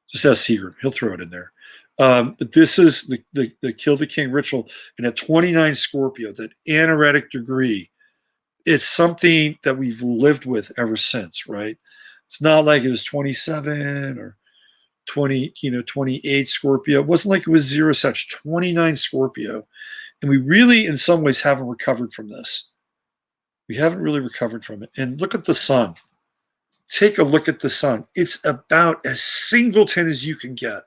Just ask Sigurd. He'll throw it in there. But this is the Kill the King ritual. And at 29 Scorpio, that anaretic degree, it's something that we've lived with ever since, right? It's not like it was 27 or 28 Scorpio. It wasn't like it was zero such, 29 Scorpio. And we really, in some ways, haven't recovered from this. We haven't really recovered from it. And look at the sun. Take a look at the sun. It's about as singleton as you can get.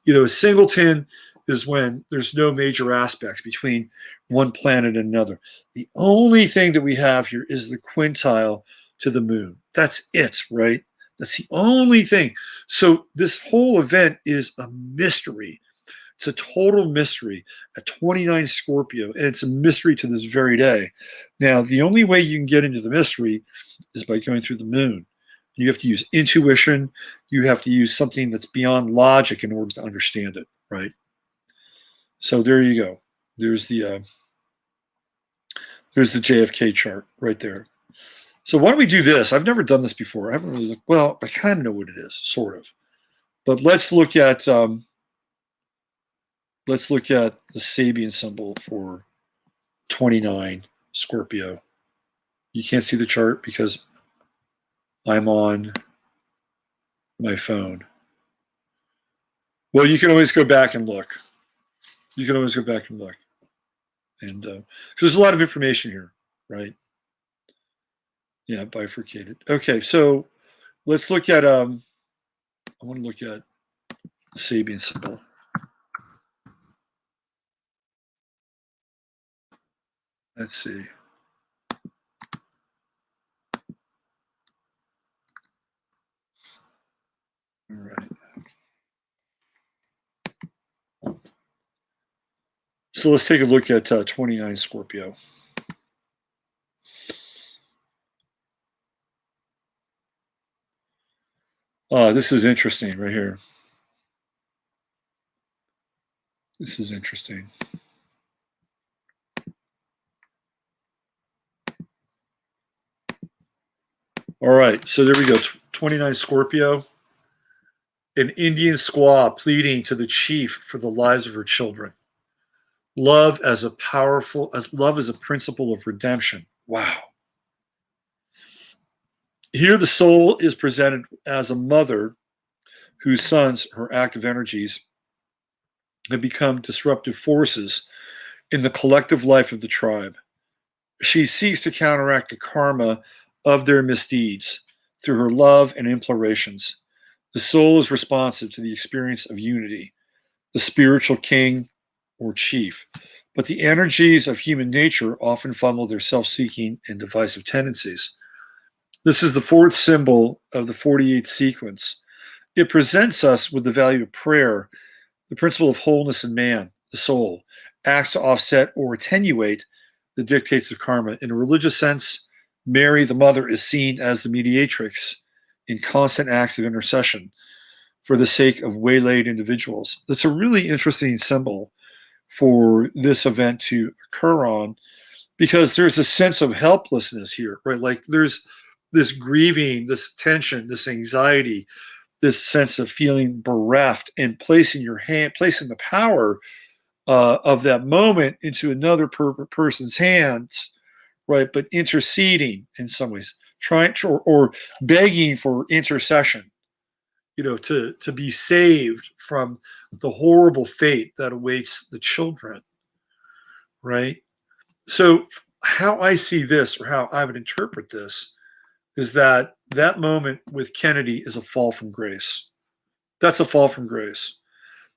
A singleton is when there's no major aspects between one planet and another. The only thing that we have here is the quintile to the moon. That's it, right? That's the only thing. So this whole event is a mystery. It's a total mystery at 29 Scorpio, and it's a mystery to this very day. Now, the only way you can get into the mystery is by going through the moon. You have to use intuition. You have to use something that's beyond logic in order to understand it, right? So there you go. There's the JFK chart right there. So why don't we do this? I've never done this before. I haven't really looked. Well, I kind of know what it is, sort of. But let's look at the Sabian symbol for 29 Scorpio. You can't see the chart because I'm on my phone. Well, you can always go back and look. You can always go back and look. And because there's a lot of information here, right? Yeah, bifurcated. Okay, so let's look at I want to look at the Sabian symbol. Let's see. All right. So let's take a look at 29 Scorpio. This is interesting right here. This is interesting. All right, so there we go. 29 Scorpio. An Indian squaw pleading to the chief for the lives of her children. Love as a principle of redemption. Wow. Here the soul is presented as a mother whose sons, her active energies, have become disruptive forces in the collective life of the tribe. She seeks to counteract the karma of their misdeeds through her love and implorations. The soul is responsive to the experience of unity, the spiritual king or chief. But the energies of human nature often funnel their self-seeking and divisive tendencies. This is the fourth symbol of the 48th sequence. It presents us with the value of prayer, the principle of wholeness in man, the soul, acts to offset or attenuate the dictates of karma. In a religious sense, Mary, the mother, is seen as the mediatrix in constant acts of intercession for the sake of waylaid individuals. That's a really interesting symbol for this event to occur on, because there's a sense of helplessness here, right? Like there's this grieving, this tension, this anxiety, this sense of feeling bereft, and placing the power of that moment into another person's hands, right? But interceding in some ways, trying to, or begging for intercession, to be saved from the horrible fate that awaits the children, right? So how I see this, or how I would interpret this, is that moment with Kennedy is a fall from grace. That's a fall from grace.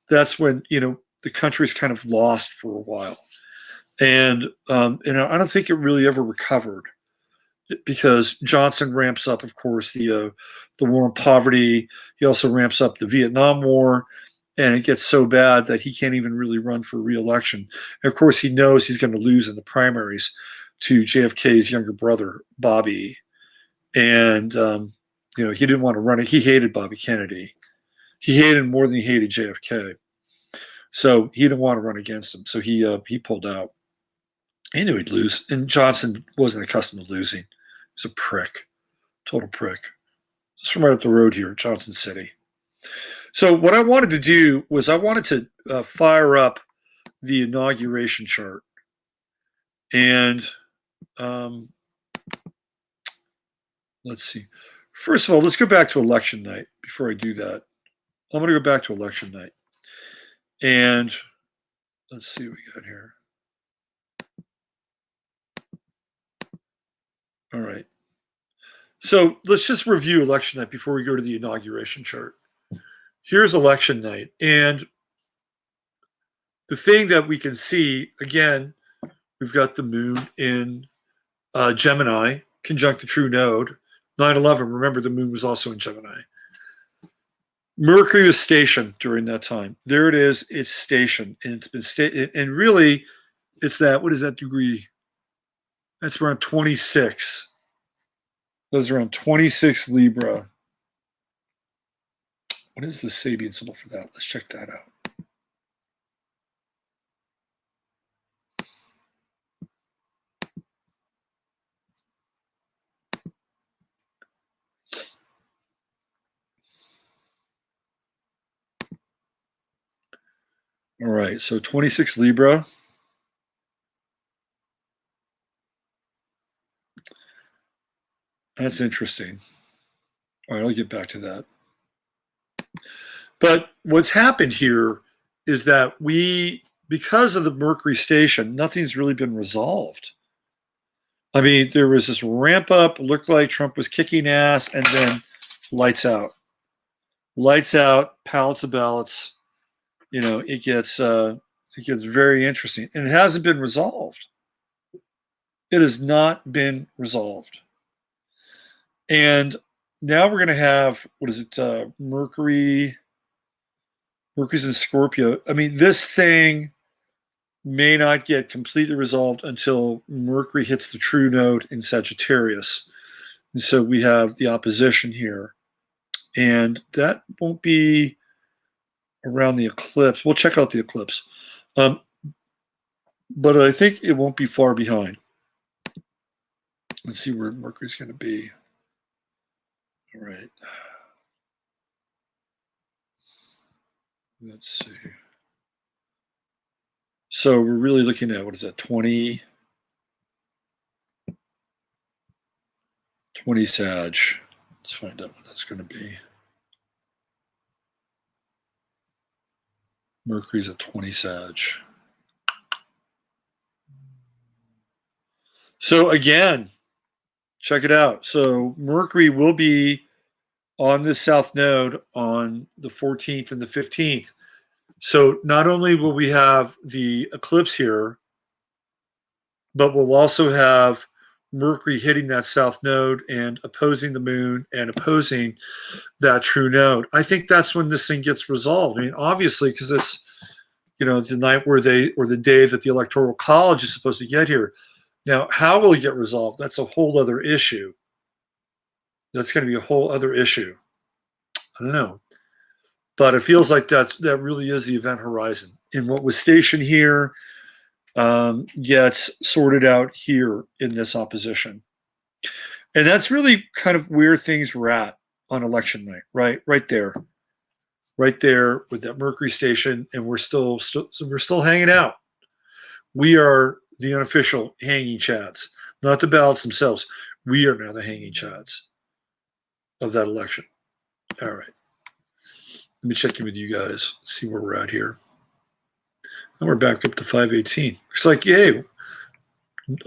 That's when, the country's kind of lost for a while. And I don't think it really ever recovered, because Johnson ramps up, of course, the war on poverty. He also ramps up the Vietnam War, and it gets so bad that he can't even really run for re-election. And of course, he knows he's going to lose in the primaries to JFK's younger brother, Bobby. And he didn't want to run it. He hated Bobby Kennedy. He hated him more than he hated JFK. So he didn't want to run against him. So he pulled out. He knew he'd lose. And Johnson wasn't accustomed to losing. He's a prick. Total prick. Just from right up the road here, Johnson City. So what I wanted to do was I wanted to fire up the inauguration chart. And let's see. First of all, let's go back to election night before I do that. I'm going to go back to election night. And let's see what we got here. All right. So let's just review election night before we go to the inauguration chart. Here's election night. And the thing that we can see, again, we've got the moon in Gemini, conjunct the true node, 9/11. Remember, the moon was also in Gemini. Mercury was stationed during that time. There it is. It's stationed, and it's been and really, it's that. What is that degree? That's around 26. Those around 26 Libra. What is the Sabian symbol for that? Let's check that out. All right, so 26 Libra. That's interesting. All right, I'll get back to that. But what's happened here is that because of the Mercury station, nothing's really been resolved. I mean, there was this ramp up, looked like Trump was kicking ass, and then lights out. Lights out, pallets of ballots. You know, it gets very interesting. And it hasn't been resolved. It has not been resolved. And now we're going to have, what is it, Mercury's in Scorpio. I mean, this thing may not get completely resolved until Mercury hits the true node in Sagittarius. And so we have the opposition here. And that won't be around the eclipse. We'll check out the eclipse. But I think it won't be far behind. Let's see where Mercury's going to be. All right. Let's see. So we're really looking at, what is that, 20 Sag. Let's find out what that's going to be. Mercury's at 20 Sag. So again, check it out. So Mercury will be on the south node on the 14th and the 15th. So not only will we have the eclipse here, but we'll also have Mercury hitting that south node and opposing the moon and opposing that true node. I think that's when this thing gets resolved. I mean, obviously, because it's, you know, the night or the day that the Electoral College is supposed to get here. Now, how will it get resolved? That's a whole other issue. That's going to be a whole other issue. I don't know. But it feels like that really is the event horizon. And what was stationed here gets sorted out here in this opposition. And that's really kind of where things were at on election night, right? Right there with that Mercury station, and we're still hanging out. We are the unofficial hanging chads, not the ballots themselves. We are now the hanging chads of that election. All right. Let me check in with you guys, see where we're at here. And we're back up to 518. It's like, yay,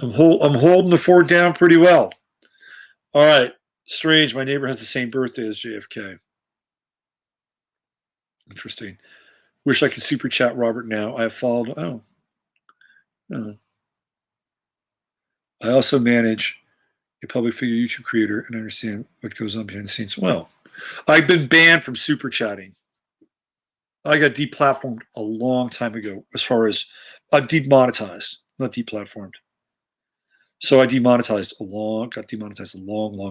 I'm holding the fort down pretty well. All right. Strange. My neighbor has the same birthday as JFK. Interesting. Wish I could super chat Robert now. I have followed. Oh. I also manage a public figure YouTube creator and understand what goes on behind the scenes. Well, I've been banned from super chatting. I got deplatformed a long time ago, as far as demonetized, not deplatformed. So I got demonetized a long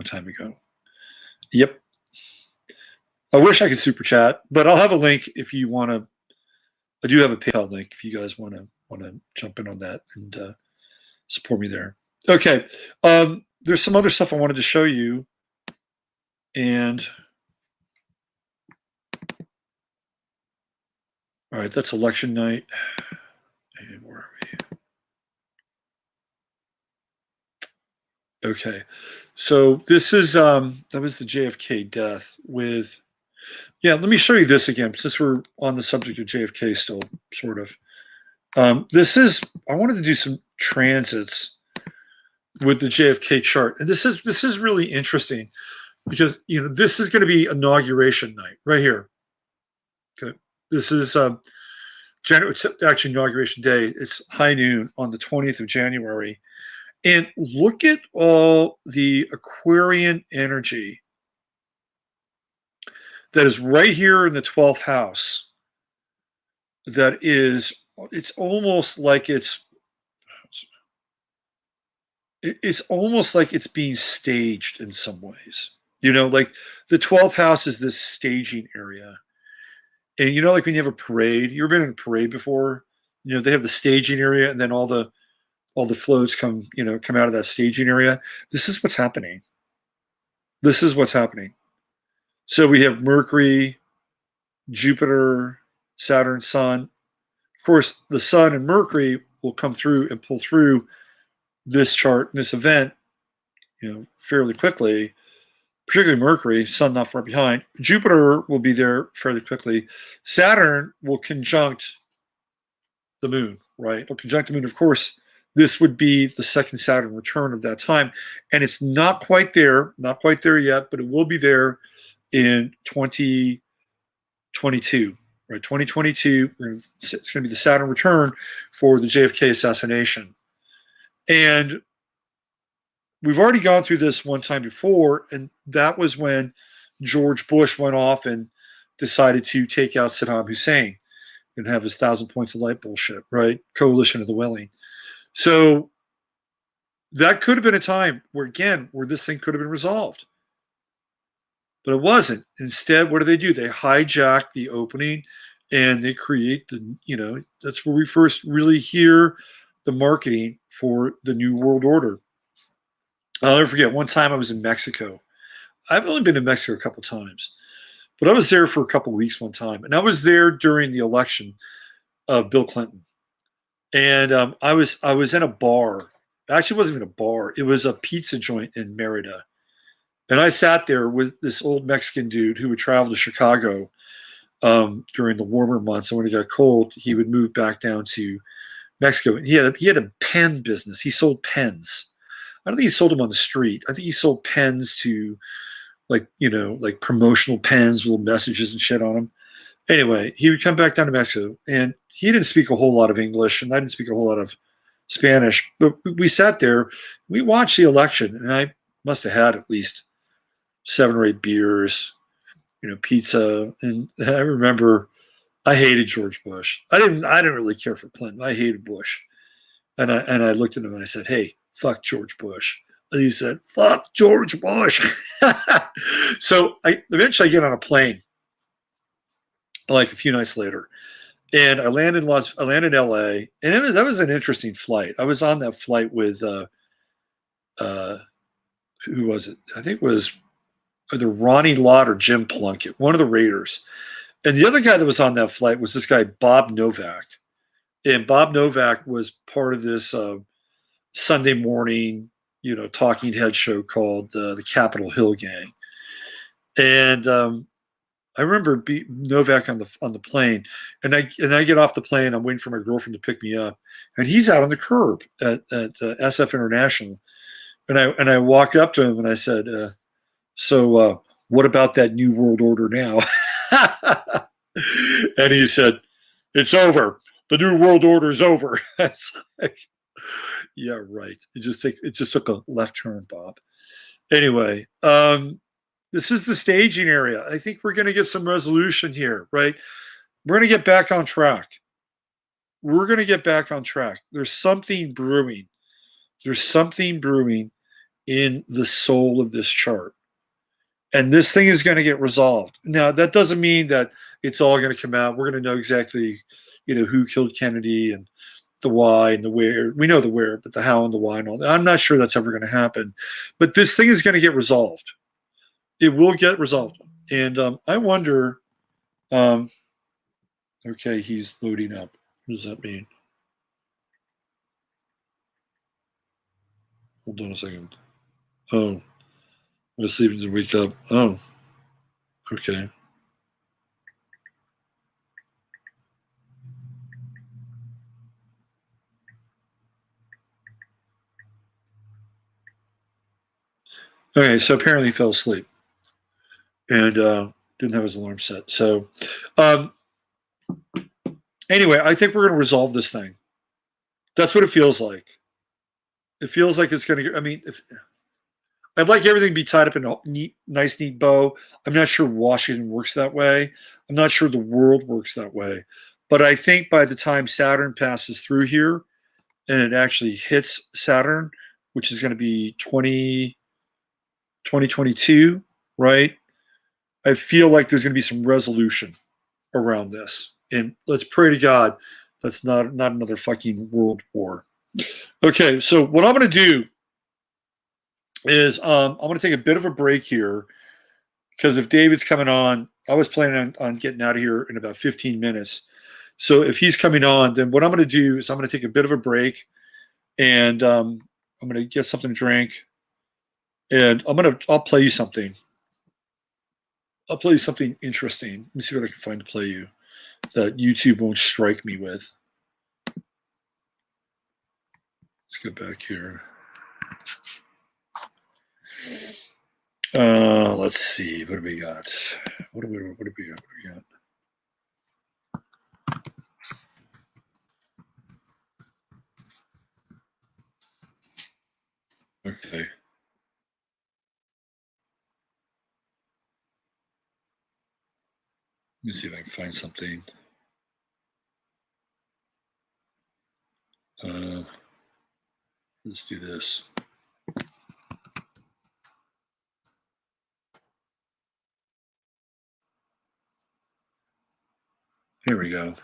time ago. Yep. I wish I could super chat, but I'll have a link if you want to. I do have a PayPal link if you guys want to jump in on that and support me there. Okay. There's some other stuff I wanted to show you, and all right, that's election night. And where are we? Okay, so this is that was the JFK death with. Yeah, let me show you this again, since we're on the subject of JFK still, sort of. This is, I wanted to do some transits with the JFK chart, and this is really interesting because, you know, this is going to be inauguration night right here. Okay, this is it's actually inauguration day. It's high noon on the 20th of January, And look at all the Aquarian energy that is right here in the 12th house. That is, it's almost like it's almost like it's being staged in some ways. You know, like the 12th house is this staging area. And you know, like when you have a parade, you ever been in a parade before? You know, they have the staging area and then all the floats come out of that staging area. This is what's happening. This is what's happening. So we have Mercury, Jupiter, Saturn, Sun. Of course, the Sun and Mercury will come through and pull through this chart, this event, fairly quickly. Particularly Mercury, Sun not far behind. Jupiter will be there fairly quickly. Saturn will conjunct the Moon, right? It'll conjunct the Moon. Of course, this would be the second Saturn return of that time, and it's not quite there yet, but it will be there in 2022, right? 2022, it's going to be the Saturn return for the JFK assassination. And we've already gone through this one time before, and that was when George Bush went off and decided to take out Saddam Hussein and have his 1,000 points of light bullshit, right? Coalition of the willing. So that could have been a time where this thing could have been resolved. But it wasn't. Instead, what do? They hijack the opening and they create that's where we first really hear the marketing for the New World Order. I'll never forget, one time I was in Mexico. I've only been to Mexico a couple times, but I was there for a couple weeks one time. And I was there during the election of Bill Clinton. And I was in a bar. Actually, it wasn't even a bar. It was a pizza joint in Merida. And I sat there with this old Mexican dude who would travel to Chicago during the warmer months. And when it got cold, he would move back down to Mexico. And he had a pen business. He sold pens. I don't think he sold them on the street. I think he sold pens to like promotional pens with little messages and shit on them. Anyway, he would come back down to Mexico, and he didn't speak a whole lot of English, and I didn't speak a whole lot of Spanish. But we sat there, we watched the election, and I must have had at least 7 or 8 beers, pizza. And I remember I hated George Bush. I didn't really care for Clinton. I hated Bush. And I looked at him and I said, "Hey, fuck George Bush." And he said, "Fuck George Bush." So eventually I get on a plane like a few nights later, and I landed in LA, and that was an interesting flight. I was on that flight with who was it? I think it was either Ronnie Lott or Jim Plunkett, one of the Raiders. And the other guy that was on that flight was this guy, Bob Novak. And Bob Novak was part of this Sunday morning, talking head show called the Capitol Hill Gang. And I remember Novak on the plane, and I get off the plane. I'm waiting for my girlfriend to pick me up, and he's out on the curb at SF International. And I walk up to him and I said, "So what about that New World Order now?" And he said, "It's over. The New World Order is over." It's like, yeah, right. It just took a left turn, Bob. Anyway, this is the staging area. I think we're going to get some resolution here, right? We're going to get back on track. There's something brewing. There's something brewing in the soul of this chart. And this thing is going to get resolved. Now, that doesn't mean that it's all going to come out. We're going to know exactly, who killed Kennedy and the why and the where. We know the where, but the how and the why and all that. I'm not sure that's ever going to happen. But this thing is going to get resolved. It will get resolved. And I wonder, okay, he's loading up. What does that mean? Hold on a second. Oh, I was sleeping to wake up. Oh, okay. Okay, so apparently he fell asleep and didn't have his alarm set. So anyway, I think we're going to resolve this thing. That's what it feels like. It feels like it's going to. I mean, if I'd like everything to be tied up in a nice, neat bow. I'm not sure Washington works that way. I'm not sure the world works that way. But I think by the time Saturn passes through here and it actually hits Saturn, which is going to be 2022, right? I feel like there's going to be some resolution around this. And let's pray to God that's not another fucking world war. Okay, so what I'm going to do is I'm going to take a bit of a break here because if David's coming on, I was planning on getting out of here in about 15 minutes. So if he's coming on, then what I'm going to do is I'm going to take a bit of a break and I'm going to get something to drink and I'll play you something. I'll play you something interesting. Let me see what I can find to play you that YouTube won't strike me with. Let's go back here. Let's see. What do we got? What do we got? Okay. Let me see if I can find something. Let's do this. Here we go.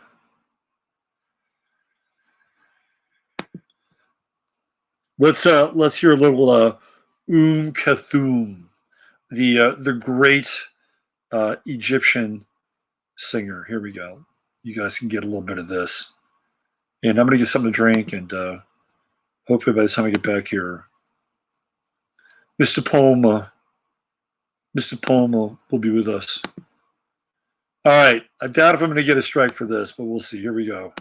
Let's hear a little Kathum, the great Egyptian singer. Here we go. You guys can get a little bit of this, and I'm gonna get something to drink, and hopefully by the time I get back here, Mr. Palmer will be with us. All right. I doubt if I'm going to get a strike for this, but we'll see. Here we go.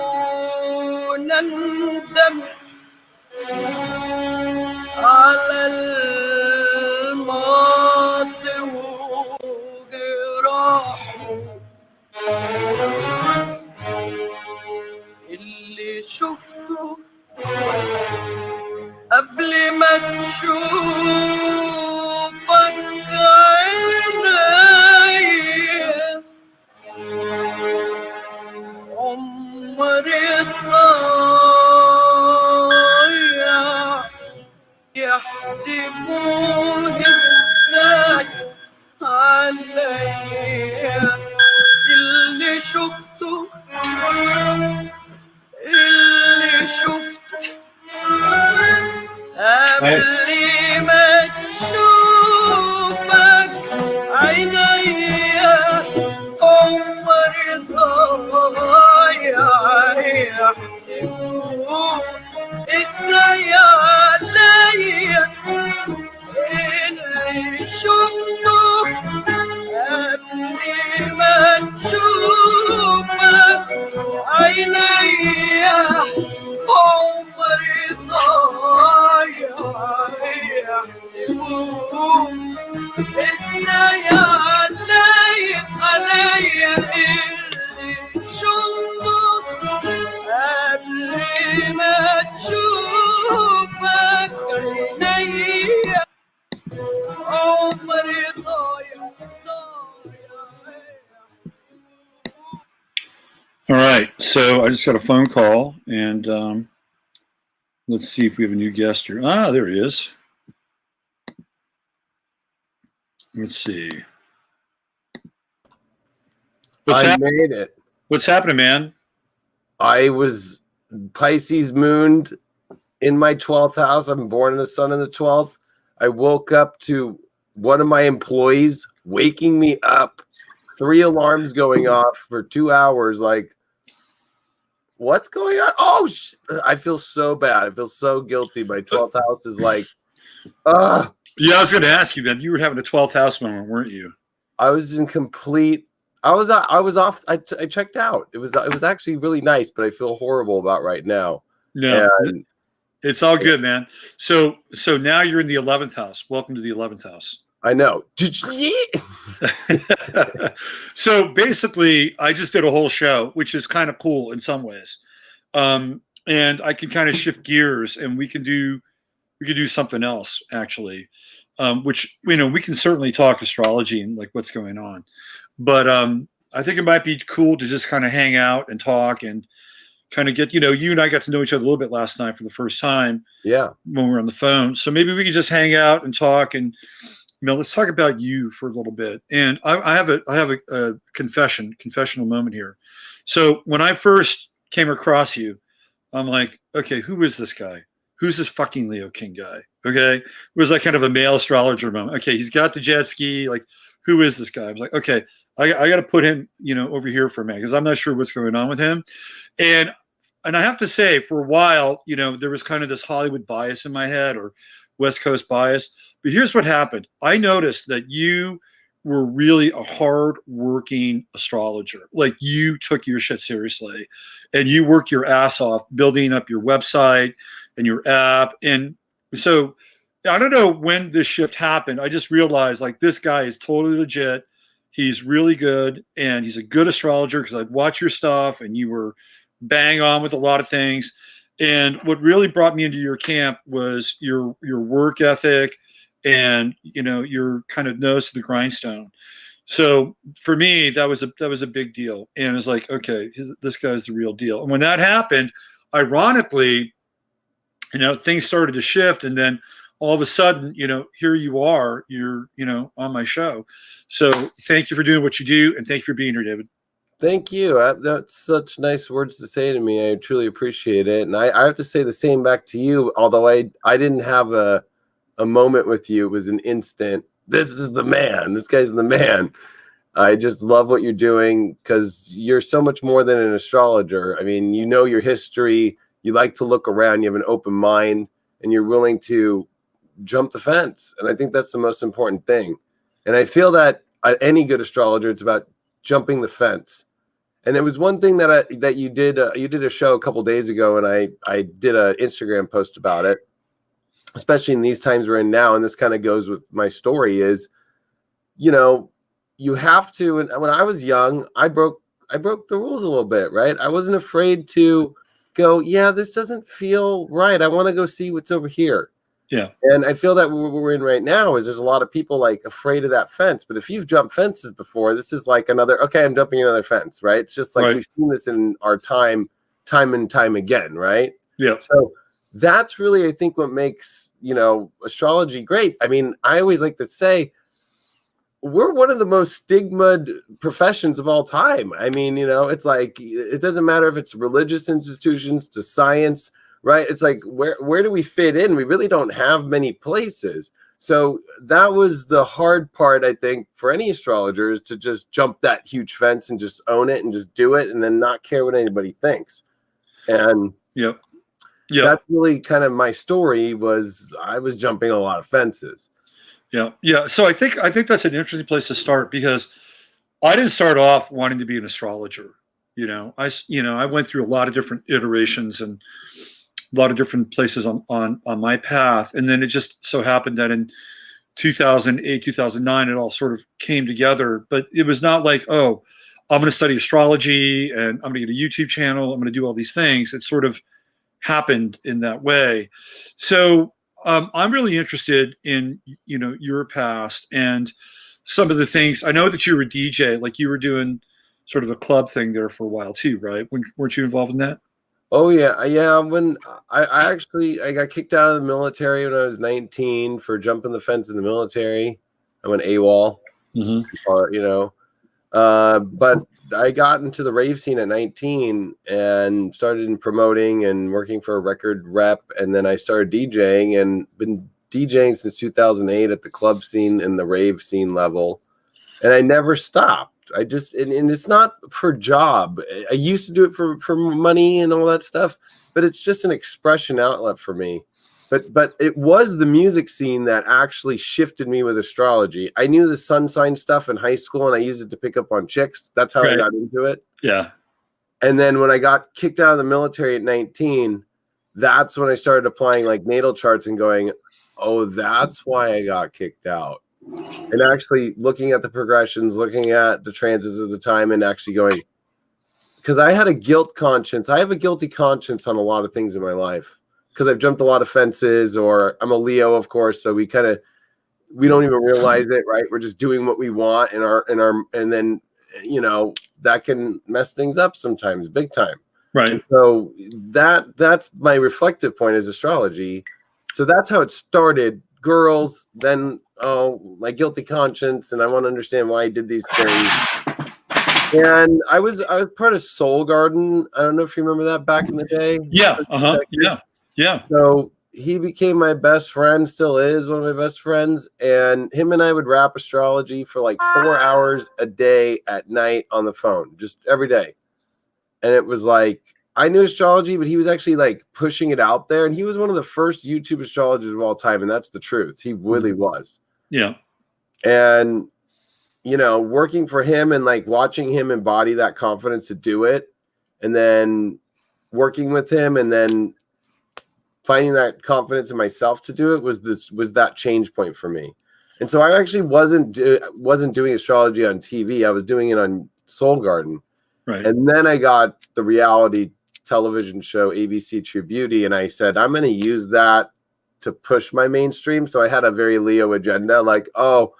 علمونا ندم على الماضي وجراحه اللي شفته قبل ما تشوفك عينيا عمري ضايع يحسبوه ازاي عليا اللي شفته قبل ما تشوفك عينيا عمري ضايع يحسبوه ازاي عليا اللي شفته قبل ما تشوفك عينيا عمري ضايع يحسبوه ازاي عليا اللي شفته قبل ما تشوفك عينيا All right, so I just got a phone call, and let's see if we have a new guest here. Ah, there he is. Let's see. Made it. What's happening, man? I was Pisces mooned in my 12th house. I'm born in the sun in the 12th. I woke up to one of my employees waking me up, 3 alarms going off for 2 hours. Like, what's going on? Oh, I feel so bad. I feel so guilty. My 12th house is like, ugh. Yeah, I was going to ask you, man. You were having a 12th house moment, weren't you? I was in complete. I was off. I checked out. It was actually really nice, but I feel horrible about right now. No, it's all good, man. So now you're in the 11th house. Welcome to the 11th house. I know. So basically, I just did a whole show, which is kind of cool in some ways. And I can kind of shift gears, and we can do something else actually, which we can certainly talk astrology and like what's going on. But I think it might be cool to just kind of hang out and talk and kind of get, you and I got to know each other a little bit last night for the first time. Yeah. When we were on the phone. So maybe we could just hang out and talk, and let's talk about you for a little bit. And I have a confessional moment here. So when I first came across you, I'm like, okay, who is this guy? Who's this fucking Leo King guy? Okay. It was like kind of a male astrologer moment. Okay. He's got the jet ski. Like, who is this guy? I was like, okay, I got to put him, over here for a minute, because I'm not sure what's going on with him. And I have to say, for a while, there was kind of this Hollywood bias in my head, or West Coast bias. But here's what happened. I noticed that you were really a hard-working astrologer. Like, you took your shit seriously, and you worked your ass off building up your website and your app. And so I don't know when this shift happened. I just realized, like, this guy is totally legit. He's really good, and he's a good astrologer, because I'd watch your stuff, and you were bang on with a lot of things. And what really brought me into your camp was your work ethic and, your kind of nose to the grindstone. So for me, that was a big deal. And it's like, okay, this guy's the real deal. And when that happened, ironically, things started to shift, and then all of a sudden, here you are, you're, on my show. So thank you for doing what you do, and thank you for being here, David. Thank you. That's such nice words to say to me. I truly appreciate it. And I have to say the same back to you, although I didn't have a moment with you. It was an instant. This is the man. This guy's the man. I just love what you're doing, because you're so much more than an astrologer. I mean, your history. You like to look around. You have an open mind, and you're willing to jump the fence. And I think that's the most important thing. And I feel that any good astrologer, it's about jumping the fence. And there was one thing that you did. You did a show a couple days ago, and I did an Instagram post about it, especially in these times we're in now. And this kind of goes with my story is, you have to. And when I was young, I broke the rules a little bit, right? I wasn't afraid to go, yeah, this doesn't feel right. I want to go see what's over here. Yeah. And I feel that what we're in right now is there's a lot of people like afraid of that fence. But if you've jumped fences before, this is like another, okay, I'm jumping another fence, right? It's just like We've seen this in our time and time again, right? Yeah. So that's really, I think, what makes, astrology great. I mean, I always like to say, we're one of the most stigmaed professions of all time. I mean, it's like, it doesn't matter if it's religious institutions to science, right? It's like, where do we fit in? We really don't have many places. So that was the hard part, I think, for any astrologers, to just jump that huge fence and just own it and just do it, and then not care what anybody thinks. And that's really kind of my story. Was I was jumping a lot of fences. Yeah. So I think that's an interesting place to start, because I didn't start off wanting to be an astrologer. I went through a lot of different iterations and a lot of different places on my path. And then it just so happened that in 2008, 2009, it all sort of came together. But it was not like, oh, I'm going to study astrology and I'm going to get a YouTube channel. I'm going to do all these things. It sort of happened in that way. So I'm really interested in, your past and some of the things. I know that you were a DJ, like you were doing sort of a club thing there for a while too, right? Weren't you involved in that? Oh yeah. When I got kicked out of the military when I was 19 for jumping the fence in the military. I went AWOL, but I got into the rave scene at 19 and started in promoting and working for a record rep, and then I started DJing and been DJing since 2008 at the club scene and the rave scene level, and I never stopped. I just and it's not for job. I used to do it for money and all that stuff, but it's just an expression outlet for me. But it was the music scene that actually shifted me with astrology. I knew the sun sign stuff in high school, and I used it to pick up on chicks. That's how I got into it. Yeah. And then when I got kicked out of the military at 19, that's when I started applying like natal charts and going, oh, that's why I got kicked out. And actually looking at the progressions, looking at the transits of the time, and actually going, because I had a guilt conscience. I have a guilty conscience on a lot of things in my life because I've jumped a lot of fences, or I'm a Leo, of course. So we don't even realize it, right? We're just doing what we want and then, that can mess things up sometimes, big time. Right. And so that's my reflective point is astrology. So that's how it started. Girls, then my guilty conscience, and I want to understand why I did these things. And I was part of Soul Garden. I don't know if you remember that back in the day. Yeah. Yeah. So he became my best friend, still is one of my best friends, and him and I would rap astrology for like 4 hours a day at night on the phone, just every day. And it was like I knew astrology, but he was actually like pushing it out there, and he was one of the first YouTube astrologers of all time, and that's the truth. He really was. Yeah. And working for him and like watching him embody that confidence to do it, and then working with him, and then finding that confidence in myself to do it was that change point for me. And so I actually wasn't doing astrology on TV. I was doing it on Soul Garden. Right. And then I got the reality television show ABC True Beauty, and I said, I'm going to use that to push my mainstream. So I had a very Leo agenda, like, oh,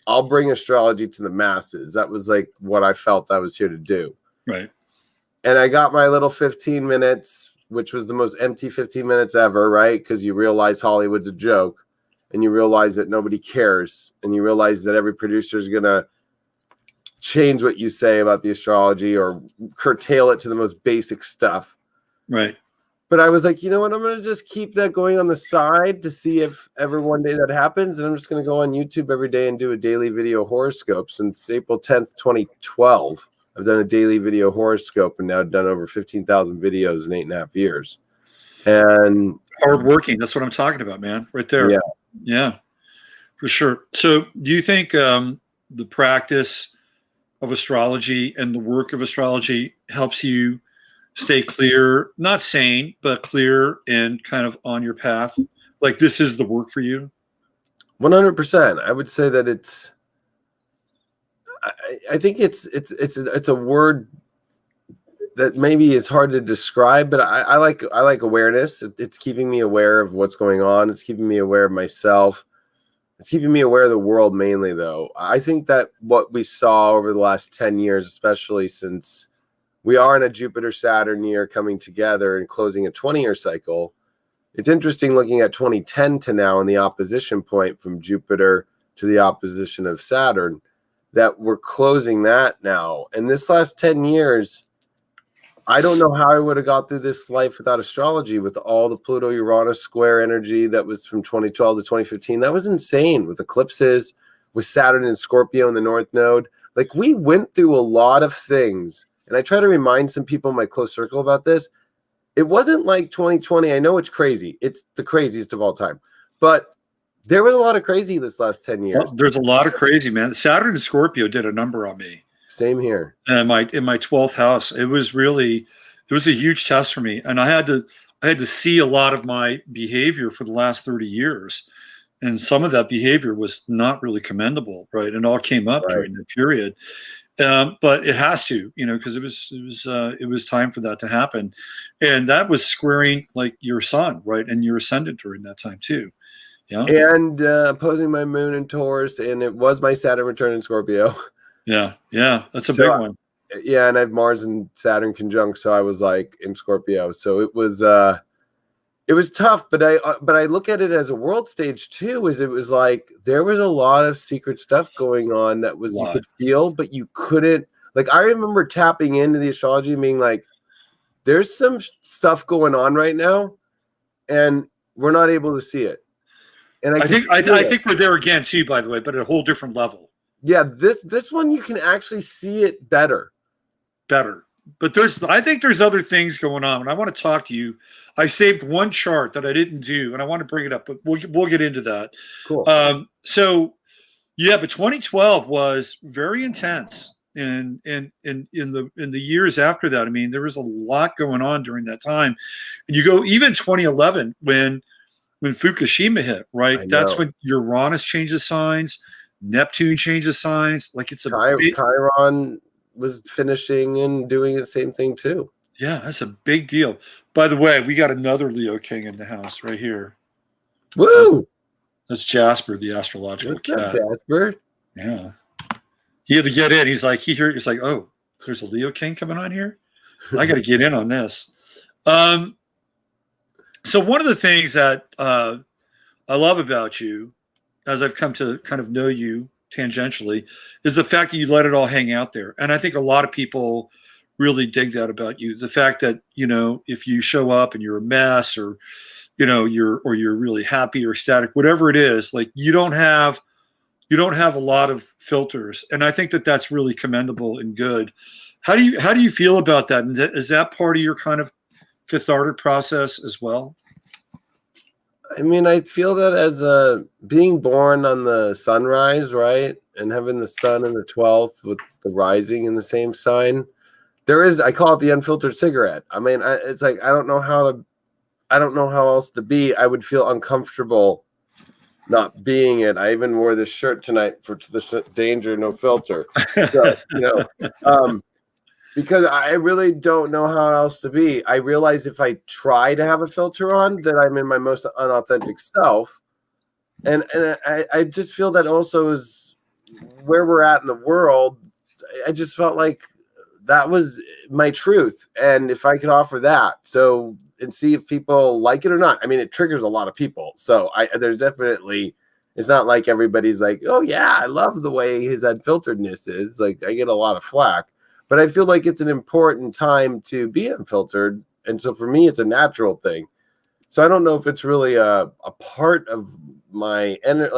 I'll bring astrology to the masses. That was like what I felt I was here to do. Right. And I got my little 15 minutes, which was the most empty 15 minutes ever, right? Because you realize Hollywood's a joke, and you realize that nobody cares, and you realize that every producer is going to change what you say about the astrology or curtail it to the most basic stuff. Right. But I was like, you know what? I'm going to just keep that going on the side to see if ever one day that happens. And I'm just going to go on YouTube every day and do a daily video horoscope. Since April 10th, 2012, I've done a daily video horoscope, and now done over 15,000 videos in 8.5 years. And hard working. That's what I'm talking about, man. Right there. Yeah, for sure. So do you think the practice of astrology and the work of astrology helps you stay clear, not sane, but clear and kind of on your path? Like this is the work for you? 100%. I would say that it's, I think it's a word that maybe is hard to describe, but I like awareness. It's keeping me aware of what's going on. It's keeping me aware of myself. It's keeping me aware of the world mainly, though. I think that what we saw over the last 10 years, especially since we are in a Jupiter-Saturn year coming together and closing a 20-year cycle, it's interesting looking at 2010 to now and the opposition point from Jupiter to the opposition of Saturn, that we're closing that now. And this last 10 years, I don't know how I would have got through this life without astrology, with all the Pluto-Uranus square energy that was from 2012 to 2015. That was insane, with eclipses, with Saturn and Scorpio in the North Node. Like, we went through a lot of things. And I try to remind some people in my close circle about this. It wasn't like 2020. I know it's crazy. It's the craziest of all time. But there was a lot of crazy this last 10 years. There's a lot of crazy, man. Saturn and Scorpio did a number on me. Same here. And in my 12th house, it was a huge test for me. And I had to see a lot of my behavior for the last 30 years. And some of that behavior was not really commendable, right? And all came up during that period. But it has to, because it was time for that to happen, and that was squaring like your sun, right, and your ascendant during that time too. Yeah, and opposing my moon in Taurus, and it was my Saturn return in Scorpio. yeah, that's a So, big one. Yeah, and I have Mars and Saturn conjunct, so I was like in Scorpio. So it was tough, but I look at it as a world stage too. Is it was like there was a lot of secret stuff going on that was you could feel, but you couldn't. Like I remember tapping into the astrology, and being like, "There's some stuff going on right now, and we're not able to see it." And I think we're there again too, by the way, but at a whole different level. Yeah, this one you can actually see it better. But I think there's other things going on, and I want to talk to you. I saved one chart that I didn't do, and I want to bring it up, but we'll get into that. Cool. So yeah, but 2012 was very intense, and in the years after that, I mean, there was a lot going on during that time. And you go even 2011 when Fukushima hit, right? That's when Uranus changes signs, Neptune changes signs. Like it's Chiron was finishing and doing the same thing too. Yeah, that's a big deal. By the way, we got another Leo King in the house right here. Woo! That's Jasper, the astrological cat. Jasper? Yeah. He had to get in. He's like, he's like, oh, there's a Leo King coming on here? I got to get in on this. So one of the things that I love about you, as I've come to kind of know you tangentially, is the fact that you let it all hang out there. And I think a lot of people really dig that about you. The fact that, if you show up and you're a mess, or, you're really happy or ecstatic, whatever it is, like you don't have a lot of filters. And I think that that's really commendable and good. How do you feel about that? And is that part of your kind of cathartic process as well? I mean, I feel that as being born on the sunrise, right, and having the sun in the 12th with the rising in the same sign, I call it the unfiltered cigarette. I mean, it's like I don't know how else to be. I would feel uncomfortable not being it. I even wore this shirt tonight for the danger, no filter. So, because I really don't know how else to be. I realize if I try to have a filter on, that I'm in my most unauthentic self. And I just feel that also is where we're at in the world. I just felt like that was my truth. And if I could offer that, and see if people like it or not. I mean, it triggers a lot of people. So there's definitely, it's not like everybody's like, oh yeah, I love the way his unfilteredness is. Like I get a lot of flack. But I feel like it's an important time to be unfiltered. And so for me, it's a natural thing. So I don't know if it's really a part of my energy,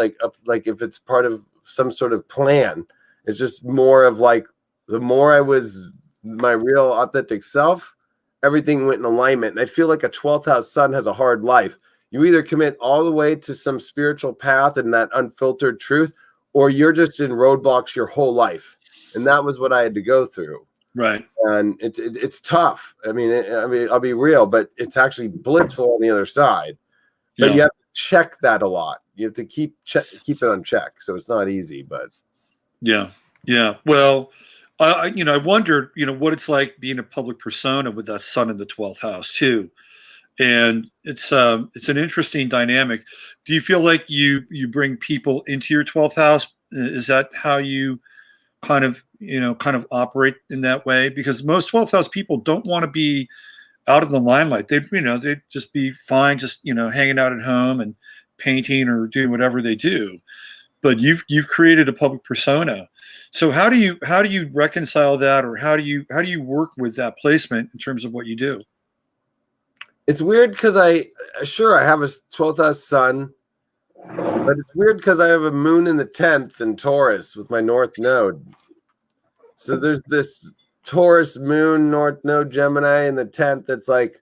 like if it's part of some sort of plan. It's just more of like, the more I was my real authentic self, everything went in alignment. And I feel like a 12th house sun has a hard life. You either commit all the way to some spiritual path and that unfiltered truth, or you're just in roadblocks your whole life. And that was what I had to go through. Right. And it's tough. I mean, I'll be real, but it's actually blissful on the other side. But you have to check that a lot. You have to keep it on check. So it's not easy, but yeah. Well, I wondered, what it's like being a public persona with that sun in the 12th house too. And it's an interesting dynamic. Do you feel like you bring people into your 12th house? Is that how you kind of operate in that way? Because most 12th house people don't want to be out in the limelight. They'd just be fine, just, hanging out at home and painting or doing whatever they do. But you've created a public persona. So how do you reconcile that, or how do you work with that placement in terms of what you do? It's weird because I have a 12th house sun, but it's weird because I have a moon in the 10th in Taurus with my north node. So there's this Taurus moon, north node, Gemini in the 10th. That's like,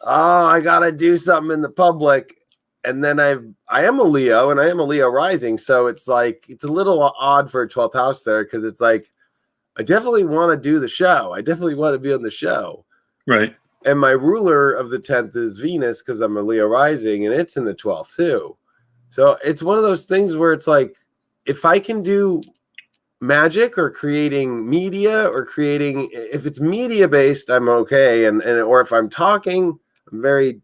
oh, I gotta do something in the public. And then I am a Leo, and I am a Leo rising. So it's like, it's a little odd for a 12th house there, because it's like, I definitely want to do the show. I definitely want to be on the show. Right. And my ruler of the 10th is Venus, because I'm a Leo rising, and it's in the 12th too. So it's one of those things where it's like, if I can do magic or creating media or creating, if it's media based, I'm okay. And or if I'm talking, I'm very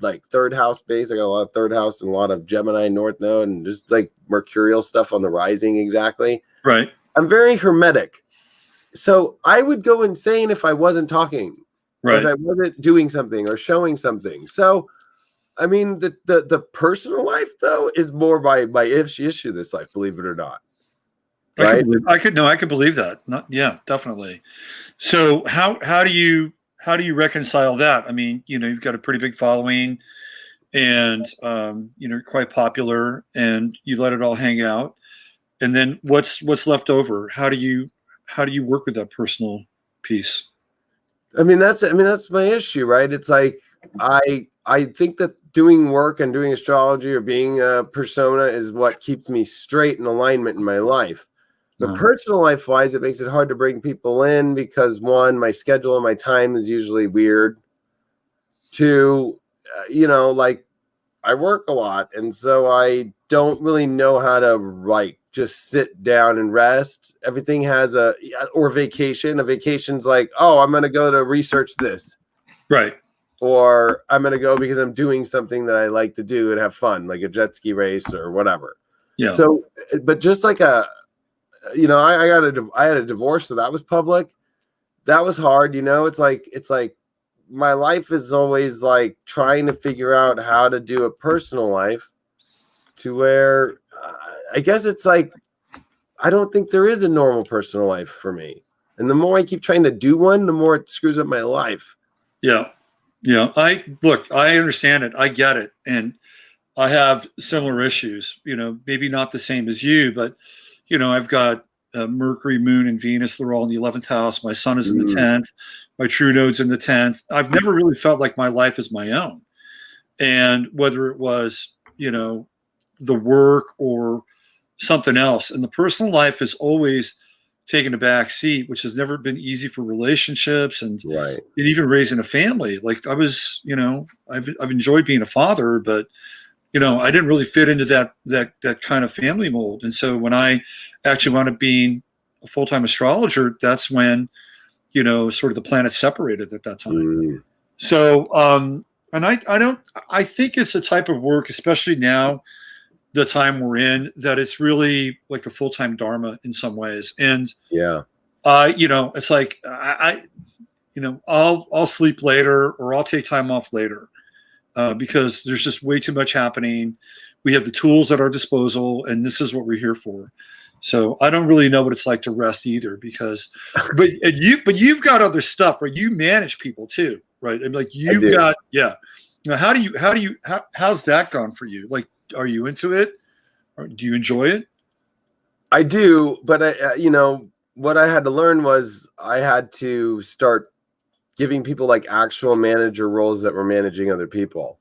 like third house based. I got a lot of third house and a lot of Gemini North Node and just like mercurial stuff on the rising. Exactly. Right. I'm very hermetic. So I would go insane if I wasn't talking, or if I wasn't doing something or showing something. So, I mean, the personal life though is more by issue this life, believe it or not. Right? I could believe that. Yeah, definitely. So how do you reconcile that? I mean, you've got a pretty big following, and quite popular, and you let it all hang out, and then what's left over? How do you work with that personal piece? I mean, that's my issue, right? It's like I think that doing work and doing astrology or being a persona is what keeps me straight in alignment in my life. But personal life wise, it makes it hard to bring people in because one, my schedule and my time is usually weird. Two, like I work a lot, and so I don't really know how to like just sit down and rest. Everything has or vacation. A vacation's like, oh, I'm going to go to research this. Right. Or I'm going to go because I'm doing something that I like to do and have fun, like a jet ski race or whatever. Yeah. So, but just like I had a divorce, so that was public. That was hard. It's like my life is always like trying to figure out how to do a personal life to where I guess it's like, I don't think there is a normal personal life for me. And the more I keep trying to do one, the more it screws up my life. Yeah. Yeah. I understand it. I get it. And I have similar issues, maybe not the same as you, but, I've got Mercury, Moon, and Venus. They're all in the 11th house. My sun is in the 10th. My true node's in the 10th. I've never really felt like my life is my own. And whether it was, the work or something else. And the personal life has always taken a back seat, which has never been easy for relationships and even raising a family. Like I was, I've enjoyed being a father, but I didn't really fit into that kind of family mold. And so when I actually wound up being a full-time astrologer, that's when, sort of the planets separated at that time. So, and I think it's a type of work, especially now, the time we're in, that it's really like a full-time dharma in some ways. And it's like I'll sleep later or I'll take time off later because there's just way too much happening. We have the tools at our disposal, and this is what we're here for. So I don't really know what it's like to rest either, because but you've got other stuff, right? You manage people too, right? And like you've got Now, how's that gone for you? Like, are you into it? Or do you enjoy it? I do, but what I had to learn was I had to start giving people like actual manager roles that were managing other people.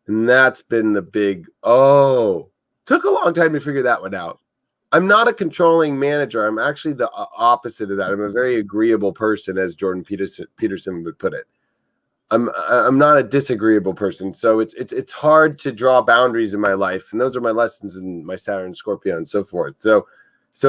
And that's been the big, took a long time to figure that one out. I'm not a controlling manager. I'm actually the opposite of that. I'm a very agreeable person, as Jordan Peterson would put it. I'm not a disagreeable person, so it's hard to draw boundaries in my life, and those are my lessons in my Saturn, Scorpio, and so forth. So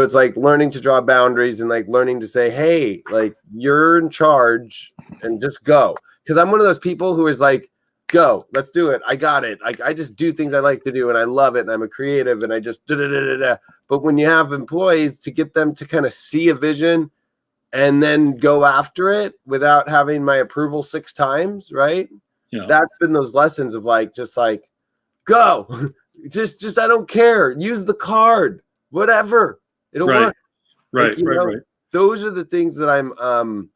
it's like learning to draw boundaries and like learning to say, hey, like you're in charge, and just go. Because I'm one of those people who is like, go, let's do it. I got it. I just do things I like to do, and I love it, and I'm a creative, and I just da-da-da-da-da. But when you have employees, to get them to kind of see a vision and then go after it without having my approval 6 times, right? Yeah. That's been those lessons of like, just like, go, just I don't care. Use the card, whatever. It'll work. Right, like, right. Those are the things that I'm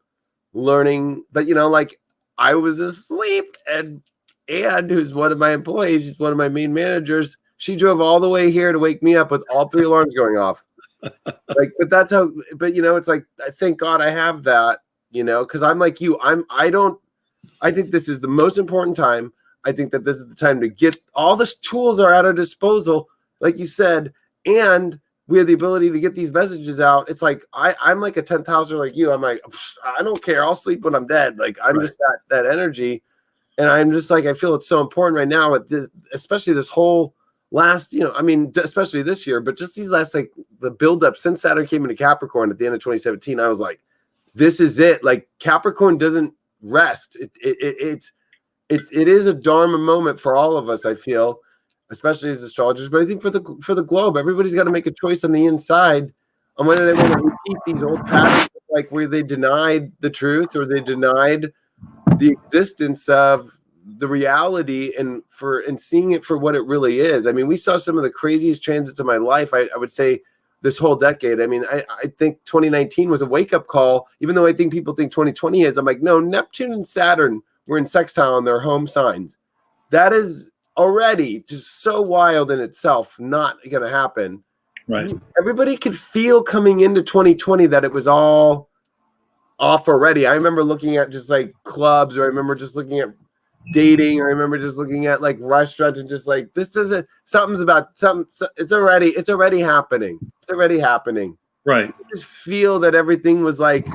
learning. But, like I was asleep, and who's one of my employees, she's one of my main managers, she drove all the way here to wake me up with all 3 alarms going off. Like, but that's how, but it's like, I thank God I have that, because I'm like you, I think this is the most important time. I think that this is the time to get all the tools are at our disposal, like you said, and we have the ability to get these messages out. It's like, I'm like a 10th houser like you. I'm like, I don't care. I'll sleep when I'm dead. Like, I'm just that energy. And I'm just like, I feel it's so important right now with this, especially this whole last, I mean, especially this year, but just these last, like the buildup since Saturn came into Capricorn at the end of 2017, I was like, this is it. Like Capricorn doesn't rest. It is a Dharma moment for all of us, I feel, especially as astrologers, but I think for the globe, everybody's got to make a choice on the inside on whether they want to repeat these old patterns, like where they denied the truth or they denied the existence of the reality and seeing it for what it really is. I mean, we saw some of the craziest transits of my life. I would say this whole decade. I mean, I think 2019 was a wake-up call, even though I think people think 2020 is. I'm like, no, Neptune and Saturn were in sextile in their home signs. That is already just so wild in itself, not going to happen. Right. Everybody could feel coming into 2020 that it was all off already. I remember looking at just like clubs, or I remember just looking at dating, or I remember just looking at like restaurants and just like, this doesn't, something's about something. It's already happening. It's already happening. Right. I just feel that everything was like,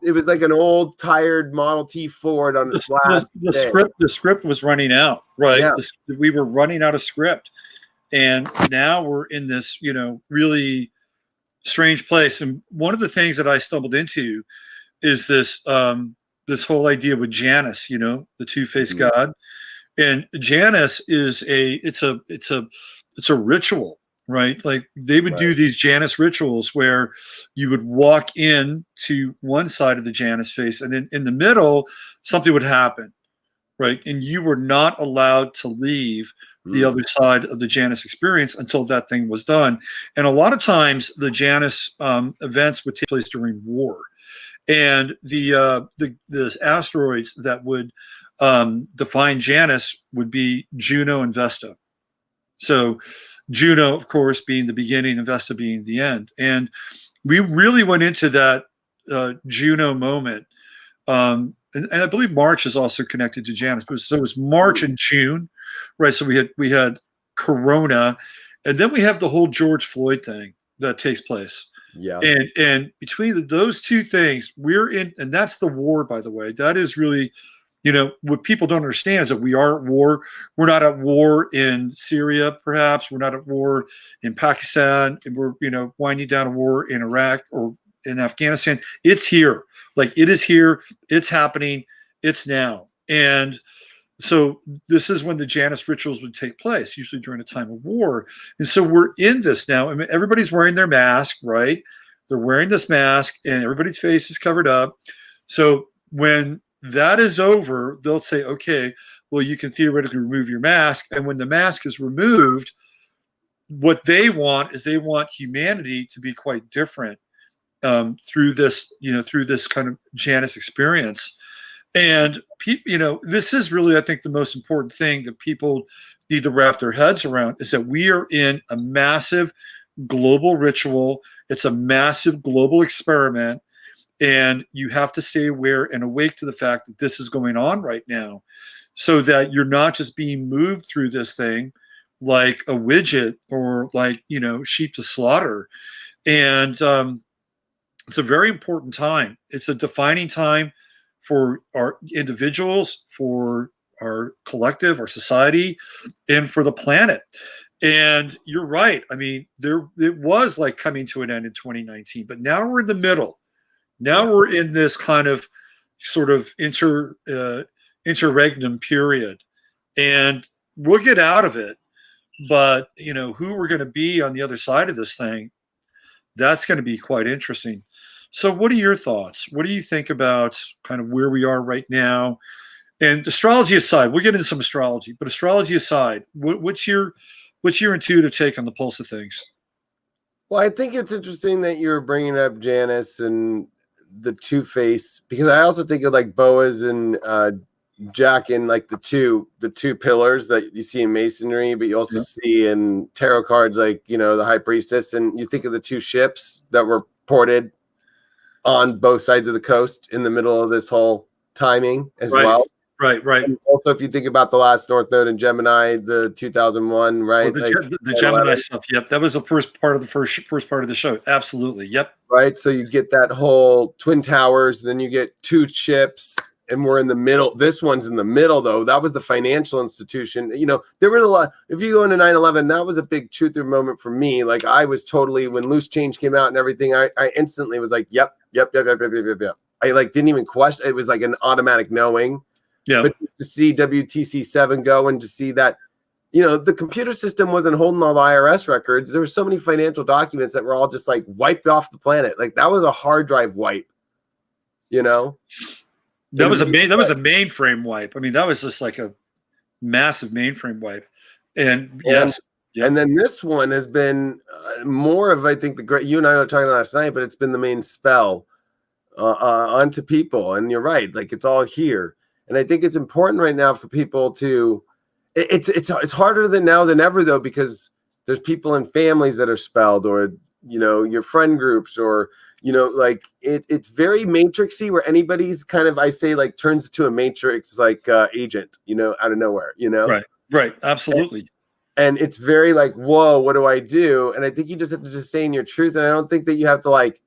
it was like an old tired Model T Ford on its last day. The script was running out, right? Yeah. We were running out of script, and now we're in this, really strange place. And one of the things that I stumbled into is this this whole idea with Janus, the two-faced god, and Janus is it's a ritual. Right. Like they would do these Janus rituals where you would walk in to one side of the Janus face, and then in the middle, something would happen. Right. And you were not allowed to leave the other side of the Janus experience until that thing was done. And a lot of times the Janus events would take place during war. And the asteroids that would define Janus would be Juno and Vesta. So Juno, of course, being the beginning and Vesta being the end. And we really went into that Juno moment. And I believe March is also connected to Janus. So it was March and June, right? So we had Corona, and then we have the whole George Floyd thing that takes place. Yeah. And between those two things, we're in, and that's the war, by the way. That is really, what people don't understand is that we are at war. We're not at war in Syria, perhaps. We're not at war in Pakistan. And we're, winding down a war in Iraq or in Afghanistan. It's here. Like it is here. It's happening. It's now. And so this is when the Janus rituals would take place, usually during a time of war. And so we're in this now. I mean, everybody's wearing their mask, right? They're wearing this mask and everybody's face is covered up. So when that is over, they'll say, okay, well, you can theoretically remove your mask. And when the mask is removed, what they want is they want humanity to be quite different through this kind of Janus experience. And this is really, I think, the most important thing that people need to wrap their heads around is that we are in a massive global ritual. It's a massive global experiment. And you have to stay aware and awake to the fact that this is going on right now so that you're not just being moved through this thing like a widget or like, sheep to slaughter. And it's a very important time. It's a defining time for our individuals, for our collective, our society, and for the planet. And you're right. I mean, it was like coming to an end in 2019, but now we're in the middle. Now we're in this kind of sort of interregnum period, and we'll get out of it. But who we're going to be on the other side of this thing, that's going to be quite interesting. So what are your thoughts? What do you think about kind of where we are right now? And astrology aside, we'll get into some astrology, but astrology aside, what's your intuitive take on the pulse of things? Well, I think it's interesting that you're bringing up Janus and the two-face, because I also think of like Boaz and Jack in like the two pillars that you see in masonry, but you also see in tarot cards like the High Priestess, and you think of the two ships that were ported on both sides of the coast in the middle of this whole timing as well. Right. And also, if you think about the last North Node in Gemini, the 2001, right? Well, the Gemini stuff. Yep, that was the first part of the show. Absolutely. Yep. Right. So you get that whole twin towers, then you get two ships, and we're in the middle. This one's in the middle, though. That was the financial institution. You know, there was a lot. If you go into 9/11, that was a big truther moment for me. Like, I was totally, when Loose Change came out and everything, I instantly was like, yep. I like didn't even question. It was like an automatic knowing. Yeah. But to see WTC7 go and to see that, you know, the computer system wasn't holding all the IRS records. There were so many financial documents that were all just like wiped off the planet. Like, that was a hard drive wipe. You know, that was a mainframe wipe. I mean, that was just like a massive mainframe wipe. And yes. Yep. And then this one has been more of, I think, the great. You and I were talking last night, but it's been the main spell onto people. And you're right, like, it's all here. And I think it's important right now for people to. It's harder than now than ever, though, because there's people and families that are spelled, or, you know, your friend groups, or, you know, like it's very matrixy, where anybody's kind of, I say, like, turns into a matrix, like agent, you know, out of nowhere, you know. Right, absolutely. And it's very like, whoa, what do I do? And I think you just have to just stay in your truth. And I don't think that you have to, like,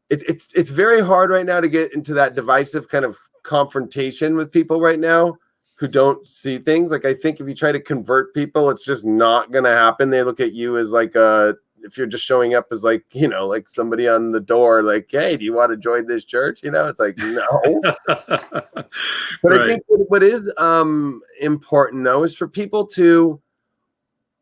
it's very hard right now to get into that divisive kind of confrontation with people right now who don't see things. Like, I think if you try to convert people, it's just not going to happen. They look at you as like if you're just showing up as, like, you know, like somebody on the door, like, hey, do you want to join this church? You know, it's like, no. But right. I think what is important, though, is for people to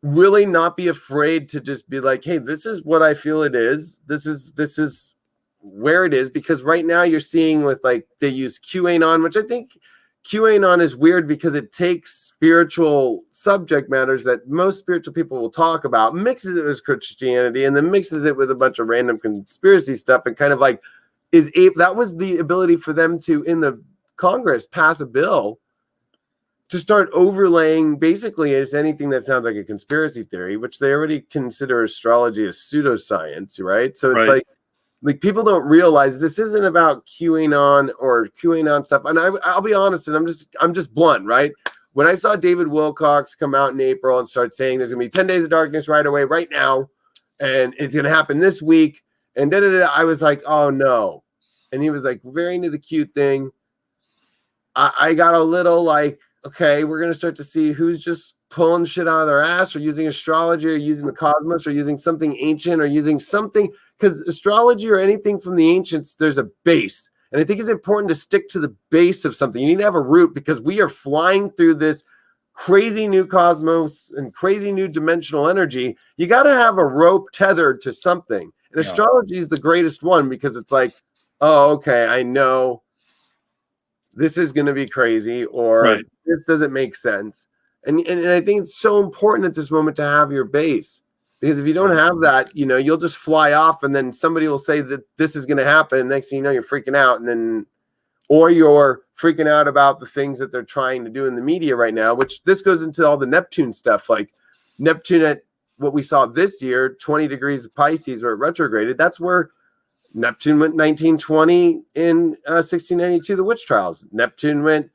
really not be afraid to just be like, hey, this is what I feel it is. This is where it is. Because right now you're seeing with, like, they use QAnon, which I think QAnon is weird because it takes spiritual subject matters that most spiritual people will talk about, mixes it with Christianity, and then mixes it with a bunch of random conspiracy stuff, and kind of like that was the ability for them to, in the Congress, pass a bill to start overlaying basically as anything that sounds like a conspiracy theory, which they already consider astrology as pseudoscience, right? So it's like people don't realize this isn't about QAnon or QAnon stuff. And I'll be honest, and I'm just blunt, right? When I saw David Wilcox come out in April and start saying there's gonna be 10 days of darkness right away, right now, and it's gonna happen this week, and I was like, oh no. And he was like very into the cute thing. I got a little like, okay, we're gonna start to see who's just pulling shit out of their ass, or using astrology, or using the cosmos, or using something ancient, or using something, because astrology or anything from the ancients, there's a base. And I think it's important to stick to the base of something. You need to have a root, because we are flying through this crazy new cosmos and crazy new dimensional energy. You got to have a rope tethered to something. And astrology is the greatest one, because it's like, oh, okay, I know this is going to be crazy, or this doesn't make sense. And I think it's so important at this moment to have your base, because if you don't have that, you know, you'll just fly off, and then somebody will say that this is going to happen, and next thing you know, you're freaking out, and then, or you're freaking out about the things that they're trying to do in the media right now, which this goes into all the Neptune stuff, like Neptune at what we saw this year, 20 degrees of Pisces, where it retrograded. That's where Neptune went 1920 in 1692, the witch trials. Neptune went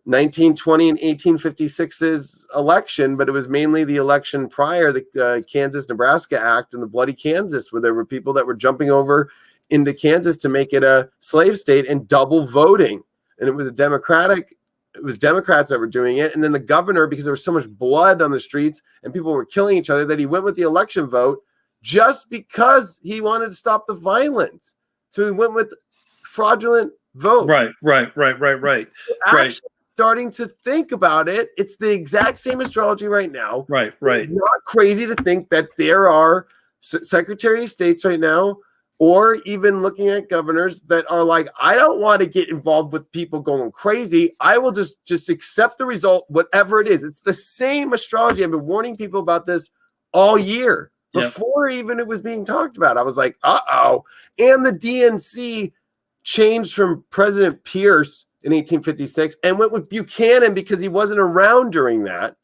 1920 and 1856's election, but it was mainly the election prior, the Kansas-Nebraska Act and the Bloody Kansas, where there were people that were jumping over into Kansas to make it a slave state and double voting. And it was Democrats that were doing it. And then the governor, because there was so much blood on the streets and people were killing each other, that he went with the election vote just because he wanted to stop the violence. So he went with fraudulent vote. Right. Starting to think about it, it's the exact same astrology right now. Right. It's not crazy to think that there are Secretary of States right now, or even looking at governors that are like, I don't want to get involved with people going crazy. I will just accept the result, whatever it is. It's the same astrology. I've been warning people about this all year before even it was being talked about. I was like, uh-oh. And the DNC changed from President Pierce in 1856 and went with Buchanan because he wasn't around during that.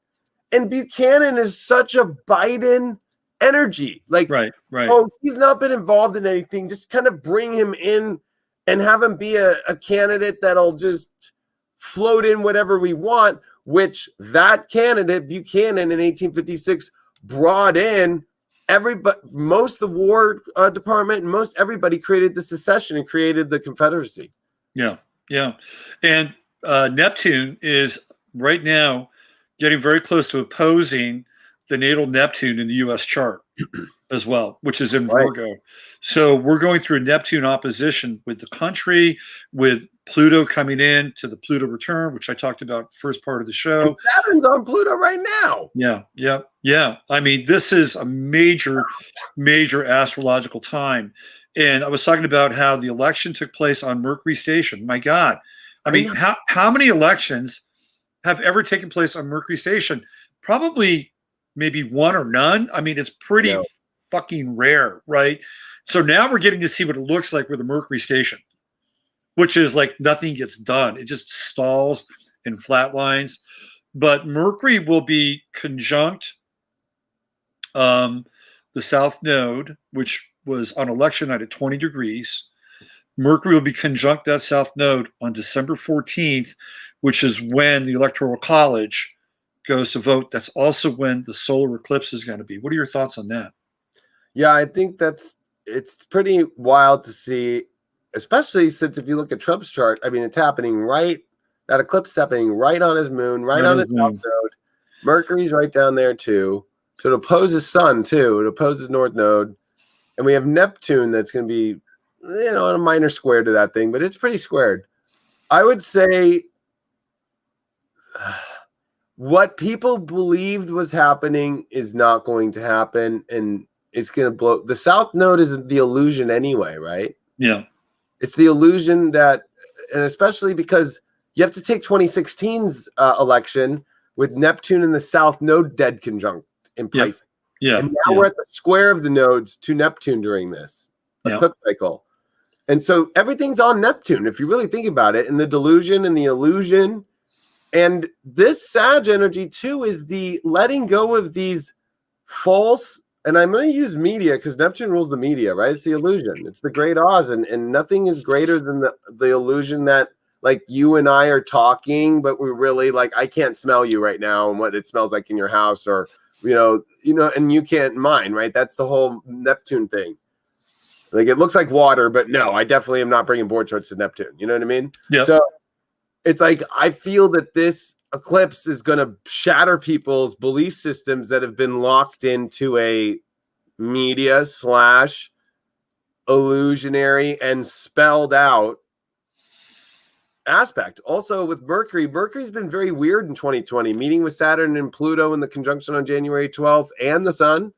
And Buchanan is such a Biden energy. Like, oh, he's not been involved in anything. Just kind of bring him in and have him be a candidate that'll just float in whatever we want, which that candidate, Buchanan, in 1856 brought in everybody, most of the War Department, and most everybody created the secession and created the Confederacy. Yeah. Yeah. And Neptune is right now getting very close to opposing the natal Neptune in the U.S. chart as well, which is in Virgo. So we're going through a Neptune opposition with the country, with Pluto coming in to the Pluto return, which I talked about first part of the show. And Saturn's on Pluto right now. Yeah. I mean, this is a major astrological time. And I was talking about how the election took place on Mercury station. My God. I mean, how many elections have ever taken place on Mercury station? Probably maybe one or none. I mean, it's pretty fucking rare, right? So now we're getting to see what it looks like with a Mercury station, which is like nothing gets done. It just stalls and flatlines. But Mercury will be conjunct the South Node, which was on election night at 20 degrees. Mercury will be conjunct that South Node on December 14th, which is when the Electoral College goes to vote. That's also when the solar eclipse is going to be. What are your thoughts on that? Yeah, I think it's pretty wild to see, especially since if you look at Trump's chart, I mean, it's happening right, that eclipse is happening right on his moon, right on his South Node. Mercury's right down there too. So it opposes Sun too. It opposes North Node. And we have Neptune that's going to be, on a minor square to that thing, but it's pretty squared. I would say what people believed was happening is not going to happen, and it's going to blow. The South Node is the illusion anyway, right? Yeah. It's the illusion that, and especially because you have to take 2016's election with Neptune and the South Node dead conjunct in Pisces. Yeah. And now we're at the square of the nodes to Neptune during this eclipse cycle. And so everything's on Neptune, if you really think about it, and the delusion and the illusion. And this Sag energy, too, is the letting go of these false, and I'm going to use media because Neptune rules the media, right? It's the illusion. It's the great Oz, and nothing is greater than the illusion that, like, you and I are talking, but we're really, like, I can't smell you right now and what it smells like in your house, or, and you can't mine, right? That's the whole Neptune thing. Like, it looks like water, but no, I definitely am not bringing board shorts to Neptune. You know what I mean? Yeah. So it's like, I feel that this eclipse is going to shatter people's belief systems that have been locked into a media / illusionary and spelled out aspect. Also with Mercury's been very weird in 2020, meeting with Saturn and Pluto in the conjunction on January 12th and the Sun.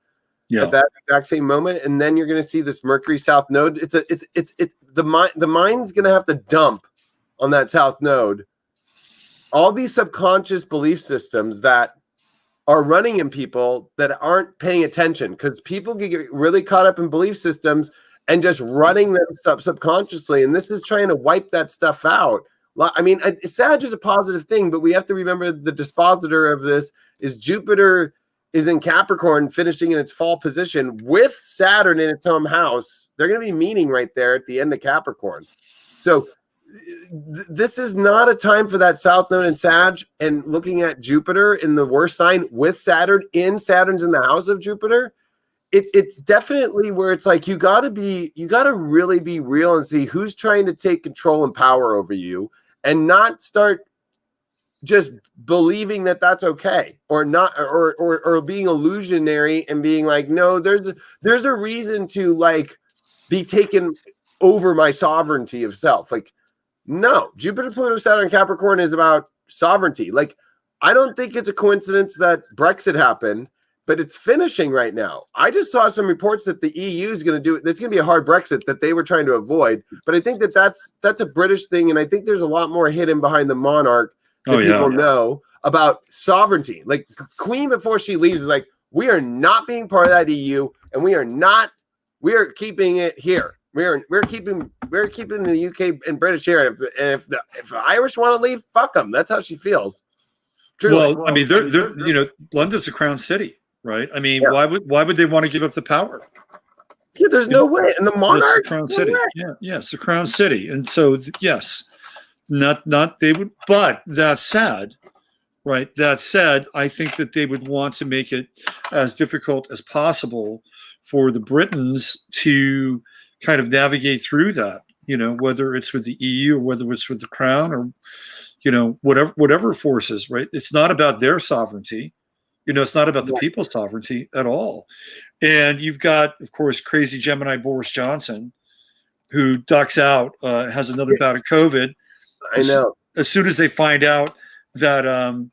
At that exact same moment, and then you're going to see this Mercury South Node. It's the mind's going to have to dump on that South Node all these subconscious belief systems that are running in people that aren't paying attention, because people get really caught up in belief systems and just running them subconsciously, and this is trying to wipe that stuff out. I mean, Sag is a positive thing, but we have to remember the dispositor of this is Jupiter is in Capricorn, finishing in its fall position with Saturn in its home house. They're going to be meeting right there at the end of Capricorn. So this is not a time for that South Node and Sag, and looking at Jupiter in the worst sign with Saturn's in the house of Jupiter. It's definitely where it's like, you got to really be real and see who's trying to take control and power over you, and not start just believing that that's okay, or not, or being illusionary and being like, no, there's a reason to, like, be taken over my sovereignty of self. Like, no, Jupiter, Pluto, Saturn, Capricorn is about sovereignty. Like, I don't think it's a coincidence that Brexit happened, but it's finishing right now. I just saw some reports that the EU is going to do it. It's going to be a hard Brexit that they were trying to avoid. But I think that's a British thing, and I think there's a lot more hidden behind the monarch that people know about sovereignty. Like, Queen, before she leaves, is like, we are not being part of that EU, and we are keeping it here. We're keeping the UK and British here. And if the Irish want to leave, fuck them. That's how she feels. Truly. Well, I mean, they're London's a crown city, right? I mean, why would they want to give up the power? Yeah, there's no way. And the monarch, it's a crown city. Yeah, it's a crown city, and so yes. Not they would, but that said, right? That said, I think that they would want to make it as difficult as possible for the Britons to kind of navigate through that. whether it's with the EU or whether it's with the crown or, whatever forces, right? It's not about their sovereignty. It's not about the people's sovereignty at all. And you've got, of course, crazy Gemini Boris Johnson, who ducks out, has another bout of COVID. I know. As soon as they find out that,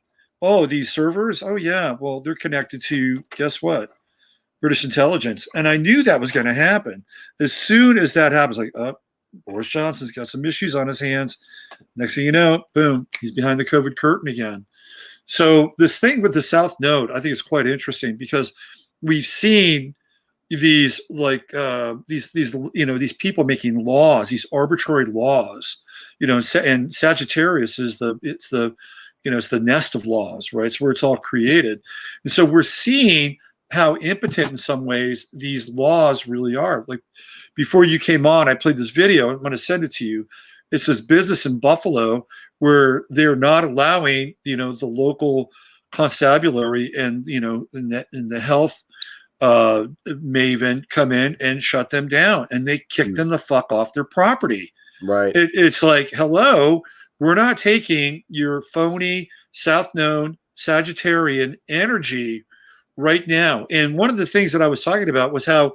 these servers, well, they're connected to, guess what? British intelligence. And I knew that was going to happen. As soon as that happens, like, Boris Johnson's got some issues on his hands. Next thing you know, boom, he's behind the COVID curtain again. So this thing with the South Node, I think is quite interesting because we've seen these these people making laws, these arbitrary laws, and Sagittarius is the nest of laws, right? It's where it's all created. And so we're seeing how impotent in some ways these laws really are. Like before you came on, I played this video. I'm going to send it to you. It's this business in Buffalo where they're not allowing, the local constabulary and, and the health maven come in and shut them down, and they kick them the fuck off their property. Right. It's like, hello, we're not taking your phony South Node Sagittarian energy right now. And one of the things that I was talking about was how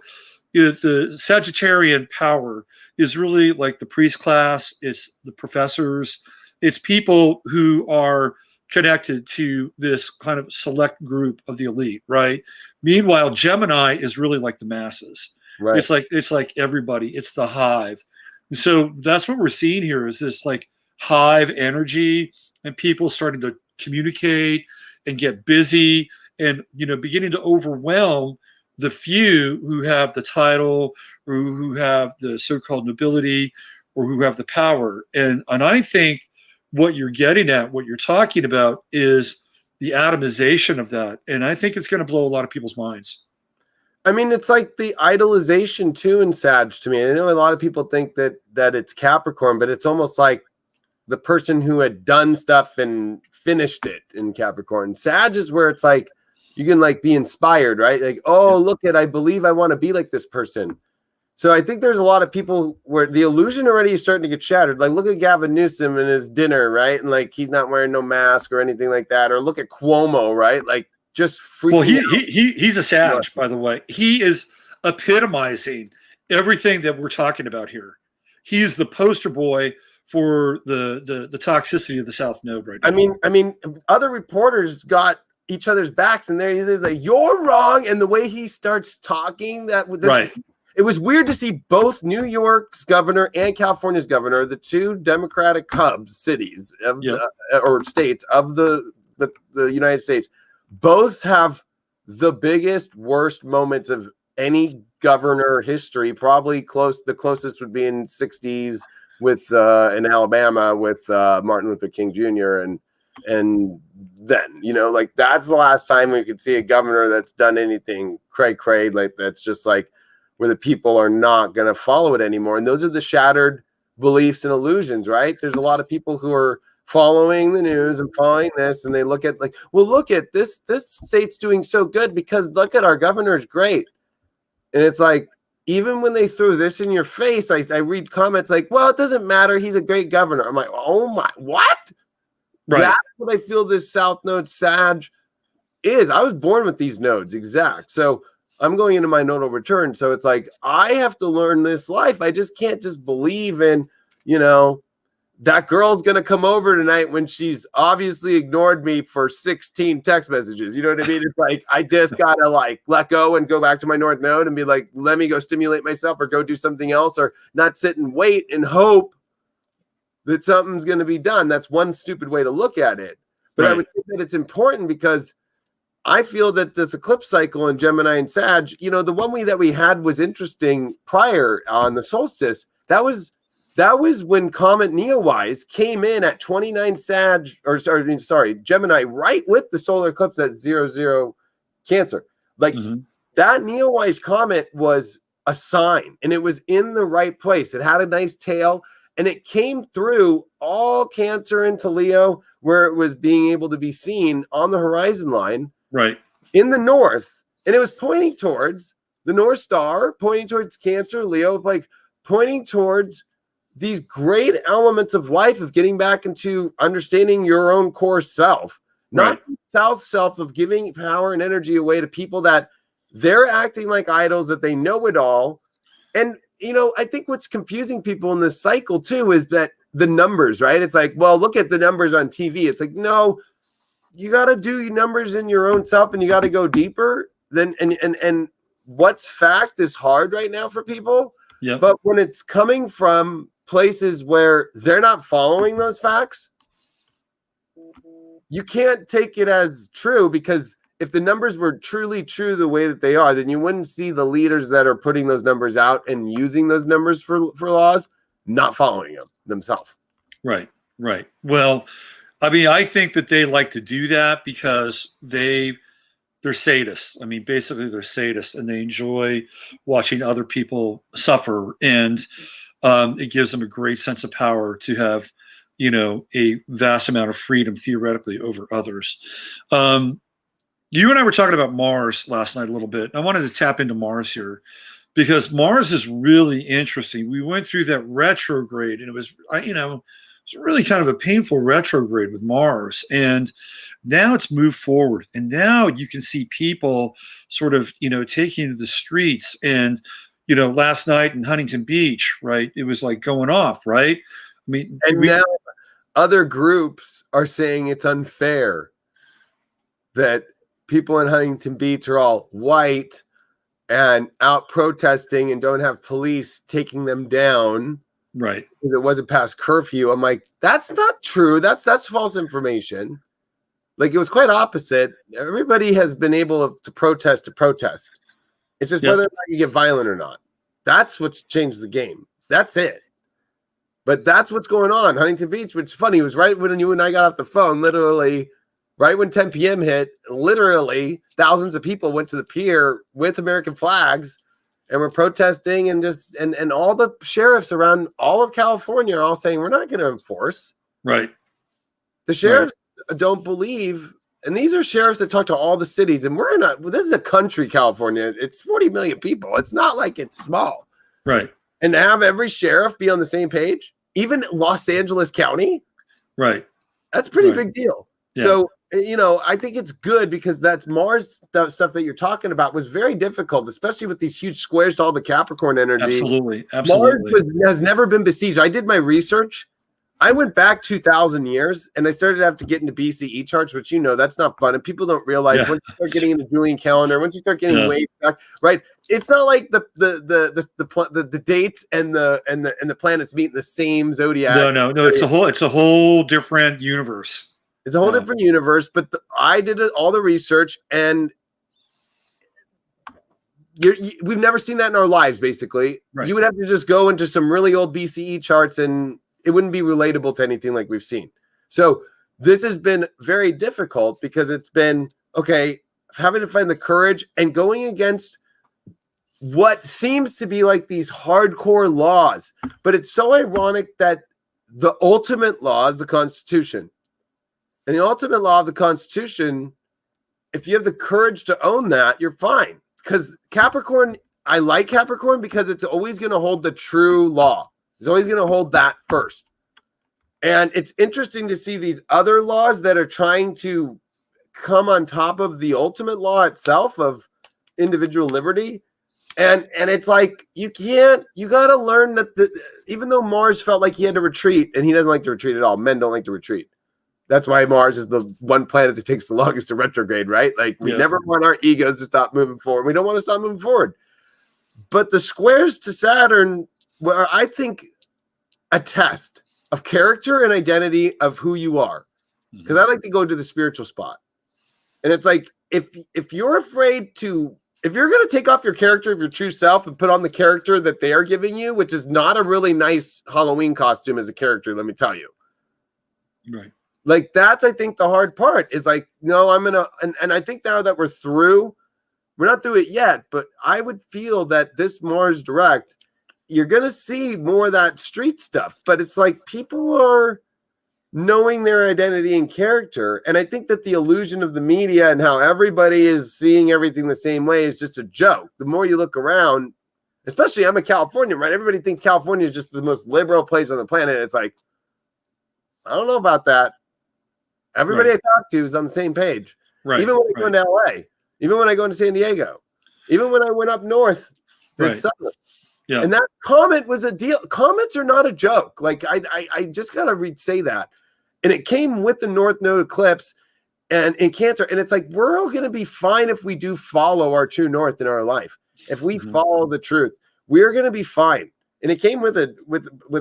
the Sagittarian power is really like the priest class, it's the professors, it's people who are connected to this kind of select group of the elite, right? Meanwhile, Gemini is really like the masses. Right. It's like everybody, it's the hive. And so that's what we're seeing here is this like hive energy and people starting to communicate and get busy and beginning to overwhelm the few who have the title or who have the so-called nobility or who have the power. And I think what you're getting at, what you're talking about is the atomization of that. And I think it's going to blow a lot of people's minds. I mean, it's like the idolization too in Sag to me. I know a lot of people think that it's Capricorn, but it's almost like the person who had done stuff and finished it in Capricorn. Sag is where it's like, you can like be inspired, right? Like, oh, look at, I believe I want to be like this person. So I think there's a lot of people where the illusion already is starting to get shattered. Like, look at Gavin Newsom and his dinner, right? And like, he's not wearing no mask or anything like that. Or look at Cuomo, right? Like, just freaking Well, he's a Sag, by the way. He is epitomizing everything that we're talking about here. He is the poster boy for the toxicity of the South Node right now. I mean, other reporters got each other's backs, and there he is like, "You're wrong." And the way he starts talking, right. It was weird to see both New York's governor and California's governor, the two Democratic hub cities of or states of the United States, both have the biggest, worst moments of any governor history. Probably the closest would be in '60s with in Alabama with Martin Luther King Jr. and then like that's the last time we could see a governor that's done anything cray like that's just like where the people are not going to follow it anymore. And those are the shattered beliefs and illusions, right? There's a lot of people who are following the news and following this, and they look at like, well, look at this state's doing so good because look at our governor's great. And it's like, even when they throw this in your face, I read comments like, well, it doesn't matter. He's a great governor. I'm like, oh my, what? Right. That's what I feel this South Node Sag is. I was born with these nodes, exact. So I'm going into my nodal return. So it's like, I have to learn this life. I just can't just believe in, that girl's going to come over tonight when she's obviously ignored me for 16 text messages. You know what I mean? It's like, I just got to like let go and go back to my North Node and be like, let me go stimulate myself or go do something else or not sit and wait and hope that something's going to be done. That's one stupid way to look at it. But right. I would think that it's important because I feel that this eclipse cycle in Gemini and Sag, the one that we had was interesting prior on the solstice. That was when Comet Neowise came in at 29 Gemini, right with the solar eclipse at 00 Cancer. Like that Neowise comet was a sign, and it was in the right place. It had a nice tail, and it came through all Cancer into Leo, where it was being able to be seen on the horizon line. Right. In the north. And it was pointing towards the North Star, pointing towards Cancer, Leo, like pointing towards these great elements of life of getting back into understanding your own core self, not the south self of giving power and energy away to people that they're acting like idols, that they know it all. And, you know, I think what's confusing people in this cycle too is that the numbers, right? It's like, well, look at the numbers on TV. It's like, no, you got to do numbers in your own self and you got to go deeper. And what's fact is hard right now for people. Yeah. But when it's coming from places where they're not following those facts, you can't take it as true, because if the numbers were truly true the way that they are, then you wouldn't see the leaders that are putting those numbers out and using those numbers for laws not following them themselves. Right. Well, I mean, I think that they like to do that because they're sadists. I mean, basically they're sadists and they enjoy watching other people suffer. And it gives them a great sense of power to have, you know, a vast amount of freedom theoretically over others. You and I were talking about Mars last night a little bit. I wanted to tap into Mars here because Mars is really interesting. We went through that retrograde and it was, you know, it's really kind of a painful retrograde with Mars. And now it's moved forward. And now you can see people sort of, you know, taking to the streets. And, you know, last night in Huntington Beach, right, it was like going off, right? I mean, and now other groups are saying it's unfair that people in Huntington Beach are all white and out protesting and don't have police taking them down. Right. Because it wasn't past curfew. I'm like, that's not true. That's false information. Like, it was quite opposite. Everybody has been able to protest. It's just whether or not you get violent or not. That's what's changed the game. That's it. But that's what's going on. Huntington Beach, which is funny, it was right when you and I got off the phone, literally right when 10 p.m. hit, literally thousands of people went to the pier with American flags and were protesting, and just and all the sheriffs around all of California are all saying, we're not going to enforce. Right. The sheriffs don't believe, and these are sheriffs that talk to all the cities, and we're not, this is a country, California. It's 40 million people. It's not like it's small. Right. And to have every sheriff be on the same page, even Los Angeles County. Right. That's a pretty big deal. Yeah. So, you know, I think it's good because that's Mars stuff that you're talking about was very difficult, especially with these huge squares to all the Capricorn energy. Absolutely. Mars has never been besieged. I did my research. I went back 2,000 years and I started to have to get into BCE charts, which, you know, that's not fun. And people don't realize once you start getting into Julian calendar, once you start getting way back, right? It's not like the dates and the planets meet in the same zodiac. No. It's a whole different universe. It's a whole different universe, but I did all the research, and we've never seen that in our lives, basically. Right. You would have to just go into some really old BCE charts, and it wouldn't be relatable to anything like we've seen. So this has been very difficult because it's been, okay, having to find the courage and going against what seems to be like these hardcore laws. But it's so ironic that the ultimate law is the Constitution. And the ultimate law of the Constitution, if you have the courage to own that, you're fine. Because Capricorn, I like Capricorn because it's always going to hold the true law. It's always going to hold that first. And it's interesting to see these other laws that are trying to come on top of the ultimate law itself of individual liberty. And it's like, you got to learn that even though Mars felt like he had to retreat, and he doesn't like to retreat at all. Men don't like to retreat. That's why Mars is the one planet that takes the longest to retrograde, right? Like, we never want our egos to stop moving forward. We don't want to stop moving forward. But the squares to Saturn were, I think, a test of character and identity of who you are. Because I like to go to the spiritual spot. And it's like, if you're afraid to, if you're going to take off your character of your true self and put on the character that they are giving you, which is not a really nice Halloween costume as a character, let me tell you. Right. Like, that's, I think, the hard part is like, no, I'm going to, and I think now that we're not through it yet, but I would feel that this Mars direct, you're going to see more of that street stuff, but it's like people are knowing their identity and character. And I think that the illusion of the media and how everybody is seeing everything the same way is just a joke. The more you look around, especially I'm a Californian, right? Everybody thinks California is just the most liberal place on the planet. It's like, I don't know about that. Everybody I talk to is on the same page. Right. Even when I go into LA, even when I go into San Diego, even when I went up north this summer. Yeah. And that comment was a deal. Comments are not a joke. Like I just gotta say that. And it came with the North Node eclipse and in Cancer. And it's like, we're all gonna be fine if we do follow our true north in our life. If we follow the truth, we're gonna be fine. And it came with a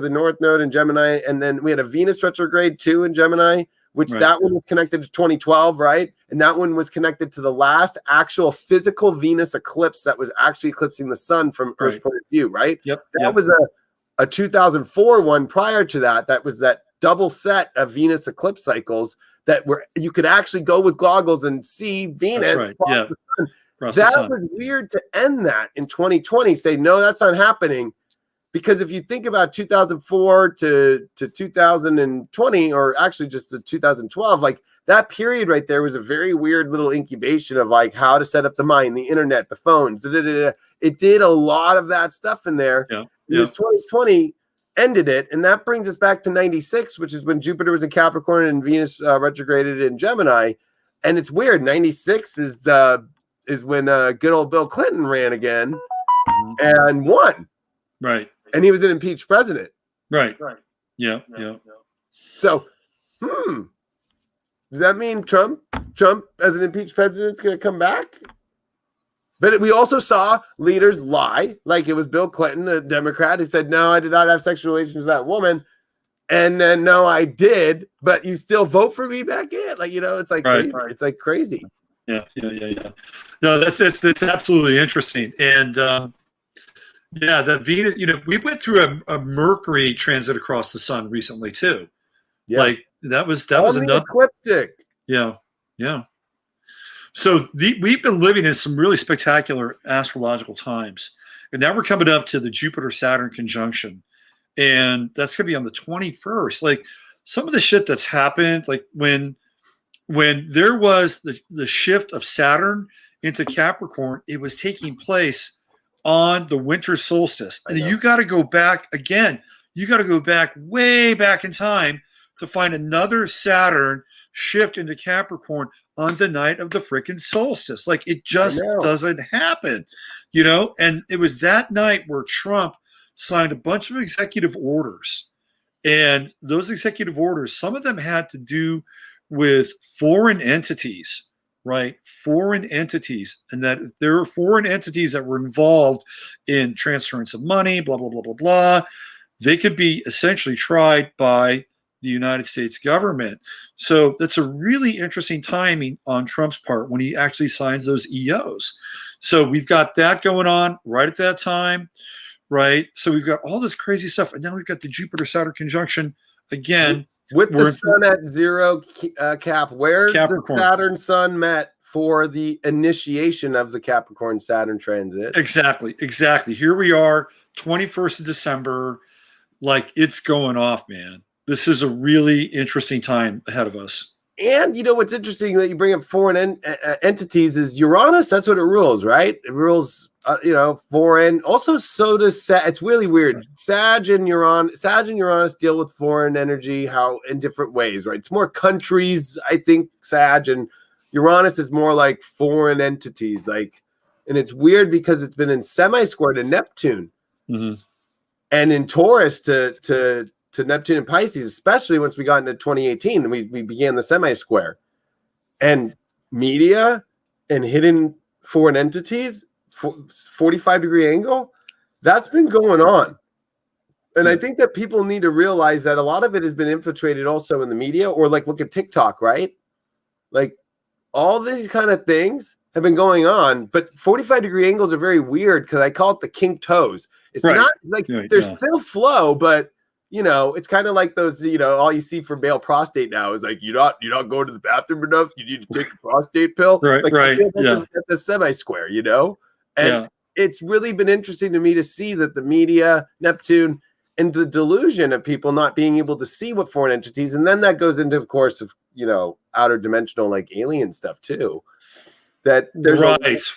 North Node in Gemini, and then we had a Venus retrograde too in Gemini, which that one was connected to 2012, right? And that one was connected to the last actual physical Venus eclipse that was actually eclipsing the sun from Earth's point of view, right? That was a 2004 one prior to that. That was that double set of Venus eclipse cycles that were you could actually go with goggles and see Venus. That's right. That was weird to end that in 2020. Say, no, that's not happening. Because if you think about 2004 to 2020, or actually just to 2012, like that period right there was a very weird little incubation of like how to set up the mind, the internet, the phones. It did a lot of that stuff in there. Because 2020 ended it. And that brings us back to 96, which is when Jupiter was in Capricorn and Venus retrograded in Gemini. And it's weird. 96 is when good old Bill Clinton ran again and won. Right. And he was an impeached president. Right. Yeah. So, does that mean Trump as an impeached president is going to come back? But we also saw leaders lie, like it was Bill Clinton, a Democrat, who said, no, I did not have sexual relations with that woman. And then, no, I did, but you still vote for me back in. Like, it's like crazy. It's like crazy. Yeah. No, that's absolutely interesting. And, that Venus, we went through a Mercury transit across the sun recently too. Yeah. Like that was another ecliptic. Yeah. So we've been living in some really spectacular astrological times. And now we're coming up to the Jupiter-Saturn conjunction. And that's going to be on the 21st. Like some of the shit that's happened, like when there was the shift of Saturn into Capricorn, it was taking place on the winter solstice. And you got to go back again. You got to go back way back in time to find another Saturn shift into Capricorn on the night of the freaking solstice. Like it just doesn't happen, and it was that night where Trump signed a bunch of executive orders. And those executive orders, some of them had to do with foreign entities. Right, foreign entities, and that there are foreign entities that were involved in transference of money, blah blah blah blah blah. They could be essentially tried by the United States government. So that's a really interesting timing on Trump's part when he actually signs those EOs. So we've got that going on right at that time, right? So we've got all this crazy stuff, and now we've got the Jupiter-Saturn conjunction again. With the sun at zero cap, where's the Saturn sun met for the initiation of the Capricorn Saturn transit? Exactly. Here we are, 21st of December. Like it's going off, man. This is a really interesting time ahead of us. And what's interesting that you bring up foreign entities is Uranus. That's what it rules, right? It rules, foreign. Also, so does Sag. It's really weird. Sag and Uranus deal with foreign energy in different ways, right? It's more countries, I think. Sag and Uranus is more like foreign entities, like, and it's weird because it's been in semi-square to Neptune, and in Taurus to Neptune and Pisces, especially once we got into 2018 and we began the semi-square. And media and hidden foreign entities, 45-degree angle, that's been going on. And I think that people need to realize that a lot of it has been infiltrated also in the media, or like look at TikTok, right? Like all these kind of things have been going on, but 45-degree angles are very weird because I call it the kink toes. It's not like there's still flow, but it's kind of like those, all you see for male prostate now is like, you're not going to the bathroom enough. You need to take a prostate pill. Right. At the semi-square, and it's really been interesting to me to see that the media, Neptune, and the delusion of people not being able to see what foreign entities. And then that goes into, of course, of, outer dimensional, like alien stuff too. that there's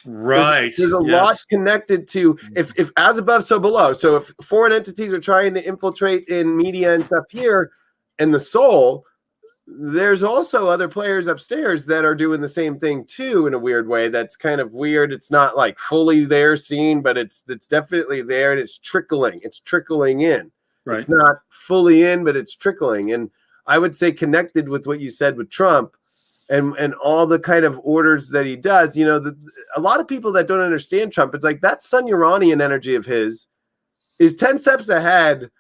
right. There's a lot connected to if as above, so below. So if foreign entities are trying to infiltrate in media and stuff here and the soul, there's also other players upstairs that are doing the same thing too in a weird way. That's kind of weird. It's not like fully there seen, but it's definitely there, and it's trickling in. Right. It's not fully in, but it's trickling. And I would say connected with what you said with Trump and all the kind of orders that he does, you know, a lot of people that don't understand Trump, it's like that Sun Uranian energy of his is 10 steps ahead,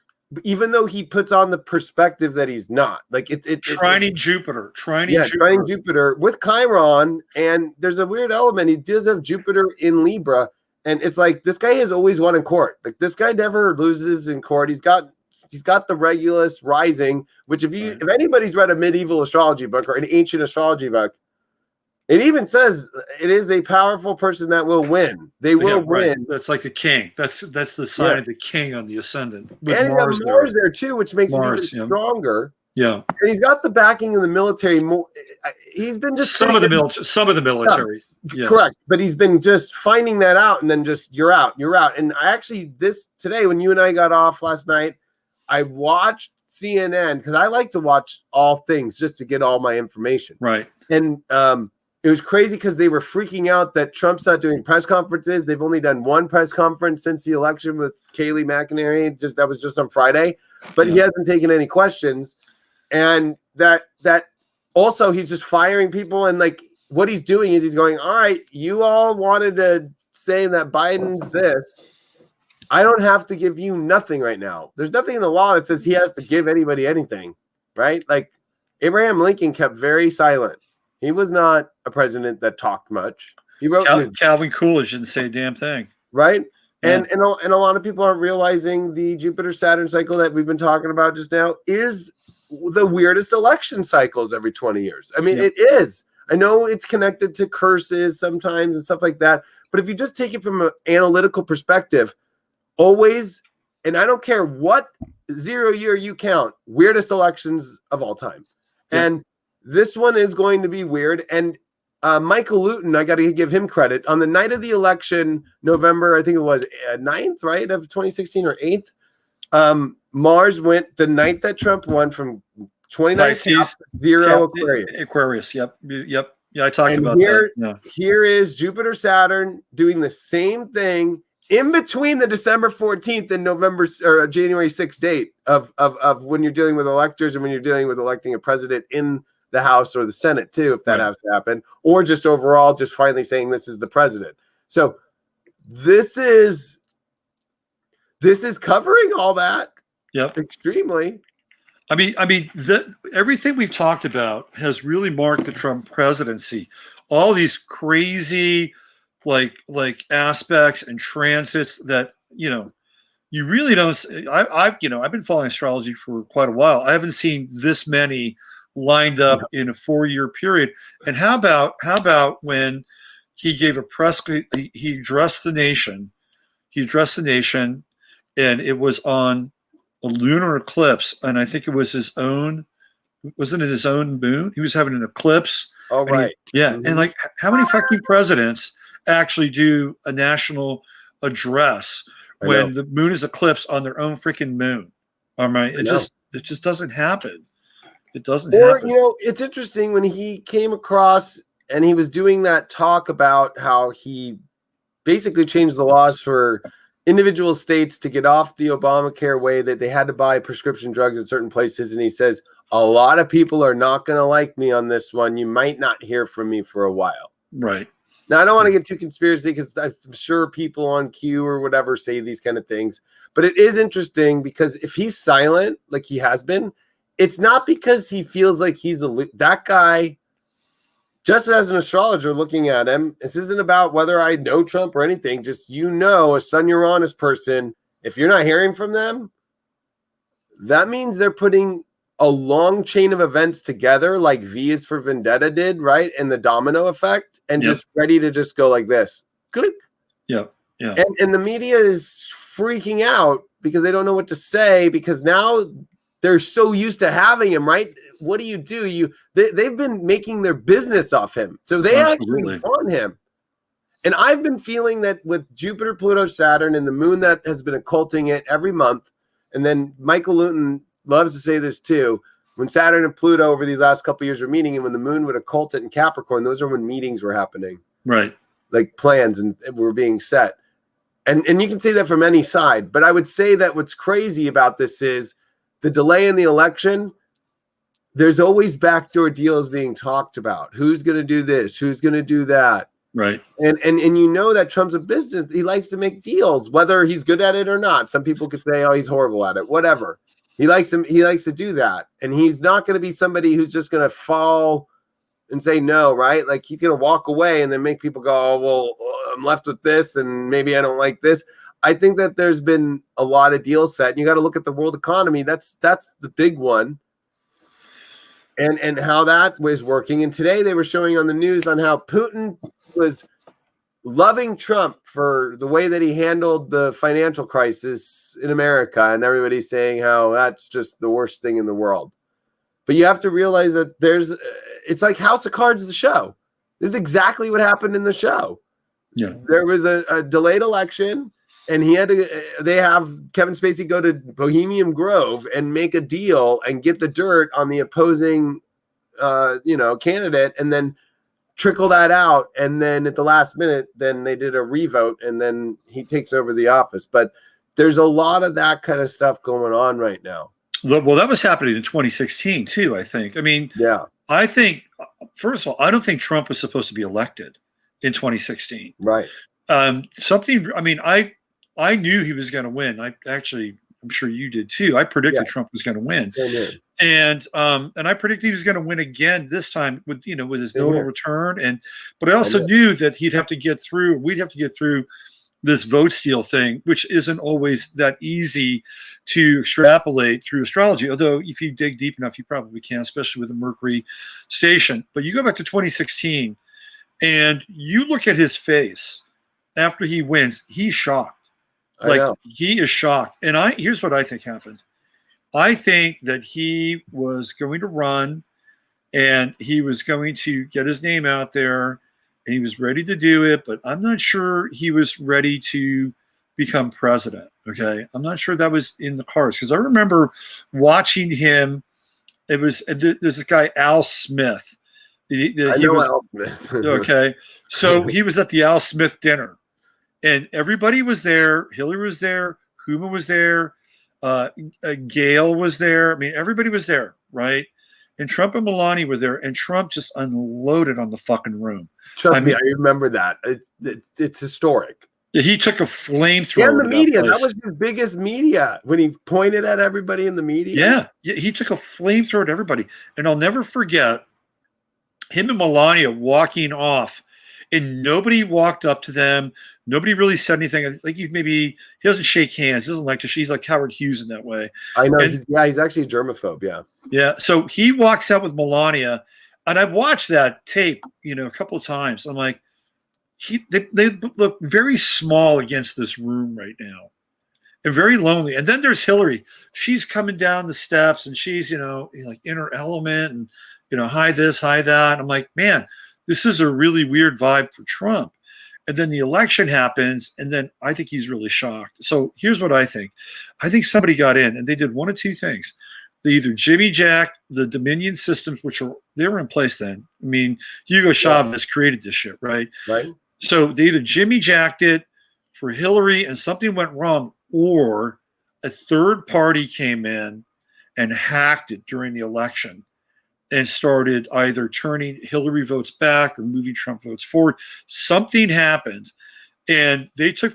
even though he puts on the perspective that he's not. Like trining Jupiter with Chiron, and there's a weird element. He does have Jupiter in Libra, and it's like this guy has always won in court. Like this guy never loses in court. He's got the Regulus rising, which if anybody's read a medieval astrology book or an ancient astrology book, it even says it is a powerful person that will win. They will win. That's like a king. That's the sign of the king on the ascendant. And Mars there too, which makes it even stronger. Yeah, and he's got the backing in the military. He's been just some of the military. Yeah, yes. Correct, but he's been just finding that out, and then just you're out. And I actually today when you and I got off last night, I watched CNN because I like to watch all things just to get all my information. Right, and it was crazy because they were freaking out that Trump's not doing press conferences. They've only done one press conference since the election with Kayleigh McEnany. That was just on Friday, but he hasn't taken any questions. And that also he's just firing people, and like what he's doing is he's going, all right, you all wanted to say that Biden's this. I don't have to give you nothing right now. There's nothing in the law that says he has to give anybody anything, right? Like Abraham Lincoln kept very silent. He was not a president that talked much. He wrote Calvin Coolidge didn't say a damn thing, right? Yeah. And a lot of people aren't realizing the Jupiter-Saturn cycle that we've been talking about just now is the weirdest election cycles every 20 years. I mean, it is. I know it's connected to curses sometimes and stuff like that, but if you just take it from an analytical perspective, always, and I don't care what 0 year you count, weirdest elections of all time. Yeah. And this one is going to be weird. And Michael Luton, I got to give him credit. On the night of the election, November, I think it was 9th, right, of 2016 or 8th, Mars went the night that Trump won from 29 Pisces, 0 Aquarius. Aquarius, yep. Yeah, I talked about that. Yeah. Here is Jupiter Saturn doing the same thing in between the December 14th and November or January 6th date of when you're dealing with electors and when you're dealing with electing a president in the House or the Senate too, if that has to happen, or just overall, just finally saying this is the president. So this is covering all that. Yep. Extremely. I mean, everything we've talked about has really marked the Trump presidency. All these crazy, like aspects and transits that you really don't. I've been following astrology for quite a while. I haven't seen this many lined up in a 4-year period. And how about when he gave a press? He addressed the nation. And it was on a lunar eclipse, and I think it was his own. Wasn't it his own moon? He was having an eclipse. Oh, right. And like, how many fucking presidents actually do a national address when the moon is eclipsed on their own freaking moon? All right, it just doesn't happen. It doesn't happen. It's interesting when he came across and he was doing that talk about how he basically changed the laws for individual states to get off the Obamacare way that they had to buy prescription drugs at certain places. And he says, a lot of people are not going to like me on this one. You might not hear from me for a while. Right. Now, I don't want to get too conspiracy because I'm sure people on Q or whatever say these kind of things. But it is interesting because if he's silent, like he has been, it's not because he feels like he's that guy. Just as an astrologer looking at him, this isn't about whether I know Trump or anything. Just, a Sun Uranus person, if you're not hearing from them, that means they're putting a long chain of events together like V is for Vendetta did, right? And the domino effect, and just ready to just go like this. Click. Yeah. And the media is freaking out because they don't know what to say because now they're so used to having him, right? what do? They've been making their business off him. So they Absolutely. actually want him. And I've been feeling that with Jupiter, Pluto, Saturn, and the moon that has been occulting it every month. And then Michael Luton loves to say this too. When Saturn and Pluto over these last couple of years were meeting, and when the moon would occult it in Capricorn, those are when meetings were happening. Right. Like plans and were being set. And you can say that from any side. But I would say that what's crazy about this is the delay in the election. There's always backdoor deals being talked about. Who's going to do this? Who's going to do that? Right. And you know that Trump's a business. He likes to make deals, whether he's good at it or not. Some people could say, oh, he's horrible at it. Whatever. He likes to do that. And he's not going to be somebody who's just going to fall and say no, right? Like he's going to walk away and then make people go, oh, well, I'm left with this and maybe I don't like this. I think that there's been a lot of deals set. And you got to look at the world economy. That's the big one. And how that was working. And today they were showing on the news on how Putin was loving Trump for the way that he handled the financial crisis in America. And everybody's saying how that's just the worst thing in the world. But you have to realize that it's like House of Cards, the show. This is exactly what happened in the show. Yeah. There was a delayed election, and they have Kevin Spacey go to Bohemian Grove and make a deal and get the dirt on the opposing, candidate, and then trickle that out. And then at the last minute, then they did a revote, and then he takes over the office. But there's a lot of that kind of stuff going on right now. Well, that was happening in 2016 too, I think. I mean, yeah. I think, first of all, I don't think Trump was supposed to be elected in 2016. Right. I knew he was going to win. I'm sure you did too. I predicted Trump was going to win. And I predicted he was going to win again this time with his nodal return. But I also knew that we'd have to get through this vote steal thing, which isn't always that easy to extrapolate through astrology. Although if you dig deep enough, you probably can, especially with the Mercury station. But you go back to 2016 and you look at his face after he wins, he's shocked. He is shocked. And here's what I think happened. I think that he was going to run and he was going to get his name out there and he was ready to do it, but I'm not sure he was ready to become president. Okay. I'm not sure that was in the cards because I remember watching him. There's this guy, Al Smith. Al Smith. Okay. So he was at the Al Smith dinner and everybody was there. Hillary was there. Huma was there. Gail was there. I mean, everybody was there. Right. And Trump and Melania were there and Trump just unloaded on the fucking room. Trust me, I remember that. It's historic. He took a flamethrower. And the media, that was his biggest media when he pointed at everybody in the media. Yeah, he took a flamethrower to everybody. And I'll never forget him and Melania walking off and nobody walked up to them. Nobody really said anything. Like he doesn't shake hands. He doesn't like to. He's like Howard Hughes in that way. I know. He's actually a germaphobe. Yeah. Yeah. So he walks out with Melania, and I've watched that tape, a couple of times. I'm like, they look very small against this room right now, and very lonely. And then there's Hillary. She's coming down the steps, and she's like in her element, and hi this, hi that. I'm like, man, this is a really weird vibe for Trump. And then the election happens, and then I think he's really shocked. So here's what I think. I think somebody got in, and they did one of two things. They either Jimmy jacked the Dominion systems, they were in place then. I mean, Hugo Chavez created this shit, right? Right. So they either Jimmy jacked it for Hillary, and something went wrong, or a third party came in and hacked it during the election and started either turning Hillary votes back or moving Trump votes forward. Something happened, and they took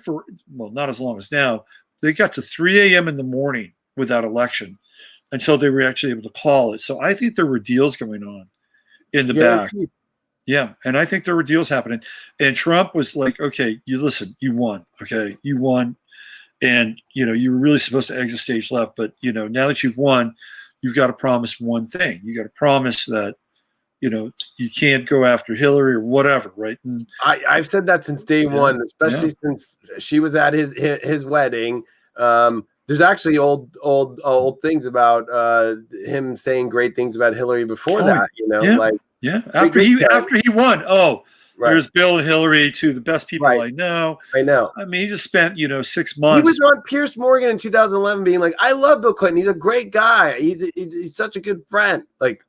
not as long as now. They got to 3 a.m. in the morning with that election until they were actually able to call it. So I think there were deals going on in the back. Yeah, and I think there were deals happening. And Trump was like, okay, you won. Okay, you won. And, you were really supposed to exit stage left. But, now that you've won, you've got to promise one thing. You got to promise that, you can't go after Hillary or whatever, right? And I've said that since day one, especially since she was at his wedding. The There's actually old things about him saying great things about Hillary before that. You know, yeah, like after he won. Oh, right. There's Bill and Hillary, two of the best people Right. I know. I know. I mean, he just spent 6 He months. was on Pierce Morgan in 2011 being like, I love Bill Clinton. He's a great guy. He's such a good friend. Like,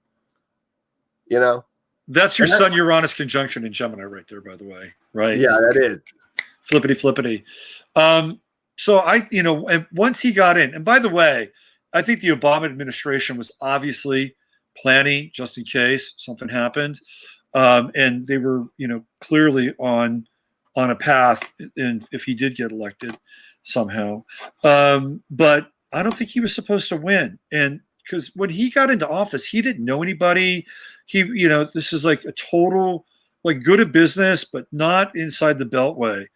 you know. That's your Sun Uranus conjunction in Gemini right there, by the way. Right? Yeah, that is. Flippity. So and once he got in, and by the way, I think the Obama administration was obviously planning just in case something happened. And they were, clearly on a path if he did get elected somehow. But I don't think he was supposed to win. And because when he got into office, he didn't know anybody. This is like a total, good at business, but not inside the Beltway.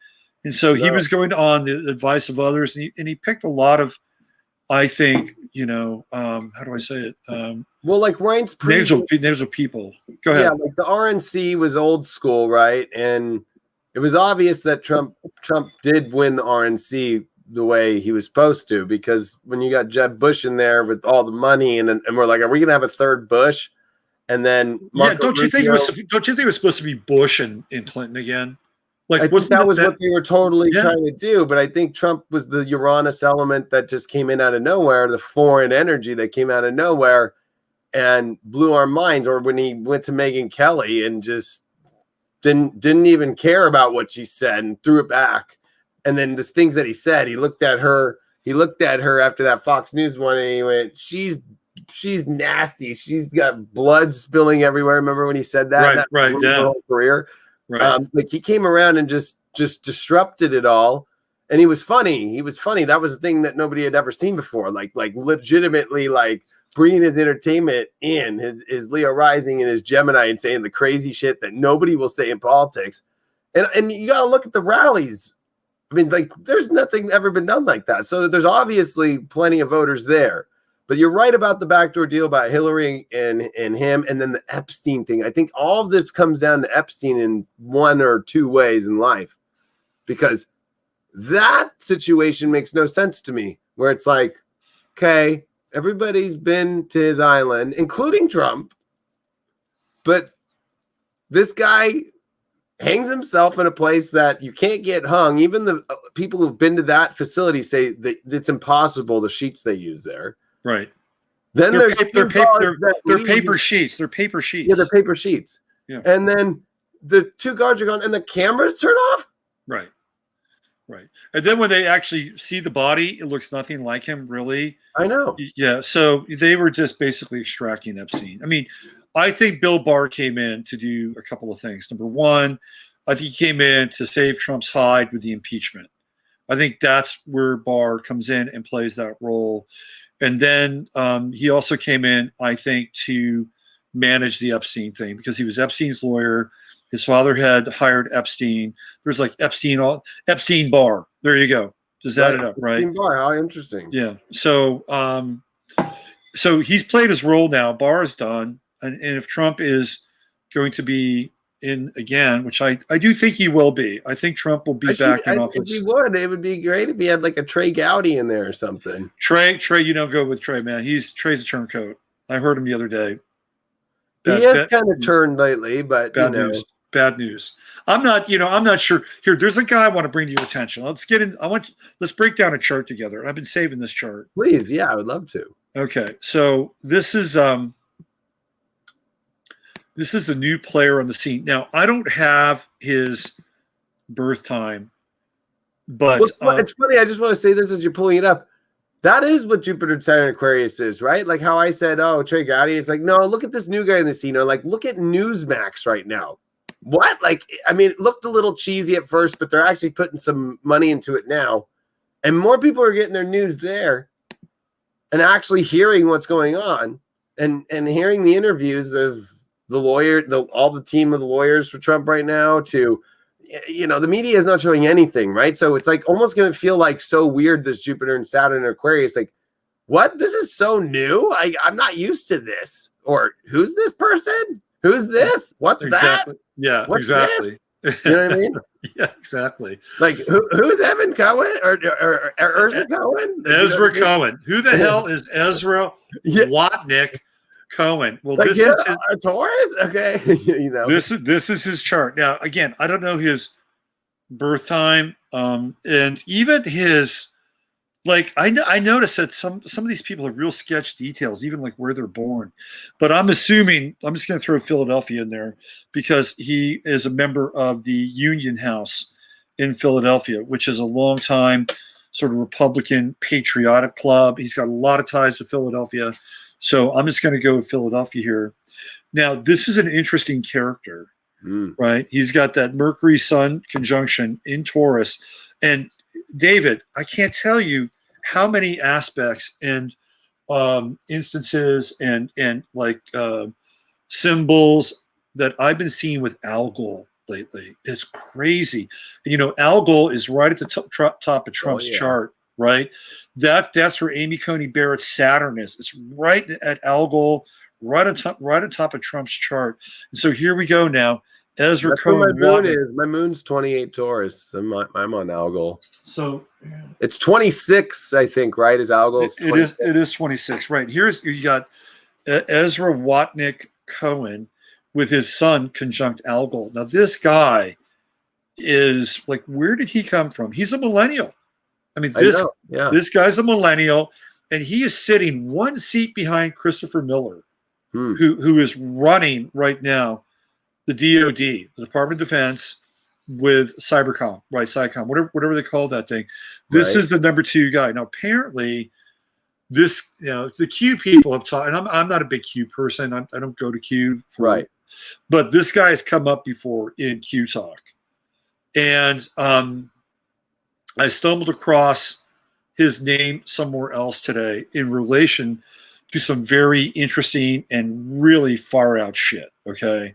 And so he was going on the advice of others, and he picked a lot of, I think, how do I say it? Well, like Reince names of people. Go ahead. Yeah, like the RNC was old school, right? And it was obvious that Trump did win the RNC the way he was supposed to, because when you got Jeb Bush in there with all the money, and we're like, are we gonna have a third Bush? And then don't you think it was supposed to be Bush and Clinton again? Like, I think that was what they were totally trying to do, but I think Trump was the Uranus element that just came in out of nowhere, the foreign energy that came out of nowhere and blew our minds. Or when he went to Megyn Kelly and just didn't even care about what she said and threw it back. And then the things that he said, he looked at her after that Fox News one, and he went, she's nasty. She's got blood spilling everywhere. Remember when he said that? Right. Yeah. Whole career. Right. Like he came around and just disrupted it all, and he was funny. That was a thing that nobody had ever seen before. Like legitimately, like bringing his entertainment in, his Leo rising and his Gemini, and saying the crazy shit that nobody will say in politics. And you got to look at the rallies. I mean, like there's nothing ever been done like that. So there's obviously plenty of voters there. But you're right about the backdoor deal about Hillary and him, and then the Epstein thing. I think all of this comes down to Epstein in one or two ways in life, because that situation makes no sense to me, where it's like, okay, everybody's been to his island, including Trump, but this guy hangs himself in a place that you can't get hung. Even the people who've been to that facility say that it's impossible, the sheets they use there. Right. Then they're there's paper sheets. They're paper sheets. Yeah, they're paper sheets. Yeah. And then the two guards are gone, and the cameras turn off. Right. And then when they actually see the body, it looks nothing like him, really. I know. Yeah. So they were just basically extracting Epstein. I mean, I think Bill Barr came in to do a couple of things. Number one, I think he came in to save Trump's hide with the impeachment. I think that's where Barr comes in and plays that role. And then he also came in, I think, to manage the Epstein thing, because he was Epstein's lawyer. His father had hired Epstein. There's like Epstein Barr. There you go. Just add it up, right? Epstein Barr. How interesting. Yeah. So so he's played his role now. Barr is done. And if Trump is going to be in again, which I do think he will be. I think Trump will be back in office. He would. It would be great if he had like a Trey Gowdy in there or something. Trey, you don't go with Trey, man. Trey's a turncoat. I heard him the other day. He has kind of turned lately, but news. Bad news. I'm not sure. Here, there's a guy I want to bring to your attention. Let's get in. Let's break down a chart together. I've been saving this chart. Please, yeah, I would love to. Okay, so this is a new player on the scene. Now, I don't have his birth time, but it's funny. I just want to say this as you're pulling it up. That is what Jupiter, Saturn, Aquarius is, right? Like how I said, oh, Trey Gowdy. It's like, no, look at this new guy in the scene. Or like, look at Newsmax right now. What? Like, I mean, it looked a little cheesy at first, but they're actually putting some money into it now. And more people are getting their news there and actually hearing what's going on and hearing the interviews of the lawyer, all the team of the lawyers for Trump right now. To, the media is not showing anything, right? So it's like almost going to feel like so weird, this Jupiter and Saturn and Aquarius. Like, what? This is so new. I'm not used to this. Or who's this person? Who's this? What's exactly. that? Yeah, What's exactly. This? You know what I mean? Yeah, exactly. Like, who's Evan Cohen or Ezra Cohen? Ezra Cohen. Who the hell is Ezra Yeah. Watnick Cohen? Well, Like, this yeah, is his, a Taurus? Okay. You know. this is his chart. Now, again, I don't know his birth time, and even his, like, I noticed that some of these people have real sketch details, even like where they're born. But I'm assuming, I'm just going to throw Philadelphia in there because he is a member of the Union House in Philadelphia, which is a long time sort of Republican patriotic club. He's got a lot of ties to Philadelphia. So I'm just going to go with Philadelphia here. Now, this is an interesting character, right? He's got that Mercury Sun conjunction in Taurus. And David, I can't tell you how many aspects and instances and like symbols that I've been seeing with Algol lately. It's crazy. And, you know, Algol is right at the top of Trump's chart, right? That's where Amy Coney Barrett's Saturn is. It's right at Algol, right on top of Trump's chart. And so here we go now. Ezra Cohen. My moon is. My moon's 28 Taurus. I'm on Algol. So it's 26, I think, right? Is Algol's? It is 26, right? Here's you got Ezra Watnick Cohen with his sun conjunct Algol. Now this guy is like, where did he come from? He's a millennial. I mean, this guy's a millennial, and he is sitting one seat behind Christopher Miller, who is running right now the DOD, the Department of Defense, with Cybercom, right? Cycom, whatever they call that thing. This is the number 2 guy. Now, apparently, this, you know, the Q people have talked, and I'm not a big Q person. I don't go to Q, but this guy has come up before in Q talk, and I stumbled across his name somewhere else today in relation to some very interesting and really far out shit. Okay.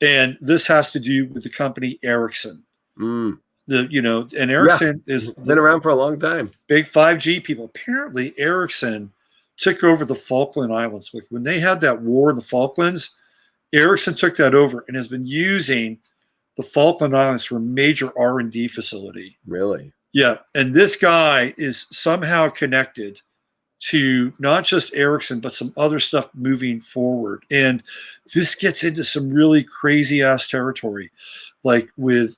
And this has to do with the company Ericsson. And Ericsson is been around for a long time. Big 5G people. Apparently, Ericsson took over the Falkland Islands. When they had that war in the Falklands, Ericsson took that over and has been using the Falkland Islands for a major R&D facility. Really? Yeah. And this guy is somehow connected to not just Ericsson, but some other stuff moving forward. And this gets into some really crazy ass territory, like with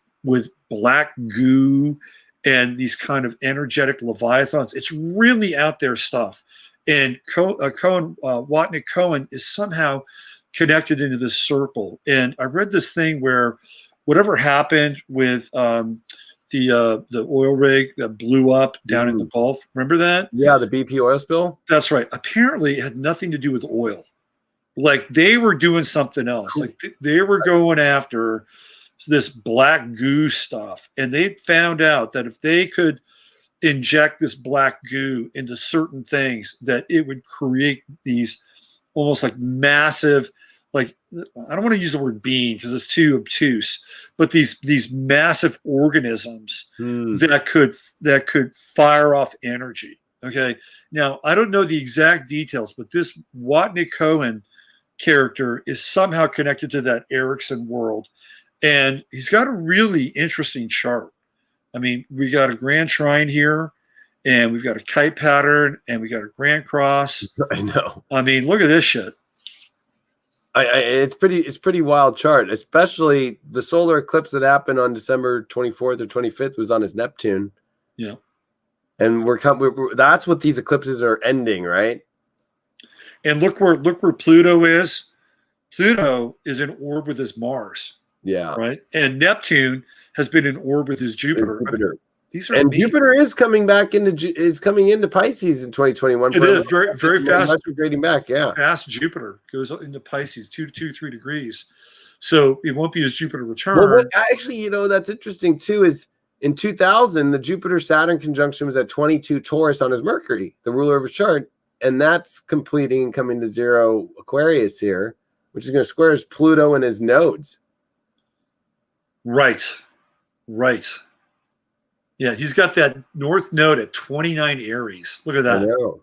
black goo and these kind of energetic leviathans. It's really out there stuff. And Watnick Cohen is somehow connected into this circle. And I read this thing where whatever happened with the oil rig that blew up down in the Gulf. Remember that? Yeah, the BP oil spill. That's right. Apparently, it had nothing to do with oil. Like they were doing something else. Like they were going after this black goo stuff, and they found out that if they could inject this black goo into certain things, that it would create these almost like massive, like, I don't want to use the word being because it's too obtuse, but these massive organisms that could fire off energy. Okay. Now, I don't know the exact details, but this Watnick Cohen character is somehow connected to that Ericsson world. And he's got a really interesting chart. I mean, we got a grand trine here, and we've got a kite pattern, and we got a grand cross. I know. I mean, look at this shit. It's pretty wild chart, especially the solar eclipse that happened on December 24th or 25th was on his Neptune. Yeah. And that's what these eclipses are ending, right? And look where Pluto is. Pluto is in orb with his Mars. Yeah. Right. And Neptune has been in orb with his Jupiter. These are Jupiter is coming back into Pisces in 2021. It is very, very fast. Retrograding back, yeah. Fast Jupiter goes into Pisces 2 to 3 degrees. So it won't be as Jupiter return. Well, actually, that's interesting too. Is in 2000 the Jupiter-Saturn conjunction was at 22 Taurus on his Mercury, the ruler of his chart, and that's completing and coming to 0 Aquarius here, which is going to square his Pluto and his nodes. Right. Yeah, he's got that North Node at 29 Aries. Look at that. I know.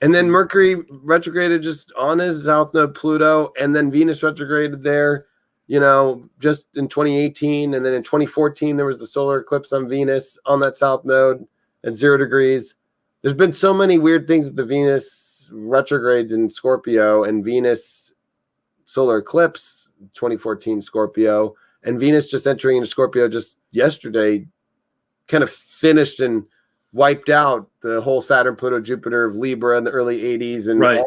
And then Mercury retrograded just on his South Node, Pluto, and then Venus retrograded there you know, just in 2018. And then in 2014, there was the solar eclipse on Venus on that south node at 0 degrees. There's been so many weird things with the Venus retrogrades in Scorpio and Venus solar eclipse 2014 Scorpio, and Venus just entering into Scorpio just yesterday kind of finished and wiped out the whole Saturn, Pluto, Jupiter of Libra in the early 80s, and Right.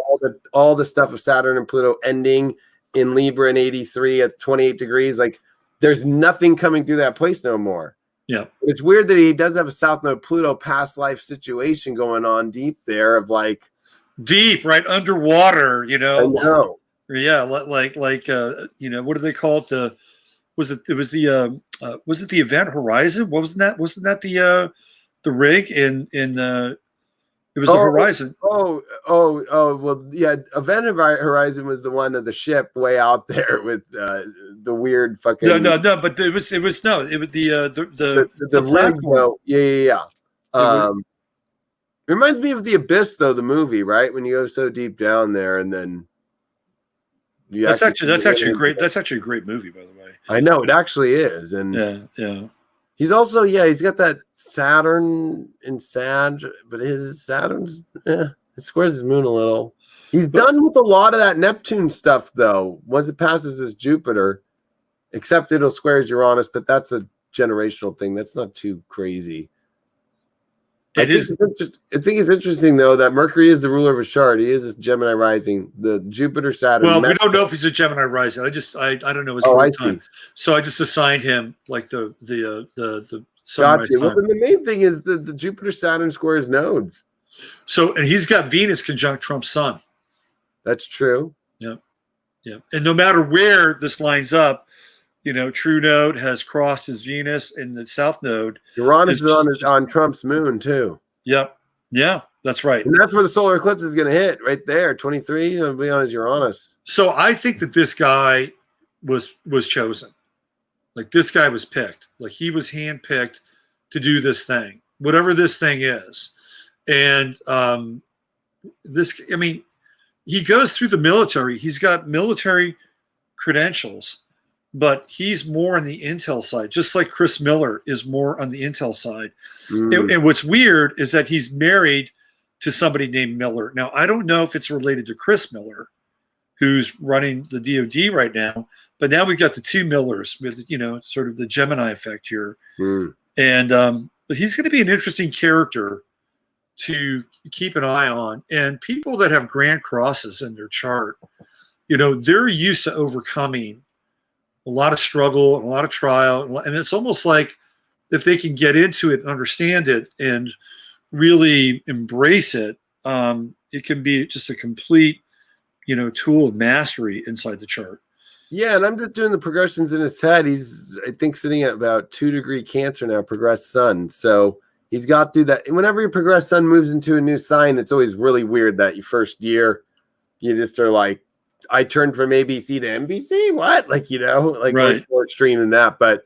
all the stuff of Saturn and Pluto ending in Libra in 83 at 28 degrees. Like, there's nothing coming through that place no more. Yeah. It's weird that he does have a South Node Pluto past life situation going on deep there of like Deep, right? Underwater, you I know. know. Yeah, like you know, what do they call it? Was it the Event Horizon? Wasn't that the rig in it was the Horizon. Well, yeah. Event Horizon was the one of the ship way out there with the weird fucking. No. But it was the rig. platform. No, yeah. Reminds me of The Abyss, though, the movie, right? When you go so deep down there, and then That's actually a great movie, by the way. I know it actually is, and Yeah. he's also he's got that Saturn in Sag, but his Saturn's it squares his moon a little. He's done with a lot of that Neptune stuff, though. Once it passes his Jupiter, except it'll square his Uranus, but that's a generational thing. That's not too crazy. I think it's interesting, though, that Mercury is the ruler of his chart. He is this Gemini rising. The Jupiter, Saturn. Well, we don't know if he's a Gemini rising. I don't know his birth time, so I just assigned him like the sunrise time. Well, the main thing is the Jupiter, Saturn squares nodes. So, and he's got Venus conjunct Trump's sun. That's true. Yeah. And no matter where this lines up, you know, True Node has crossed his Venus, and the South Node. Uranus is on Trump's moon too. Yep. Yeah, that's right. And that's where the solar eclipse is going to hit, right there, 23. It'll be on his Uranus. So I think that this guy was chosen. Like, this guy was picked. Like, he was handpicked to do this thing, whatever this thing is. And he goes through the military. He's got military credentials, but he's more on the intel side, just like Chris Miller is more on the intel side. And what's weird is that he's married to somebody named Miller. Now, I don't know if it's related to Chris Miller, who's running the DOD right now, but now we've got the two Millers with, you know, sort of the Gemini effect here. And but he's going to be an interesting character to keep an eye on. And people that have grand crosses in their chart, you know, they're used to overcoming a lot of struggle and a lot of trial. And it's almost like if they can get into it and understand it and really embrace it, it can be just a complete, you know, tool of mastery inside the chart. Yeah, and I'm just doing the progressions in his head. He's, I think, sitting at about 2-degree Cancer now, progressed sun. So he's got through that. And whenever your progressed sun moves into a new sign, it's always really weird that your first year, you just are like, I turned from ABC to NBC? What? Like, you know, like right. More extreme than that. But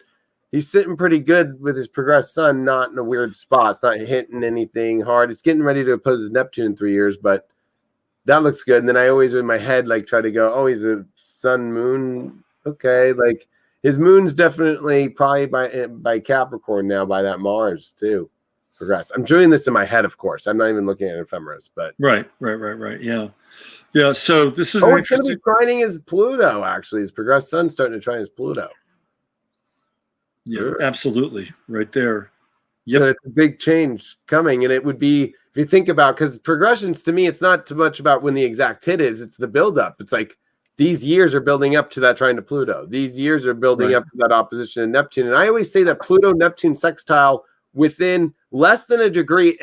he's sitting pretty good with his progressed sun, not in a weird spot. It's not hitting anything hard. It's getting ready to oppose his Neptune in 3 years, but that looks good. And then I always, in my head, like try to go, oh, he's a sun moon. Okay. Like his moon's definitely probably by Capricorn now, by that Mars too. Progress. I'm doing this in my head, of course. I'm not even looking at ephemeris, but right. Yeah. So this is it's going to be trining his Pluto. Actually, his progressed sun starting to trine his Pluto. Yeah, absolutely, right there. Yep. So it's a big change coming, and it would be, if you think about, because progressions to me, it's not too much about when the exact hit is. It's the buildup. It's like these years are building up to that trine to Pluto. These years are building up to that opposition to Neptune. And I always say that Pluto-Neptune sextile within less than a degree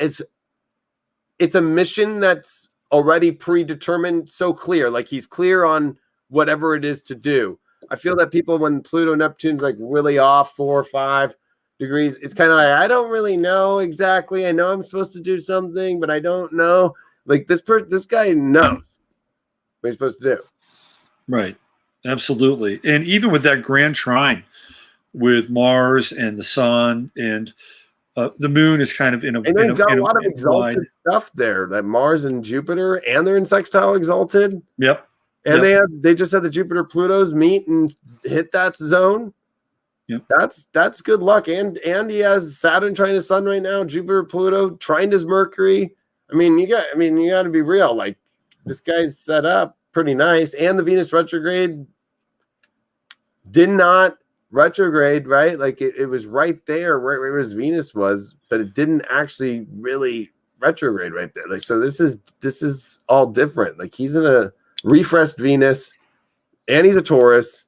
it's a mission that's already predetermined, so clear. Like he's clear on whatever it is to do. I feel that people, when Pluto Neptune's like really off 4 or 5 degrees, it's kind of like, I don't really know exactly. I know I'm supposed to do something, but I don't know. Like this guy knows what he's supposed to do. Right. Absolutely. And even with that grand trine with Mars and the sun and the moon is kind of in a. And he's got a lot of exalted stuff there, that Mars and Jupiter, and they're in sextile exalted. Yep. And they just had the Jupiter Pluto's meet and hit that zone. Yep. That's good luck. And he has Saturn trying his sun right now, Jupiter Pluto trying his Mercury. I mean, you got to be real. Like, this guy's set up pretty nice. And the Venus retrograde did not retrograde, right? Like it was right there where his Venus was, but it didn't actually really retrograde right there. Like, so this is all different. Like, he's in a refreshed Venus and he's a Taurus.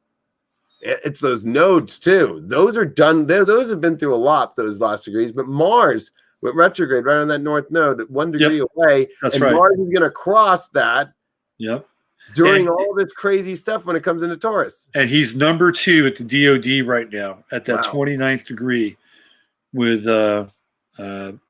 It's those nodes too. Those are done. Those have been through a lot, those last degrees, but Mars went retrograde right on that north node, 1 degree away. That's and right. Mars is going to cross that. Yep. During all this crazy stuff when it comes into Taurus. And he's number 2 at the DOD right now at that 29th degree with in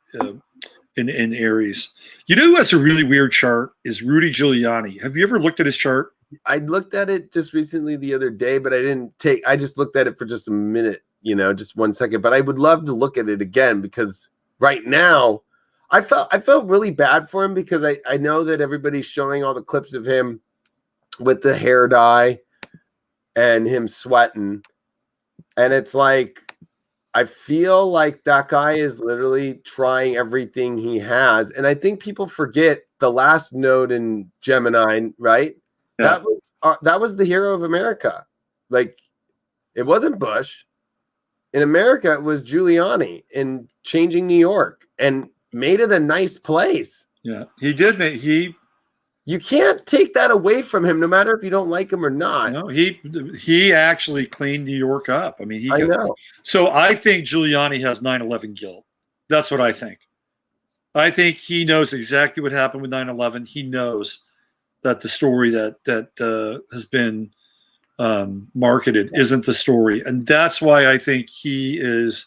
Aries. You know who has a really weird chart is Rudy Giuliani. Have you ever looked at his chart? I looked at it just recently the other day, but I just looked at it for just a minute, just 1 second. But I would love to look at it again because right now I felt really bad for him because I know that everybody's showing all the clips of him with the hair dye and him sweating. And it's like, I feel like that guy is literally trying everything he has. And I think people forget the last node in Gemini, right? Yeah. That was the hero of America. Like, it wasn't Bush. In America, it was Giuliani in changing New York and made it a nice place. Yeah, he did. You can't take that away from him, no matter if you don't like him or not. No, he actually cleaned New York up. I mean, I know. So I think Giuliani has 9/11 guilt. That's what I think. I think he knows exactly what happened with 9/11. He knows that the story that has been marketed isn't the story, and that's why I think he is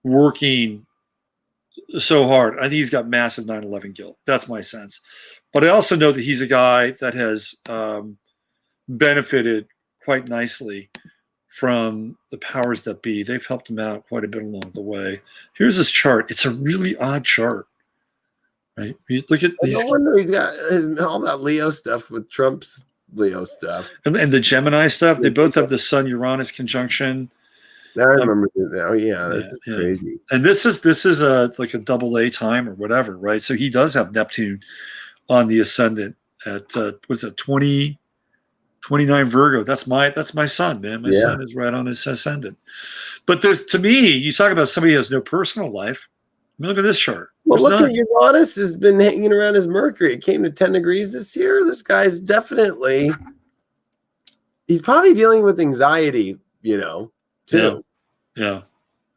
working so hard. I think he's got massive 9/11 guilt. That's my sense. But I also know that he's a guy that has benefited quite nicely from the powers that be. They've helped him out quite a bit along the way. Here's his chart. It's a really odd chart, right? You look at these. No wonder he's got all that Leo stuff with Trump's Leo stuff. And the Gemini stuff. They both have the Sun-Uranus conjunction. I remember that. Oh yeah, this is crazy. And this is like a double A time or whatever, right? So he does have Neptune on the ascendant at what's it, 29 Virgo. That's my son, man. My son is right on his ascendant. But to me, you talk about somebody who has no personal life. I mean, look at this chart. Well, look at Uranus has been hanging around his Mercury. It came to 10 degrees this year. This guy's he's probably dealing with anxiety, too. Yeah.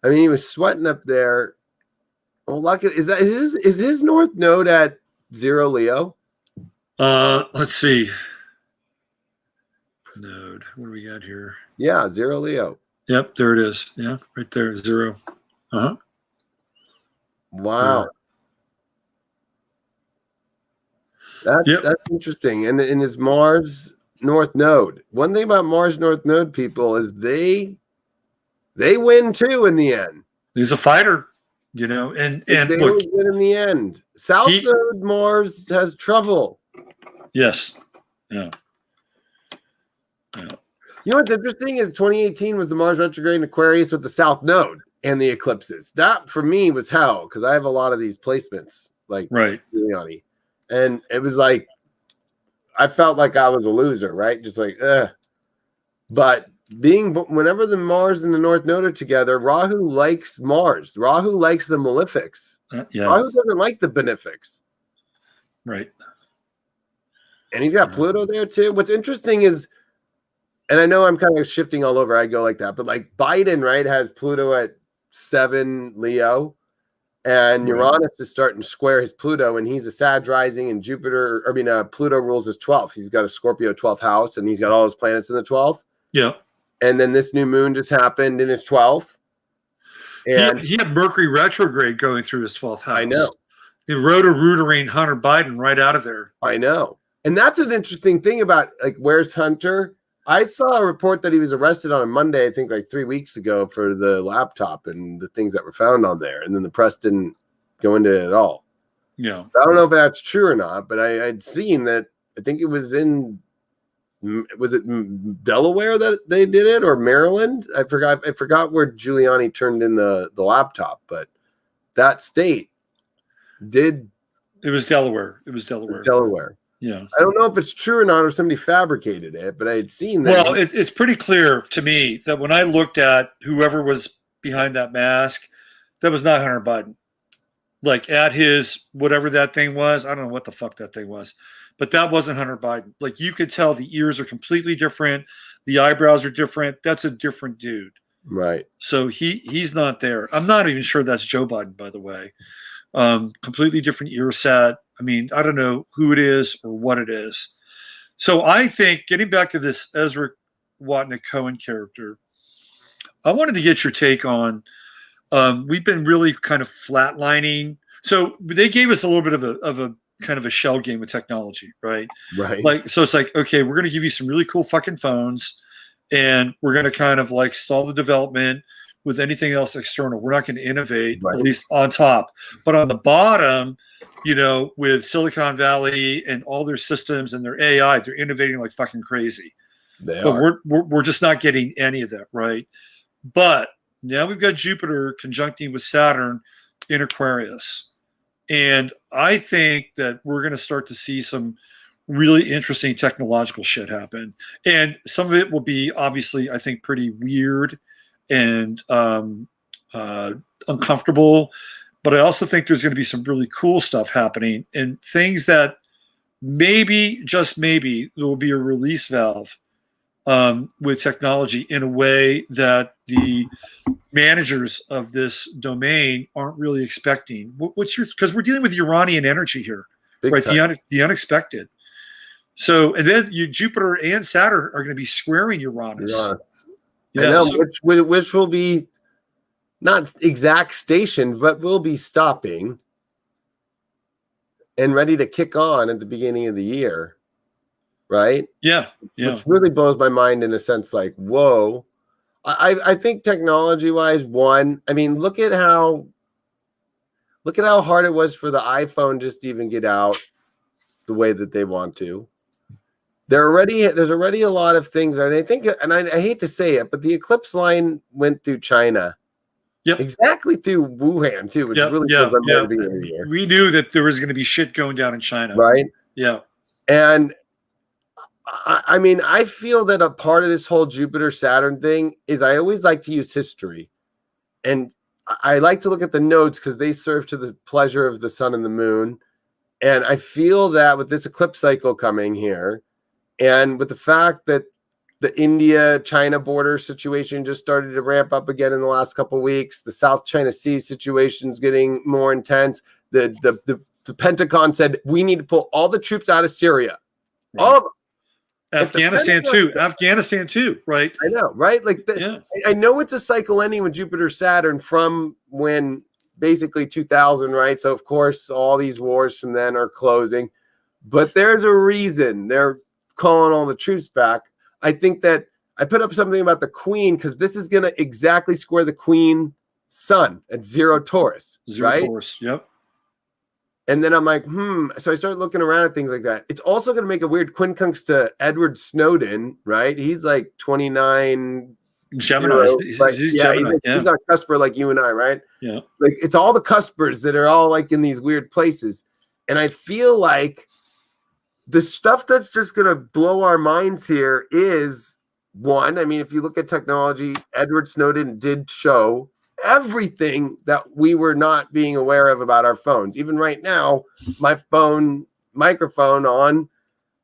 I mean, he was sweating up there. Well, look at is his north node at 0 Leo? Let's see. Node. What do we got here? Yeah, 0 Leo. Yep, there it is. Yeah, right there, 0. Uh-huh. Wow. That's interesting. And in his Mars North Node. One thing about Mars North Node people is they win too in the end. He's a fighter, and they look, win in the end. South Node Mars has trouble. Yes. Yeah. You know what's interesting is 2018 was the Mars retrograde in Aquarius with the South Node and the eclipses. That for me was hell because I have a lot of these placements, like Giuliani, and it was like I felt like I was a loser, right? Just like, but whenever the Mars and the North Node are together, Rahu likes Mars. Rahu likes the malefics. Rahu doesn't like the benefics. Right. And he's got Pluto there too. What's interesting is, and I know I'm kind of shifting all over. I go like that, but like Biden, right, has Pluto at 7 Leo, and Uranus is starting to square his Pluto, and he's a Sag rising, and Pluto rules his 12th. He's got a Scorpio 12th house, and he's got all his planets in the 12th. Yeah. And then this new moon just happened in his 12th. And he had Mercury retrograde going through his 12th house. I know. He roto-rooterine Hunter Biden right out of there. I know. And that's an interesting thing about, like, where's Hunter? I saw a report that he was arrested on a Monday, I think like 3 weeks ago, for the laptop and the things that were found on there. And then the press didn't go into it at all. Yeah. I don't know if that's true or not, but I'd seen that. I think it was in was it Delaware that they did it, or Maryland? I forgot where Giuliani turned in the laptop, but that state did. It was Delaware. It was Delaware. Delaware. Yeah. I don't know if it's true or not, or somebody fabricated it, but I had seen that. Well, it's pretty clear to me that when I looked at whoever was behind that mask, that was not Hunter Biden. Like at his whatever that thing was, I don't know what the fuck that thing was, but that wasn't Hunter Biden. Like you could tell the ears are completely different, the eyebrows are different. That's a different dude. Right. So he's not there. I'm not even sure that's Joe Biden, by the way. Completely different ear set. I mean, I don't know who it is or what it is. So I think getting back to this Ezra Watnick Cohen character, I wanted to get your take on. We've been really kind of flatlining. So they gave us a little bit of a kind of a shell game with technology, right? Right. Like, so it's like, okay, we're going to give you some really cool fucking phones, and we're going to kind of like stall the development with anything else external. We're not going to innovate, Right. at least on top. But on the bottom, you know, with Silicon Valley and all their systems and their AI, they're innovating like fucking crazy. They But are. we're just not getting any of that, right? But now we've got Jupiter conjuncting with Saturn in Aquarius. And I think that we're going to start to see some really interesting technological shit happen. And some of it will be obviously, I think, pretty weird and uncomfortable. But I also think there's going to be some really cool stuff happening and things that maybe, just maybe, there will be a release valve with technology in a way that the managers of this domain aren't really expecting. What's your, because we're dealing with Uranian energy here, Big right? time. The unexpected. So, and then Jupiter and Saturn are going to be squaring Uranus. I Yeah, know, so- which will be not exact station, but will be stopping and ready to kick on at the beginning of the year, right? yeah. Which really blows my mind in a sense, like, whoa. I think technology-wise, I mean, look at how hard it was for the iPhone just to even get out the way that they want to. There's already a lot of things, and I think, and I hate to say it, but the eclipse line went through China. Yep. Exactly through Wuhan too, which really blows my mind to be in here. We knew that there was going to be shit going down in China. Right? Yeah. And I mean, I feel that a part of this whole Jupiter Saturn thing is I always like to use history. And I like to look at the nodes because they serve to the pleasure of the sun and the moon. And I feel that with this eclipse cycle coming here, and with the fact that the India-China border situation just started to ramp up again in the last couple of weeks, the South China Sea situation is getting more intense. The Pentagon said we need to pull all the troops out of Syria. Right. All of them. Afghanistan too, right? I know, right? Like, Yeah. I know it's a cycle ending with Jupiter Saturn from when basically 2000, right? So of course all these wars from then are closing, but there's a reason they're calling all the troops back. I think that I put up something about the Queen because this is going to exactly square the Queen Sun at 0 Taurus, right? Taurus, yep. And then I'm like, So I started looking around at things like that. It's also going to make a weird quincunx to Edward Snowden, right? He's like 29 Gemini. He's Gemini. He's on cusper like you and I, right? Yeah. Like it's all the cuspers that are all like in these weird places. And I feel like the stuff that's just going to blow our minds here is one. I mean, if you look at technology, Edward Snowden did show everything that we were not being aware of about our phones. Even right now, my phone microphone on,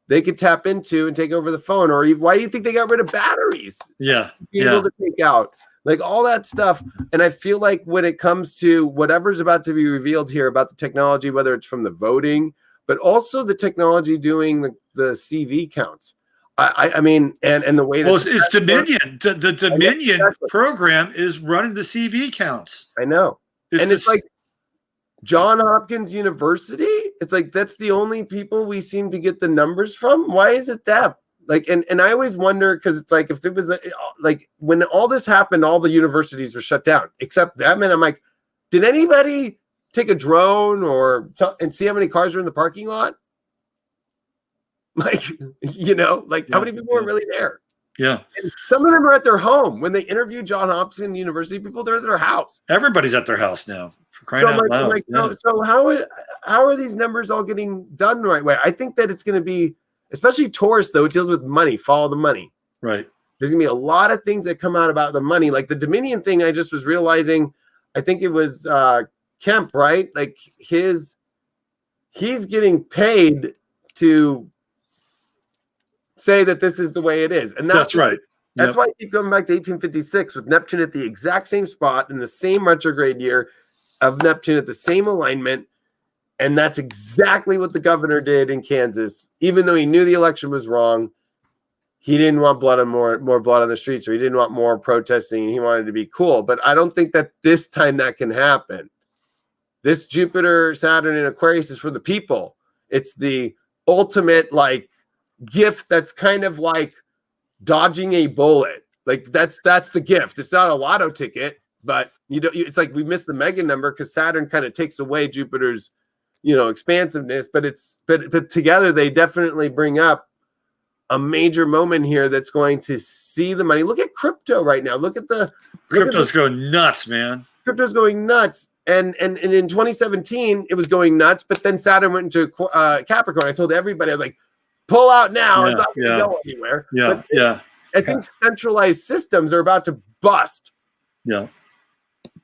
they could tap into and take over the phone. Or why do you think they got rid of batteries? Yeah. Be able to take out like all that stuff. And I feel like when it comes to whatever's about to be revealed here about the technology, whether it's from the voting, but also the technology doing the CV counts. I mean, and the way that it's Dominion. The Dominion program is running the CV counts. I know. It's like Johns Hopkins University. It's like that's the only people we seem to get the numbers from. Why is it that? Like, and I always wonder because it's like if it was like when all this happened, all the universities were shut down except them. And I'm like, did anybody take a drone and see how many cars are in the parking lot? Like, you know, like how many people are really there? Yeah. And some of them are at their home. When they interview John Hopkins University people, they're at their house. Everybody's at their house now. For crying out loud. So how are these numbers all getting done the right way? I think that it's going to be, especially Taurus, though, it deals with money. Follow the money. Right. There's going to be a lot of things that come out about the money. Like the Dominion thing, I just was realizing, I think it was Kemp, right? Like he's getting paid to say that this is the way it is. And that's right. That's why I keep going back to 1856 with Neptune at the exact same spot in the same retrograde year of Neptune at the same alignment. And that's exactly what the governor did in Kansas. Even though he knew the election was wrong, he didn't want blood on more blood on the streets, or he didn't want more protesting. He wanted to be cool. But I don't think that this time that can happen. This Jupiter, Saturn, and Aquarius is for the people. It's the ultimate like gift that's kind of like dodging a bullet. Like that's the gift. It's not a lotto ticket, but it's like we missed the mega number because Saturn kind of takes away Jupiter's, expansiveness, but together they definitely bring up a major moment here that's going to see the money. Look at crypto right now. Crypto's going nuts, man. Crypto's going nuts. And in 2017, it was going nuts, but then Saturn went into Capricorn. I told everybody, I was like, pull out now. It's not going to go anywhere. I think centralized systems are about to bust. Yeah.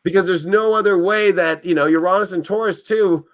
Because there's no other way that, Uranus and Taurus too.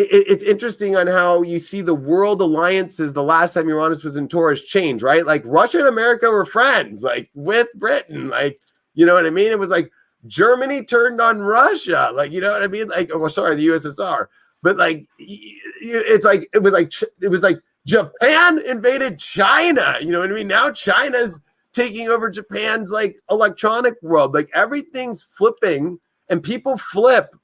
It's interesting on how you see the world alliances the last time Uranus was in Taurus change, right? Like Russia and America were friends, like with Britain, like, you know what I mean? It was like Germany turned on Russia, like, you know what I mean? Like, the USSR, but like, it was like Japan invaded China, you know what I mean? Now China's taking over Japan's like electronic world, like everything's flipping and people flip.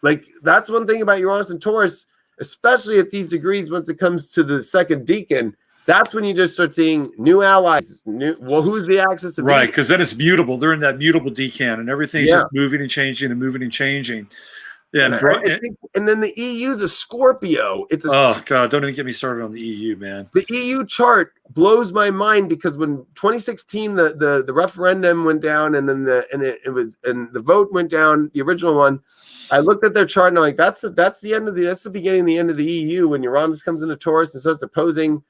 Like that's one thing about Uranus and Taurus, especially at these degrees. Once it comes to the second decan, that's when you just start seeing new allies. Who's the axis of right? Because then it's mutable. They're in that mutable decan, and everything's just moving and changing and moving and changing. Yeah, and then the EU is a Scorpio. Oh God! Don't even get me started on the EU, man. The EU chart blows my mind because when 2016 the referendum went down, and then the vote went down, the original one. I looked at their chart and I'm like, that's the beginning and the end of the EU when Uranus comes into Taurus and starts opposing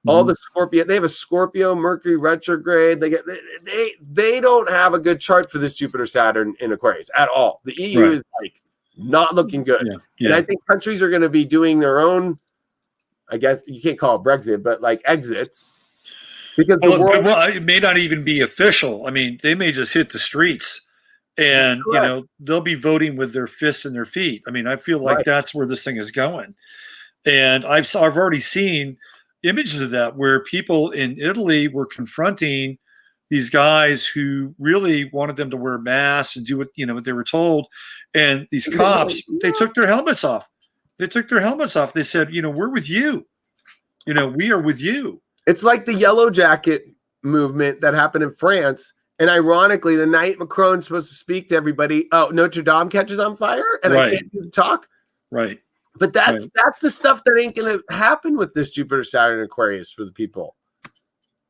all the Scorpio. They have a Scorpio Mercury retrograde. They don't have a good chart for this Jupiter Saturn in Aquarius at all. The EU is like not looking good. And I think countries are going to be doing their own, I guess you can't call it Brexit, but like exits. Because it may not even be official. I mean, they may just hit the streets. And, they'll be voting with their fists and their feet. I mean, I feel like that's where this thing is going. And I've already seen images of that where people in Italy were confronting these guys who really wanted them to wear masks and do what they were told. And these cops, they took their helmets off. They said, we're with you. We are with you. It's like the Yellow Jacket movement that happened in France. And ironically, the night Macron's supposed to speak to everybody, Notre Dame catches on fire, and I can't do the talk. Right. But that's the stuff that ain't going to happen with this Jupiter, Saturn, Aquarius for the people.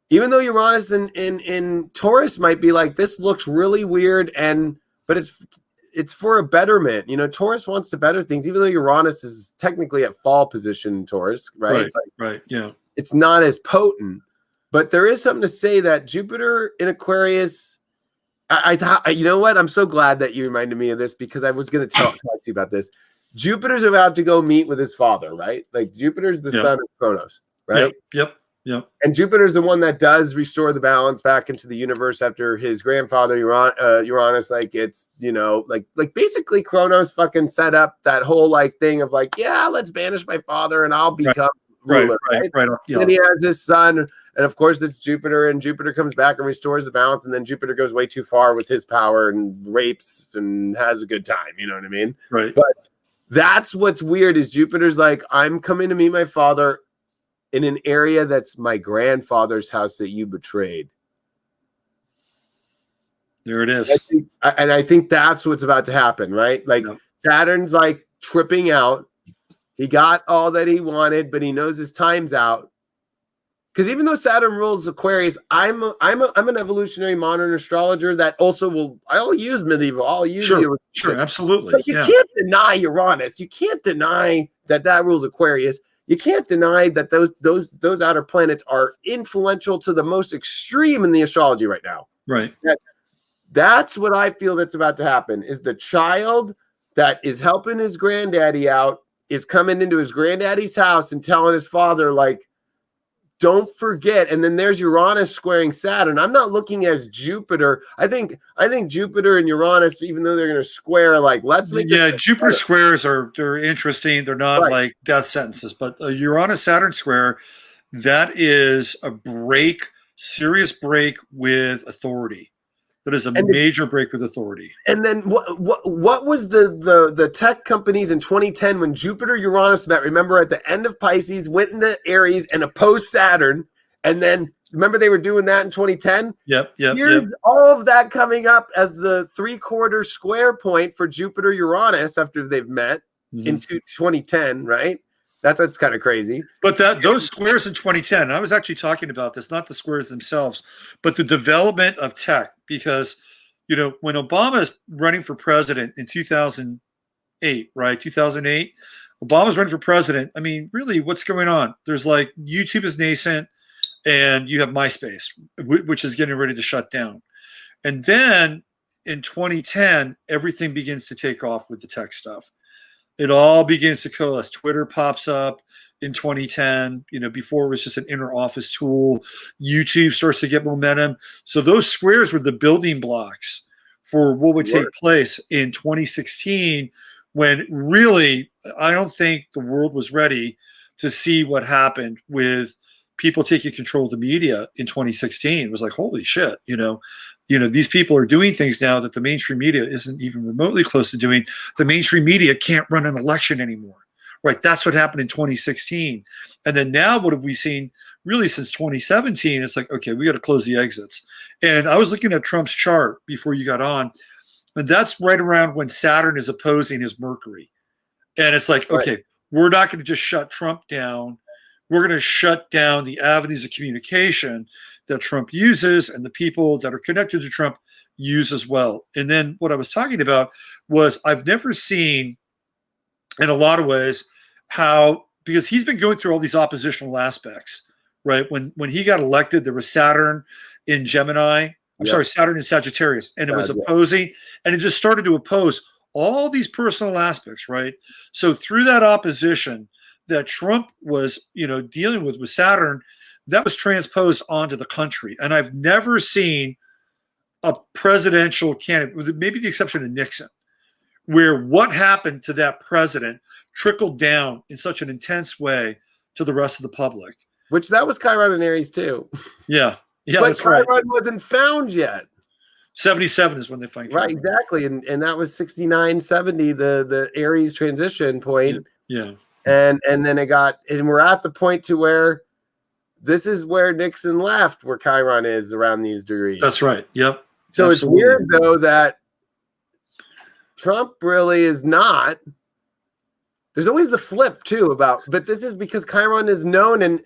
Even though Uranus in Taurus might be like, this looks really weird, but it's for a betterment. Taurus wants to better things, even though Uranus is technically at fall position in Taurus, right? It's not as potent. But there is something to say that Jupiter in Aquarius, I thought, you know what? I'm so glad that you reminded me of this because I was going to talk to you about this. Jupiter's about to go meet with his father, right? Like Jupiter's the son of Kronos, right? Yep. And Jupiter's the one that does restore the balance back into the universe after his grandfather Uranus. Like it's, like basically Kronos fucking set up that whole like thing of like, let's banish my father and I'll become ruler, right? Then he has his son. And of course, it's Jupiter, and Jupiter comes back and restores the balance. And then Jupiter goes way too far with his power and rapes and has a good time. You know what I mean? Right. But that's what's weird is Jupiter's like, I'm coming to meet my father in an area that's my grandfather's house that you betrayed. There it is. I think that's what's about to happen, right? Like Saturn's like tripping out. He got all that he wanted, but he knows his time's out. Because even though Saturn rules Aquarius, I'm an evolutionary modern astrologer that also I'll use medieval. I'll use Sure, absolutely. But you can't deny Uranus. You can't deny that rules Aquarius. You can't deny that those outer planets are influential to the most extreme in the astrology right now. Right. That's what I feel that's about to happen. Is the child that is helping his granddaddy out is coming into his granddaddy's house and telling his father, like, don't forget. And then there's Uranus squaring Saturn. I'm not looking as Jupiter. I think Jupiter and Uranus, even though they're going to square, like, let's make Jupiter squares they're interesting. They're not like death sentences, but a Uranus Saturn square, that is a serious break with authority. That is a major break with authority. And then what was the tech companies in 2010 when Jupiter Uranus met? Remember, at the end of Pisces, went into Aries and opposed Saturn, and then remember they were doing that in 2010. Yep. Here's all of that coming up as the 3/4 square point for Jupiter Uranus after they've met into 2010, right? That's kind of crazy. But those squares in 2010, I was actually talking about this, not the squares themselves, but the development of tech. Because, when Obama is running for president in 2008, right? 2008, Obama's running for president. I mean, really, what's going on? There's like YouTube is nascent, and you have MySpace, which is getting ready to shut down. And then in 2010, everything begins to take off with the tech stuff. It all begins to coalesce. Twitter pops up in 2010. Before it was just an inner office tool. YouTube starts to get momentum. So those squares were the building blocks for what would take place in 2016, when really, I don't think the world was ready to see what happened with people taking control of the media in 2016. It was like, holy shit, these people are doing things now that the mainstream media isn't even remotely close to doing. The mainstream media can't run an election anymore, right? That's what happened in 2016. And then now what have we seen really since 2017? It's like, okay, we got to close the exits. And I was looking at Trump's chart before you got on, and that's right around when Saturn is opposing his Mercury. And it's like, okay, we're not going to just shut Trump down. We're going to shut down the avenues of communication that Trump uses and the people that are connected to Trump use as well. And then what I was talking about was I've never seen, in a lot of ways, how, because he's been going through all these oppositional aspects, right? When he got elected, there was Saturn in Gemini. Saturn in Sagittarius, and it was opposing, and it just started to oppose all these personal aspects, right? So through that opposition that Trump was, dealing with Saturn, that was transposed onto the country. And I've never seen a presidential candidate, with maybe the exception of Nixon, where what happened to that president trickled down in such an intense way to the rest of the public. Which that was Chiron and Aries too. Yeah, but that's right. Chiron wasn't found yet. 77 is when they find Chiron. Right, exactly. And that was 69, 70, the Aries transition point. Yeah. And then and we're at the point to where this is where Nixon left, where Chiron is around these degrees. That's right. Yep. So It's weird though that Trump really is not. There's always the flip too but this is because Chiron is known, and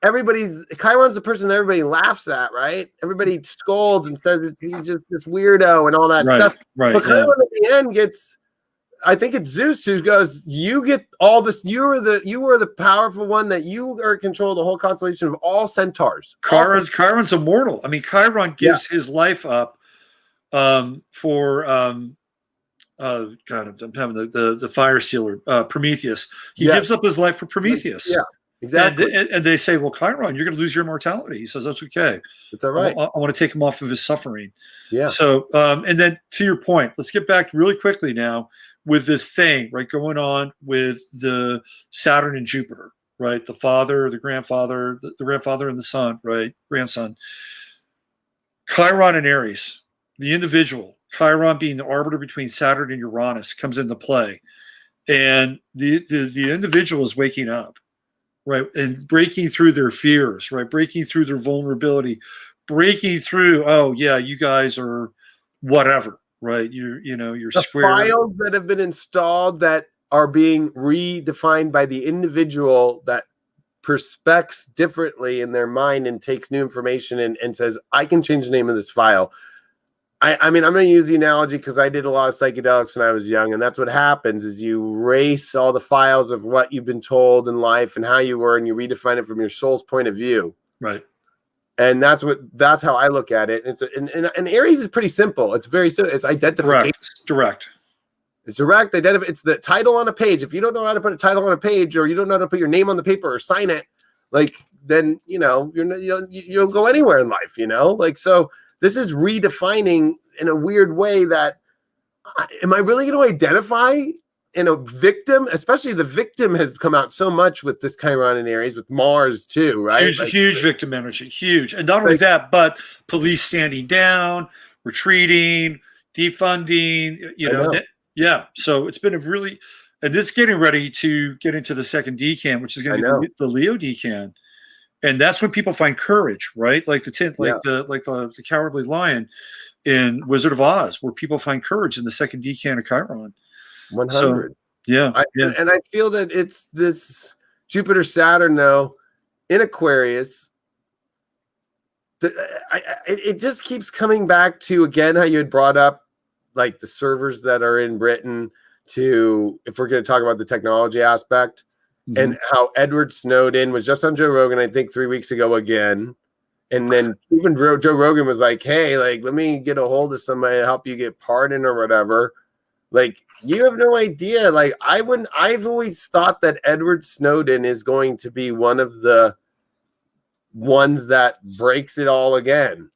Chiron's the person that everybody laughs at, right? Everybody scolds and says he's just this weirdo and all that stuff. Right. But Chiron at the end gets, I think it's Zeus who goes, you get all this. You are the powerful one, that you are in control of the whole constellation of all centaurs. Chiron's immortal. I mean, Chiron gives his life up for God, I'm having the fire sealer, Prometheus. He gives up his life for Prometheus. Yeah, exactly. And they say, well, Chiron, you're going to lose your immortality. He says, that's okay. It's all right. I want to take him off of his suffering. Yeah. So, and then to your point, let's get back really quickly now with this thing, right, going on with the Saturn and Jupiter, right? The father, the grandfather, the grandfather and the son, right? Grandson. Chiron and Aries, the individual, Chiron being the arbiter between Saturn and Uranus, comes into play. And the individual is waking up, right? And breaking through their fears, right? Breaking through their vulnerability, breaking through, oh yeah, you guys are whatever, right? You're the square. files that have been installed that are being redefined by the individual that perspects differently in their mind and takes new information and says, I can change the name of this file. I mean, I'm going to use the analogy because I did a lot of psychedelics when I was young, and that's what happens is you erase all the files of what you've been told in life and how you were, and you redefine it from your soul's point of view. Right. And that's how I look at it. And Aries is pretty simple. It's very simple. It's identification. Direct. It's direct identification. It's the title on a page. If you don't know how to put a title on a page, or you don't know how to put your name on the paper or sign it, like, then, you know, you don't go anywhere in life, you know, like, so this is redefining in a weird way that, am I really going to identify in a victim? Especially the victim has come out so much with this Chiron in Aries, with Mars too, right? Huge victim energy, huge. And not only that, but police standing down, retreating, defunding, you know. Yeah. So it's been a really, and it's getting ready to get into the second decan, which is going to be the Leo decan. And that's when people find courage, right? Like the cowardly lion in Wizard of Oz, where people find courage in the second decan of Chiron. 100. So, yeah. And I feel that it's this Jupiter Saturn though in Aquarius. It just keeps coming back to, again, how you had brought up like the servers that are in Britain, to, if we're going to talk about the technology aspect. And how Edward Snowden was just on Joe Rogan, I think 3 weeks ago again. And then even Joe Rogan was like, hey, like, let me get a hold of somebody to help you get pardoned or whatever. Like, you have no idea. Like, I've always thought that Edward Snowden is going to be one of the ones that breaks it all again.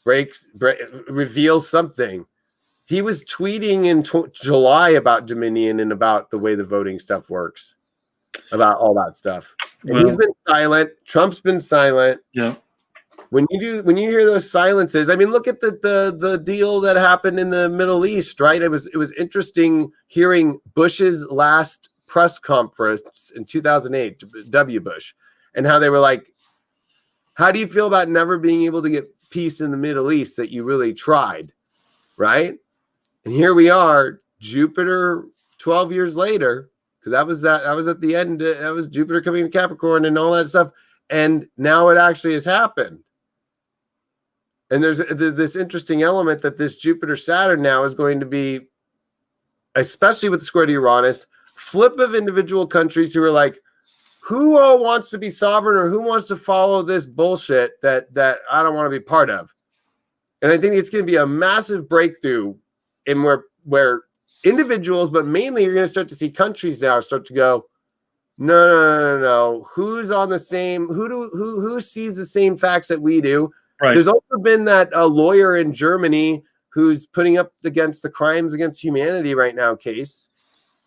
Reveals something. He was tweeting in July about Dominion and about the way the voting stuff works. About all that stuff. And he's been silent. Trump's been silent. Yeah. When you hear those silences, I mean, look at the deal that happened in the Middle East, right? It was interesting hearing Bush's last press conference in 2008, W. Bush, and how they were like, how do you feel about never being able to get peace in the Middle East that you really tried, right? And here we are, Jupiter 12 years later, because that was at the end. That was Jupiter coming to Capricorn and all that stuff. And now it actually has happened. And there's this interesting element that this Jupiter Saturn now is going to be, especially with the square to Uranus, flip of individual countries who are like, who all wants to be sovereign or who wants to follow this bullshit that I don't want to be part of. And I think it's going to be a massive breakthrough in where individuals, but mainly you're going to start to see countries now start to go, no. Who's on the same? Who sees the same facts that we do? Right. There's also been that lawyer in Germany who's putting up against the crimes against humanity right now case.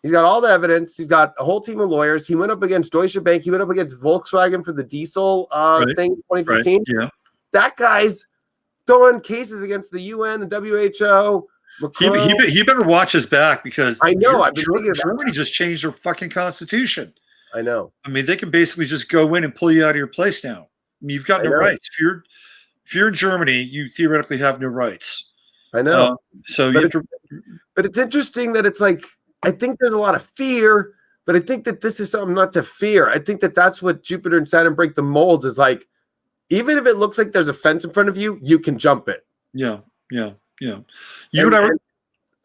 He's got all the evidence. He's got a whole team of lawyers. He went up against Deutsche Bank. He went up against Volkswagen for the diesel thing in 2015. Right. Yeah. That guy's throwing cases against the UN, the WHO. He better watch his back, because I know Germany just changed their fucking constitution. I know. I mean, they can basically just go in and pull you out of your place now. I mean, you've got no rights. If you're in Germany, you theoretically have no rights. I know. But it's interesting that it's like, I think there's a lot of fear, but I think that this is something not to fear. I think that that's what Jupiter and Saturn break the mold is like. Even if it looks like there's a fence in front of you, you can jump it. Yeah.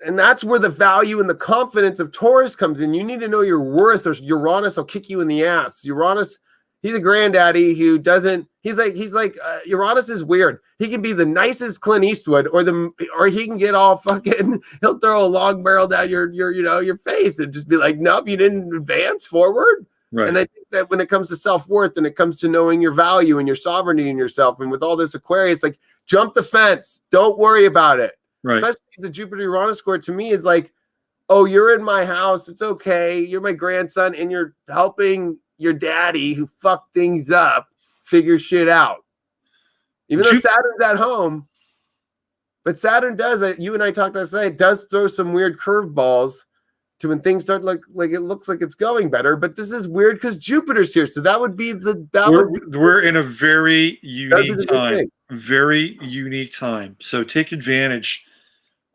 And that's where the value and the confidence of Taurus comes in. You need to know your worth, or Uranus will kick you in the ass. Uranus, he's a granddaddy who doesn't. He's like Uranus is weird. He can be the nicest Clint Eastwood, or he can get all fucking. He'll throw a long barrel down your face and just be like, nope, you didn't advance forward. Right. And I think that when it comes to self-worth and it comes to knowing your value and your sovereignty in yourself, and with all this Aquarius, like, jump the fence. Don't worry about it. Right. Especially the Jupiter-Uranus square to me is like, oh, you're in my house. It's okay. You're my grandson, and you're helping your daddy who fucked things up figure shit out. Even though Saturn's at home, but Saturn does it. You and I talked last night. Does throw some weird curveballs to when things start like it looks like it's going better. But this is weird because Jupiter's here, so that would be we're in a very unique time. Very unique time. So take advantage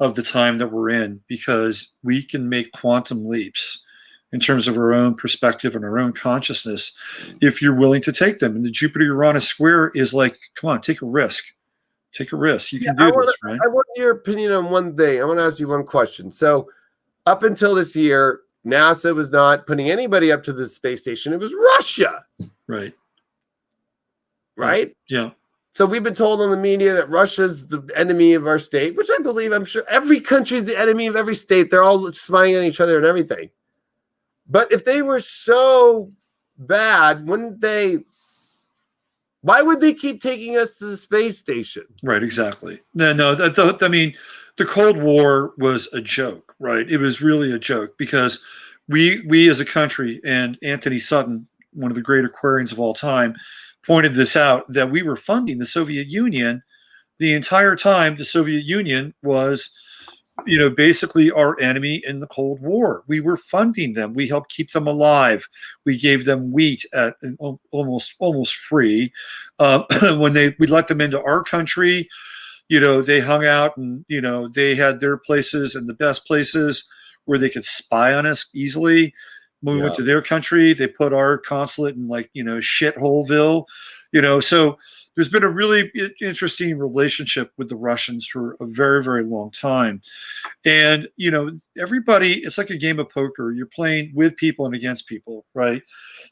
of the time that we're in, because we can make quantum leaps in terms of our own perspective and our own consciousness, if you're willing to take them. And the Jupiter-Uranus square is like, come on, take a risk. Take a risk. You can do this, right? I want your opinion on one thing. I want to ask you one question. So up until this year, NASA was not putting anybody up to the space station. It was Russia. Right. Right? Yeah. So we've been told on the media that Russia's the enemy of our state, which I believe. I'm sure every country is the enemy of every state. They're all spying on each other and everything. But if they were so bad, wouldn't they? Why would they keep taking us to the space station? Right, exactly. No. I mean, the Cold War was a joke, right? It was really a joke because we as a country, and Anthony Sutton, one of the great Aquarians of all time, pointed this out, that we were funding the Soviet Union the entire time. The Soviet Union was, basically our enemy in the Cold War. We were funding them. We helped keep them alive. We gave them wheat at almost free. When we let them into our country, they hung out and, they had their places and the best places where they could spy on us easily. When we went to their country, they put our consulate in shitholeville, so there's been a really interesting relationship with the Russians for a very, very long time. And, everybody, it's like a game of poker. You're playing with people and against people, right?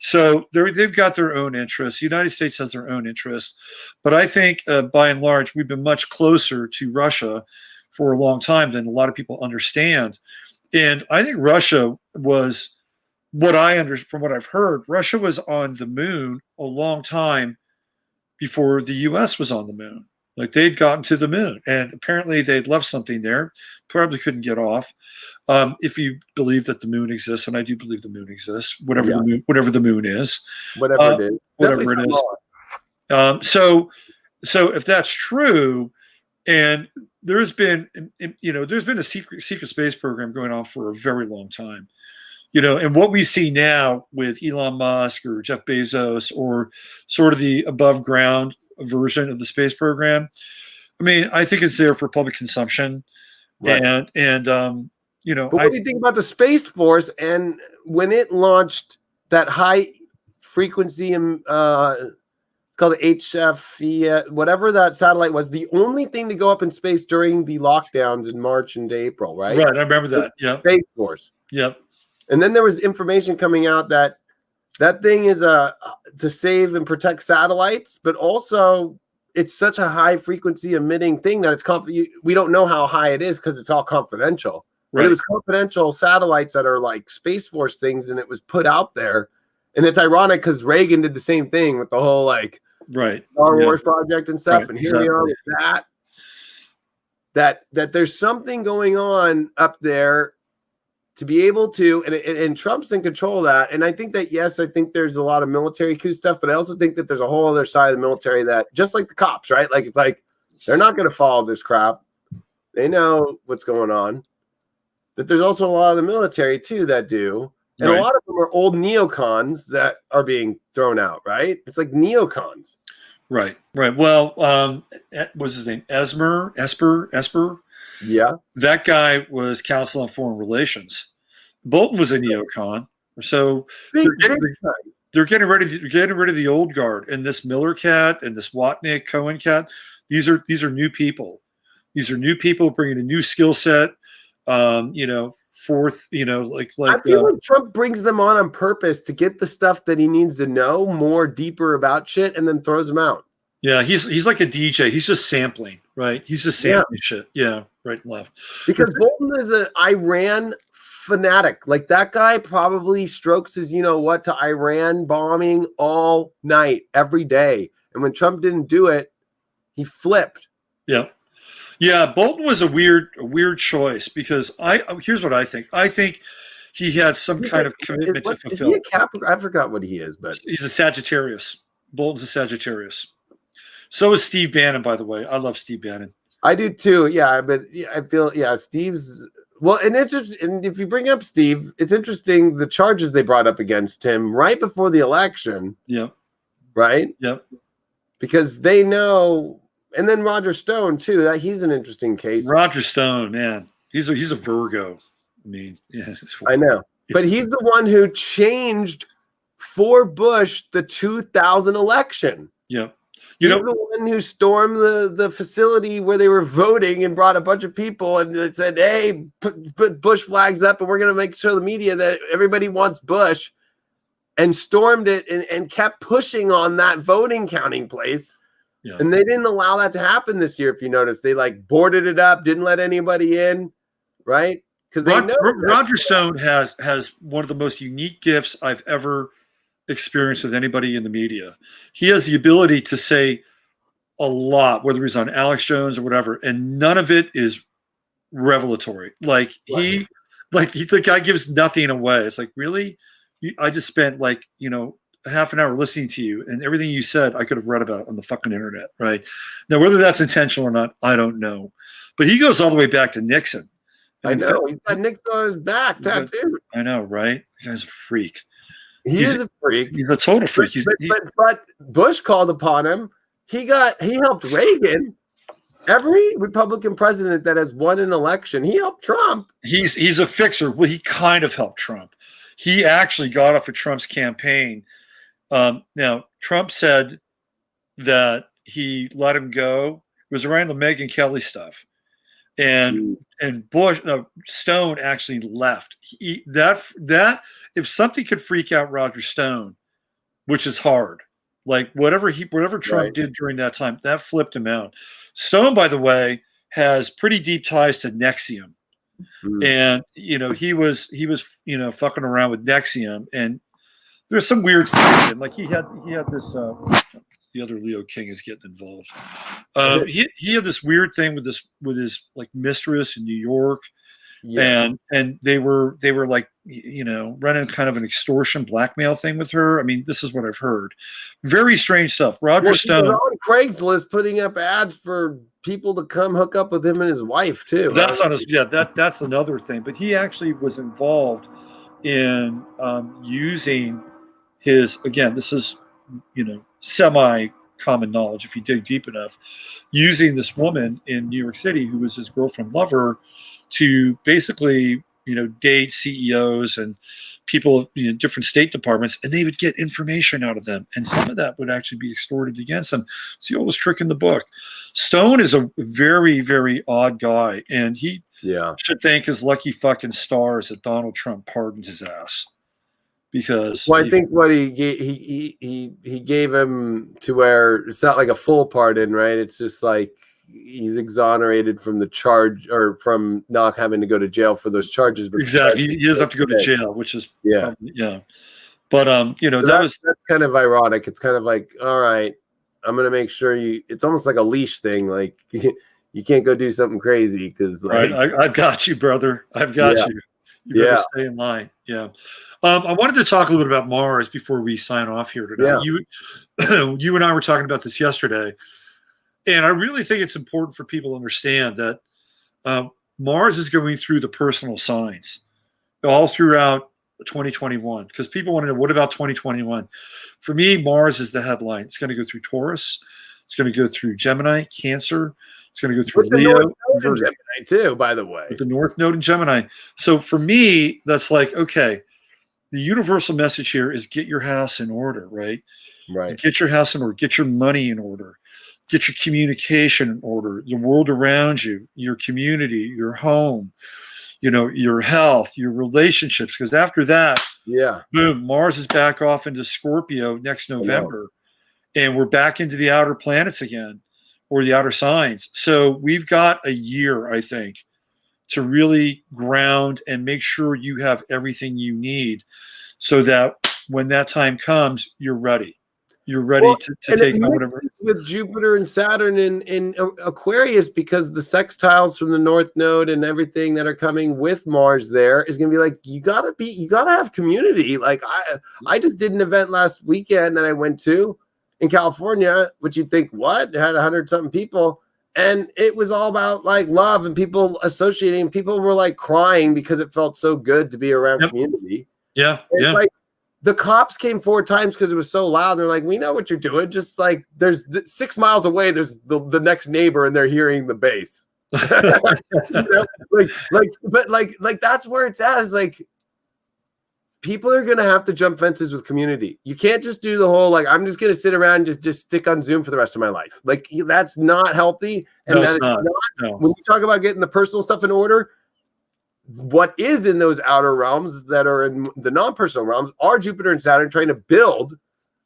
So they've got their own interests. The United States has their own interests. But I think, by and large, we've been much closer to Russia for a long time than a lot of people understand. And I think Russia was, from what I've heard, Russia was on the moon a long time before the U.S. was on the moon. Like, they'd gotten to the moon, and apparently they'd left something there, probably couldn't get off. If you believe that the moon exists, and I do believe the moon exists, whatever the moon is, whatever it is, whatever it is. So if that's true, and there's been a secret space program going on for a very long time. And what we see now with Elon Musk or Jeff Bezos, or sort of the above ground version of the space program, I mean, I think it's there for public consumption. Right. And but what do you think about the Space Force and when it launched that high frequency called the HFE, whatever that satellite was, the only thing to go up in space during the lockdowns in March and April, right? Right, I remember that. Yeah. Space Force. Yep. And then there was information coming out that thing is to save and protect satellites, but also it's such a high frequency emitting thing that we don't know how high it is because it's all confidential. Right. But it was confidential satellites that are like Space Force things, and it was put out there. And it's ironic because Reagan did the same thing with the whole Star Wars project and stuff. Right. And here we are with that there's something going on up there. To be able to, and Trump's in control of that. And I think that, yes, I think there's a lot of military coup stuff, but I also think that there's a whole other side of the military that, just like the cops, right? Like, it's like, they're not going to follow this crap. They know what's going on. But there's also a lot of the military, too, that do. And a lot of them are old neocons that are being thrown out, right? It's like neocons. Right. Well, what's his name? Esper? Yeah. That guy was counsel on foreign relations. Bolton was a neocon. So they're getting rid of the old guard. And this Miller cat and this Watnick Cohen cat, these are new people. These are new people bringing a new skill set. Forth, I feel like Trump brings them on purpose to get the stuff that he needs to know more deeper about shit, and then throws them out. Yeah, he's like a DJ. He's just sampling, right? He's just sampling shit. Yeah, right and left. Because Bolton is an Iran fanatic. Like, that guy probably strokes his to Iran bombing all night, every day. And when Trump didn't do it, he flipped. Yeah. Yeah, Bolton was a weird choice because here's what I think. I think he had some kind of commitment to fulfill. Is he a Capricorn? I forgot what he is, but he's a Sagittarius. Bolton's a Sagittarius. So is Steve Bannon, by the way. I love Steve Bannon. I do too. Yeah, but I feel Steve's and if you bring up Steve, it's interesting the charges they brought up against him right before the election. Yeah. Right? Yep. Because they know. And then Roger Stone too. That he's an interesting case. Roger Stone, man, he's a Virgo. I mean, yeah, I know. but he's the one who changed for Bush the 2000 election. Yeah. He's the one who stormed the facility where they were voting and brought a bunch of people and they said, hey, put Bush flags up and we're going to make sure the media that everybody wants Bush, and stormed it and kept pushing on that voting counting place. Yeah. And they didn't allow that to happen this year. If you notice, they like boarded it up, didn't let anybody in, right? Because Roger Stone has one of the most unique gifts I've ever experienced with anybody in the media. He has the ability to say a lot, whether he's on Alex Jones or whatever, and none of it is revelatory. Like the guy gives nothing away. It's like, really? I just spent like, half an hour listening to you, and everything you said I could have read about on the fucking internet, right? Now, whether that's intentional or not, I don't know. But he goes all the way back to Nixon. I know. He's got Nixon on his back tattooed. I know, right? The guy's a freak. He's a freak. He's a total freak. But Bush called upon him. He helped Reagan. Every Republican president that has won an election, he helped Trump. He's a fixer. Well, he kind of helped Trump. He actually got off of Trump's campaign. Now, Trump said that he let him go. It was around the Megyn Kelly stuff. And Stone actually left. That if something could freak out Roger Stone, which is hard, like whatever Trump did during that time, that flipped him out. Stone, by the way, has pretty deep ties to Nexium. And he was fucking around with Nexium, and there's some weird stuff. Like he had this the other Leo King is getting involved. He had this weird thing with his like mistress in New York. Yeah. And they were like, running kind of an extortion blackmail thing with her. I mean, this is what I've heard. Very strange stuff. Roger Stone on Craigslist putting up ads for people to come hook up with him and his wife too. That's on his, that's another thing. But he actually was involved in using his, again, this is semi common knowledge if you dig deep enough, using this woman in New York City who was his girlfriend lover to basically, date CEOs and people in different state departments, and they would get information out of them. And some of that would actually be extorted against them. It's the oldest trick in the book. Stone is a very, very odd guy. And he should thank his lucky fucking stars that Donald Trump pardoned his ass. Because I think what he gave him to where it's not like a full pardon, right? It's just like he's exonerated from the charge or from not having to go to jail for those charges. But exactly, he does have to go to jail, which is But so that's kind of ironic. It's kind of like, all right, I'm gonna make sure you. It's almost like a leash thing, like you can't go do something crazy because like I've got you, brother. I've got you. You better stay in line. Yeah. I wanted to talk a little bit about Mars before we sign off here today. Yeah. You and I were talking about this yesterday, and I really think it's important for people to understand that Mars is going through the personal signs all throughout 2021, because people want to know, what about 2021? For me, Mars is the headline. It's going to go through Taurus. It's going to go through Gemini, Cancer. It's going to go through Leo. Gemini too, by the way. With the North Node in Gemini. So for me, that's like, okay, the universal message here is get your house in order, right? Right. Get your house in order. Get your money in order. Get your communication in order. The world around you, your community, your home, your health, your relationships. Because after that, boom, Mars is back off into Scorpio next November. And we're back into the outer planets again, or the outer signs. So we've got a year, I think, to really ground and make sure you have everything you need so that when that time comes, you're ready. You're ready to take on whatever. With Jupiter and Saturn in Aquarius, because the sextiles from the North Node and everything that are coming with Mars there is going to be like, you gotta have community. Like I just did an event last weekend that I went to in California, which you'd think, what? It had 100-something people. And it was all about like love and people associating. People were like crying because it felt so good to be around community. Yeah. And like the cops came 4 times because it was so loud. And they're like, we know what you're doing. Just like there's 6 miles away, there's the next neighbor and they're hearing the bass. But that's where it's at. Is like people are going to have to jump fences with community. You can't just do the whole, like, I'm just going to sit around and just stick on Zoom for the rest of my life. Like, that's not healthy. And No, that it's is not. not No. when you talk about getting the personal stuff in order, what is in those outer realms that are in the non-personal realms are Jupiter and Saturn trying to build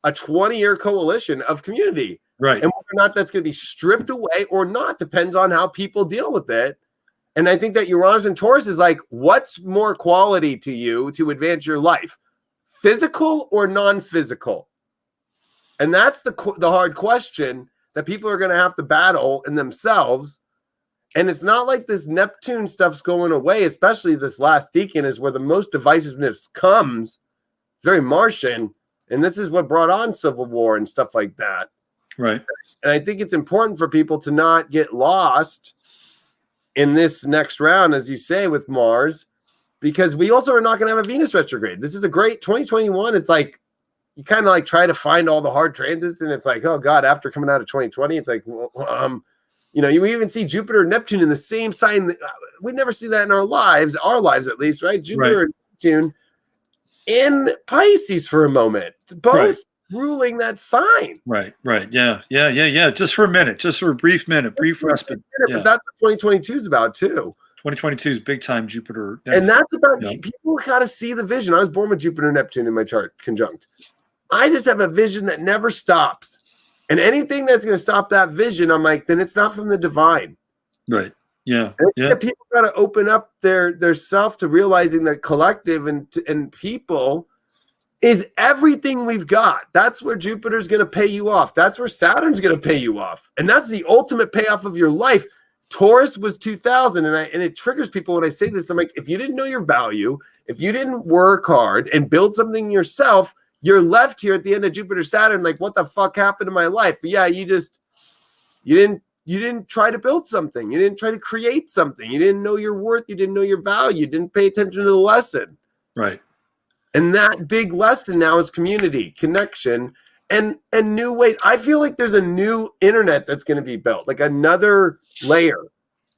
a 20-year coalition of community. Right. And whether or not that's going to be stripped away or not depends on how people deal with it. And I think that Uranus and Taurus is like, what's more quality to you to advance your life? Physical or non-physical? And that's the hard question that people are going to have to battle in themselves. And it's not like this Neptune stuff's going away, especially this last decan is where the most divisiveness comes. It's very Martian. And this is what brought on civil war and stuff like that. Right. And I think it's important for people to not get lost in this next round, as you say, with Mars, because we also are not going to have a Venus retrograde. This is a great 2021. It's like, you kind of like try to find all the hard transits. And it's like, oh God, after coming out of 2020, it's like, you know, you even see Jupiter and Neptune in the same sign. We never see that in our lives at least, right? Jupiter and Neptune in Pisces for a moment, both ruling that sign. Right. Yeah. Just for a minute, just for a brief minute, brief respite. Yeah. But that's what 2022 is about too. 2022 is big time Jupiter. And that's about people got to see the vision. I was born with Jupiter and Neptune in my chart conjunct. I just have a vision that never stops. And anything that's going to stop that vision, I'm like, then it's not from the divine. Right. Yeah. People got to open up their self to realizing that collective and people is everything we've got. That's where Jupiter's going to pay you off. That's where Saturn's going to pay you off. And that's the ultimate payoff of your life. Taurus was 2000. And it triggers people when I say this. I'm like, if you didn't know your value, if you didn't work hard and build something yourself, you're left here at the end of Jupiter Saturn. Like, what the fuck happened to my life? But yeah, you didn't try to build something. You didn't try to create something. You didn't know your worth. You didn't know your value. You didn't pay attention to the lesson. Right. And that big lesson now is community, connection, and new ways. I feel like there's a new internet that's going to be built, like another layer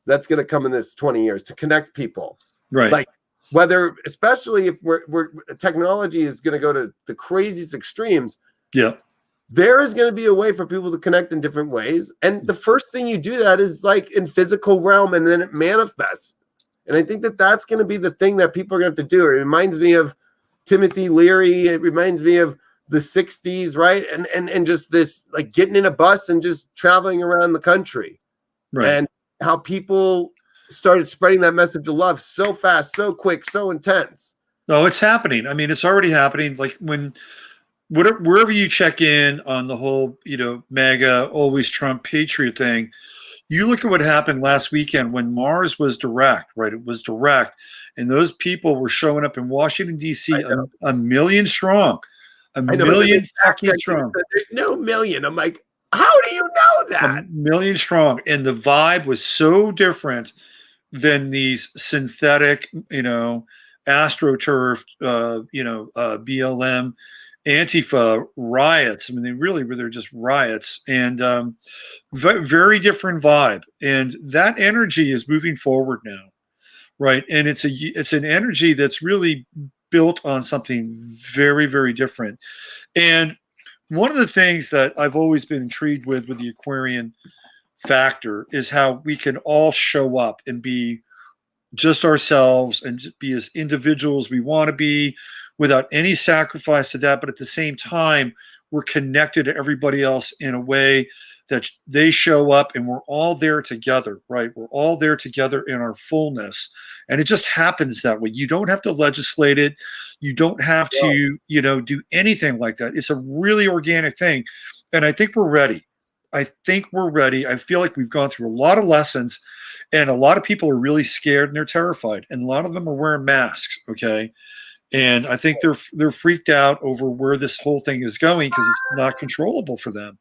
that's going to come in this 20 years to connect people. Right. Like whether, especially if we're technology is going to go to the craziest extremes. Yeah. There is going to be a way for people to connect in different ways. And the first thing you do that is like in physical realm, and then it manifests. And I think that that's going to be the thing that people are going to have to do. It reminds me of Timothy Leary. It reminds me of the 60s, right? And just this, like getting in a bus and just traveling around the country. Right. And how people started spreading that message of love so fast, so quick, so intense. No, it's happening. I mean, it's already happening. Like wherever you check in on the whole, MAGA, always Trump, Patriot thing, you look at what happened last weekend when Mars was direct, right? It was direct. And those people were showing up in Washington, D.C., a million strong. A million fucking strong. There's no million. I'm like, how do you know that? A million strong. And the vibe was so different than these synthetic, AstroTurf, BLM, Antifa riots. I mean, they really were. They're just riots, and very different vibe. And that energy is moving forward now, right? And it's an energy that's really built on something very, very different. And one of the things that I've always been intrigued with the Aquarian factor is how we can all show up and be just ourselves and just be as individuals we want to be without any sacrifice to that. But at the same time, we're connected to everybody else in a way that they show up and we're all there together, right? We're all there together in our fullness. And it just happens that way. You don't have to legislate it. You don't have to, do anything like that. It's a really organic thing. And I think we're ready. I feel like we've gone through a lot of lessons, and a lot of people are really scared and they're terrified. And a lot of them are wearing masks. Okay. And I think they're freaked out over where this whole thing is going because it's not controllable for them.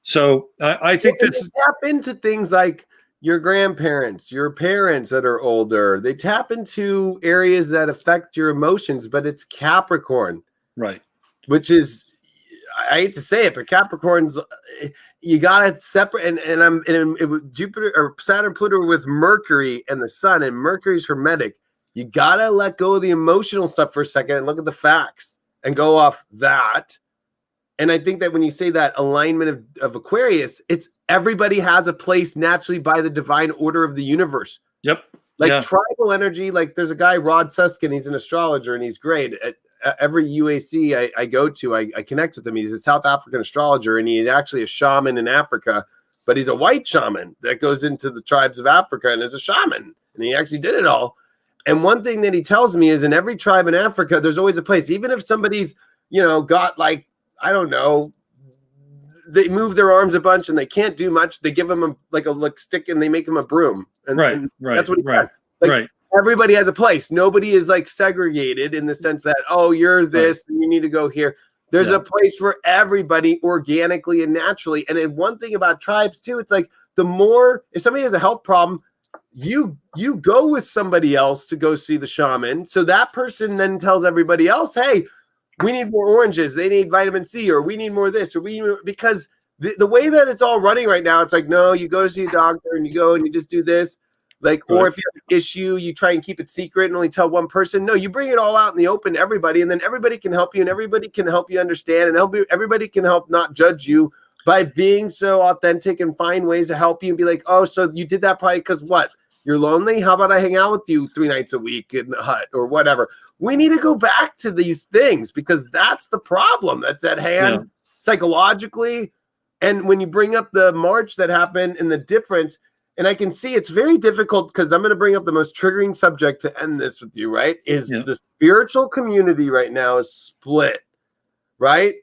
So I think this is tap into things like your grandparents, your parents that are older. They tap into areas that affect your emotions, but it's Capricorn, right? Which is, I hate to say it, but Capricorn's, you gotta separate. And Jupiter or Saturn, Pluto with Mercury and the Sun, and Mercury's hermetic. You gotta let go of the emotional stuff for a second and look at the facts and go off that. And I think that when you say that alignment of Aquarius, it's everybody has a place naturally by the divine order of the universe. Yep. Like tribal energy, like there's a guy, Rod Suskin, he's an astrologer and he's great. At every UAC I go to, I connect with him. He's a South African astrologer and he's actually a shaman in Africa, but he's a white shaman that goes into the tribes of Africa and is a shaman. And he actually did it all. And one thing that he tells me is in every tribe in Africa, there's always a place, even if somebody's, got like, I don't know, they move their arms a bunch and they can't do much. They give them a stick and they make them a broom. And, right. That's what he does. Right. Everybody has a place. Nobody is like segregated in the sense that, oh, you're this and you need to go here. There's a place for everybody organically and naturally. And then one thing about tribes too, it's like if somebody has a health problem, you go with somebody else to go see the shaman. So that person then tells everybody else, hey, we need more oranges. They need vitamin C, or we need more this, or because the way that it's all running right now, it's like, no, you go to see a doctor and you go and you just do this. Or if you have an issue, you try and keep it secret and only tell one person. No, you bring it all out in the open to everybody, and then everybody can help you, and everybody can help you understand, and everybody can help not judge you by being so authentic and find ways to help you and be like, oh, so you did that probably because what? You're lonely? How about I hang out with you 3 nights a week in the hut or whatever? We need to go back to these things because that's the problem that's at hand psychologically. And when you bring up the March that happened and the difference, and I can see it's very difficult because I'm going to bring up the most triggering subject to end this with you, right? Is the spiritual community right now is split, right?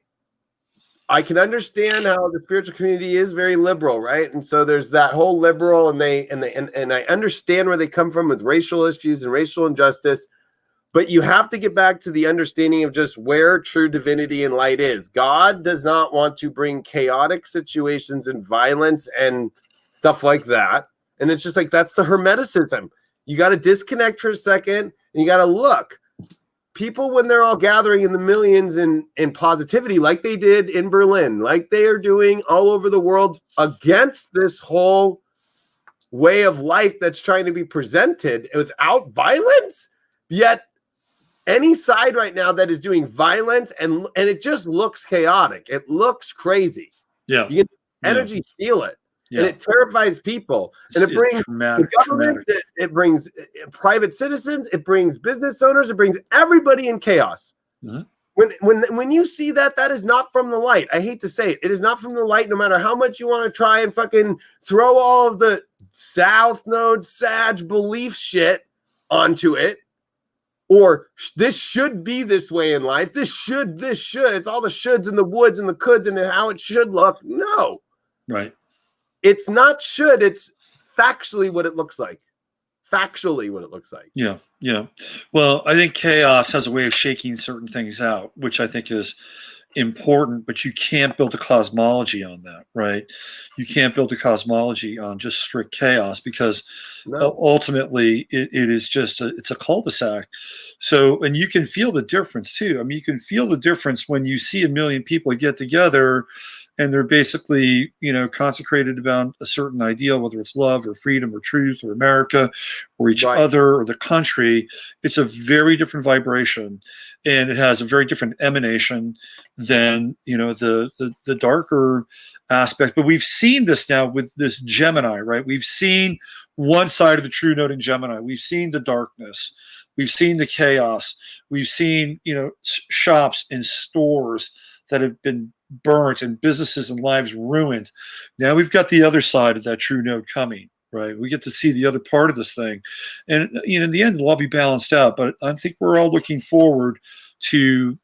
I can understand how the spiritual community is very liberal, right? And so there's that whole liberal, and I understand where they come from with racial issues and racial injustice, but you have to get back to the understanding of just where true divinity and light is. God does not want to bring chaotic situations and violence and stuff like that. And it's just like, that's the Hermeticism. You got to disconnect for a second and you got to look. People, when they're all gathering in the millions in positivity, like they did in Berlin, like they are doing all over the world against this whole way of life that's trying to be presented without violence, yet any side right now that is doing violence and it just looks chaotic. It looks crazy. Yeah. You can energy feel it. Yeah. And it terrifies people. And it brings the government, it brings private citizens, it brings business owners, it brings everybody in chaos. Mm-hmm. When you see that, that is not from the light. I hate to say it. It is not from the light, no matter how much you want to try and fucking throw all of the South Node Sag belief shit onto it. Or this should be this way in life. This should. It's all the shoulds and the woulds and the coulds and how it should look. No. Right. It's not should. It's factually what it looks like. Factually what it looks like. Yeah. Yeah. Well, I think chaos has a way of shaking certain things out, which I think is important, but you can't build a cosmology on that, right? You can't build a cosmology on just strict chaos because ultimately it is just it's a cul-de-sac. So, and you can feel the difference too. I mean, you can feel the difference when you see 1 million people get together and they're basically, consecrated about a certain ideal, whether it's love or freedom or truth or America or each other or the country. It's a very different vibration, and it has a very different emanation than, the darker aspect. But we've seen this now with this Gemini, right? We've seen one side of the true node in Gemini. We've seen the darkness. We've seen the chaos. We've seen, shops and stores that have been burnt and businesses and lives ruined. Now we've got the other side of that true node coming, right? We get to see the other part of this thing. And, in the end, it'll all be balanced out. But I think we're all looking forward to,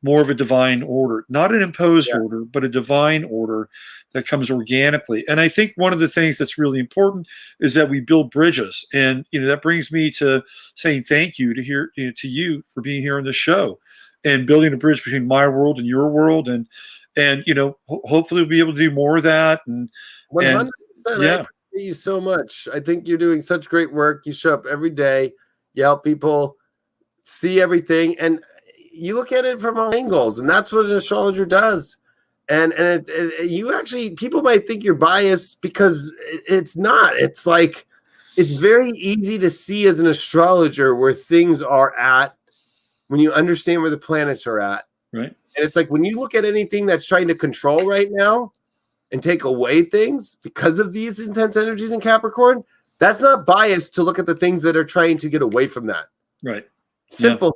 more of a divine order, not an imposed order, but a divine order that comes organically. And I think one of the things that's really important is that we build bridges. And, that brings me to saying thank you to you for being here on the show and building a bridge between my world and your world. And hopefully we'll be able to do more of that. And 100%. I appreciate you so much. I think you're doing such great work. You show up every day. You help people see everything. And you look at it from all angles. And that's what an astrologer does. And you actually, people might think you're biased because it's not. It's like it's very easy to see as an astrologer where things are at when you understand where the planets are at. Right. And it's like when you look at anything that's trying to control right now and take away things because of these intense energies in Capricorn, that's not biased to look at the things that are trying to get away from that. Right. Simple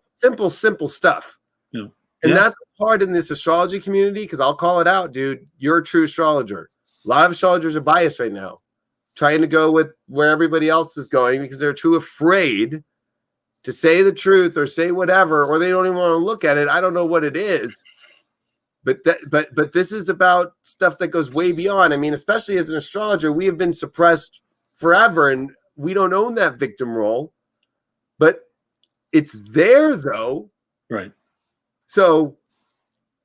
stuff. Yeah. And Yeah. that's hard in this astrology community because I'll call it out, dude. You're a true astrologer. A lot of astrologers are biased right now, trying to go with where everybody else is going because they're too afraid to say the truth or say whatever, or they don't even want to look at it. I don't know what it is. But this is about stuff that goes way beyond. I mean, especially as an astrologer, we have been suppressed forever, and we don't own that victim role. But it's there, though. Right. So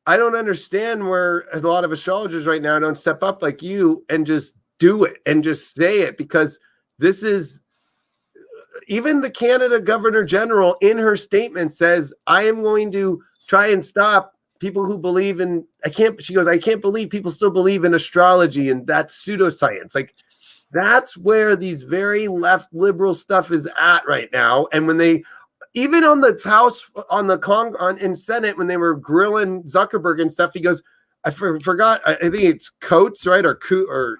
I don't understand where a lot of astrologers right now don't step up like you and just do it and just say it, because this is even the Canada Governor General in her statement says, I am going to try and stop people who believe in, she goes, I can't believe people still believe in astrology and that's pseudoscience. Like, that's where these very left liberal stuff is at right now. And when they, even on the House, in Senate, when they were grilling Zuckerberg and stuff, he goes, I forgot. I think it's Coates, right? Or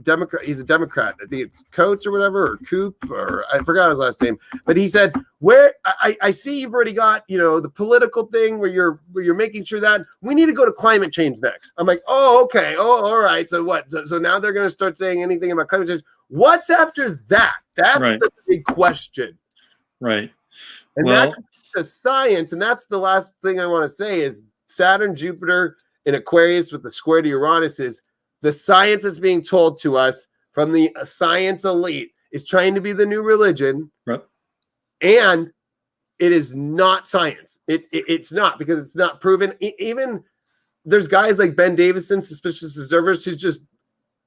Democrat. He's a Democrat. I think it's Coates or whatever, or Coop, or I forgot his last name. But he said, "Where I see you've already got, the political thing where you're making sure that we need to go to climate change next." I'm like, "Oh, okay. Oh, all right. So what? So now they're going to start saying anything about climate change. What's after that? That's Right. the big question." Right. And that's the science. And that's the last thing I want to say is Saturn, Jupiter in Aquarius with the square to Uranus is the science that's being told to us from the science elite is trying to be the new religion. Right. And it is not science. It's not, because it's not proven. Even there's guys like Ben Davison, Suspicious Observers,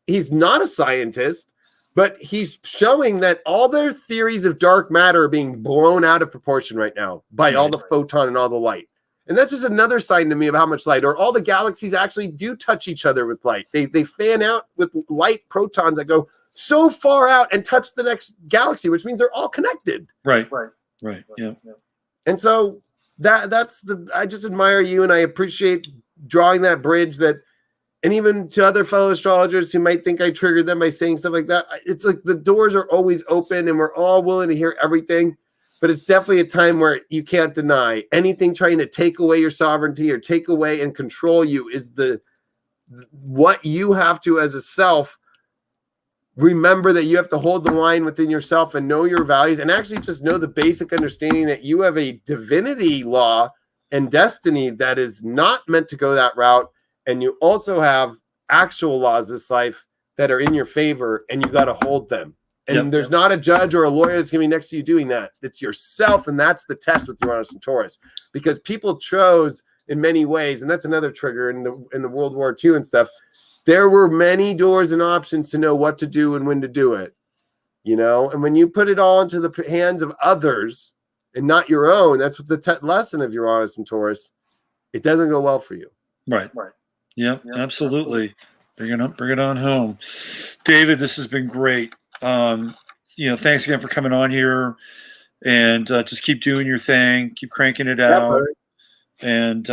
he's not a scientist, but he's showing that all their theories of dark matter are being blown out of proportion right now by all the photon and all the light. And that's just another sign to me of how much light, or all the galaxies actually do touch each other with light. They fan out with light protons that go so far out and touch the next galaxy, which means they're all connected. Right. Yeah. And so I just admire you, and I appreciate drawing that bridge that, and even to other fellow astrologers who might think I triggered them by saying stuff like that, it's like the doors are always open and we're all willing to hear everything. But it's definitely a time where you can't deny anything trying to take away your sovereignty or take away and control you is what you have to, as a self, remember that you have to hold the line within yourself and know your values, and actually just know the basic understanding that you have a divinity law and destiny that is not meant to go that route. And you also have actual laws this life that are in your favor, and you got to hold them. And there's not a judge or a lawyer that's going to be next to you doing that. It's yourself, and that's the test with Uranus and Taurus. Because people chose in many ways, and that's another trigger in the World War II and stuff. There were many doors and options to know what to do and when to do it. And when you put it all into the hands of others and not your own, that's what the lesson of Uranus and Taurus. It doesn't go well for you. Right. Yeah, absolutely. Bring it on home. David, this has been great. Thanks again for coming on here, and just keep doing your thing, keep cranking it out. And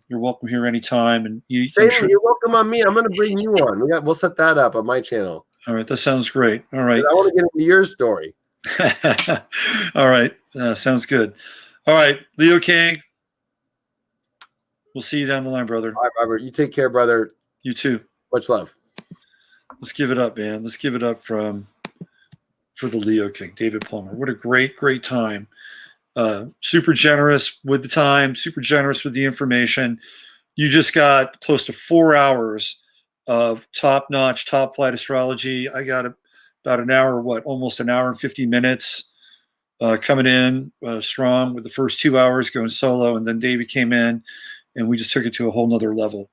you're welcome here anytime. And you're welcome on me. I'm going to bring you on. We'll set that up on my channel. All right, that sounds great. All right, I want to get into your story. All right, sounds good. All right, Leo King. We'll see you down the line, brother. All right, Robert. You take care, brother. You too. Much love. Let's give it up, man. Let's give it up for the Leo King, David Plummer. What a great time. Super generous with the time, super generous with the information. You just got close to 4 hours of top-notch, top-flight astrology. I got about an hour, almost an hour and 50 minutes coming in strong with the first 2 hours going solo, and then David came in, and we just took it to a whole nother level.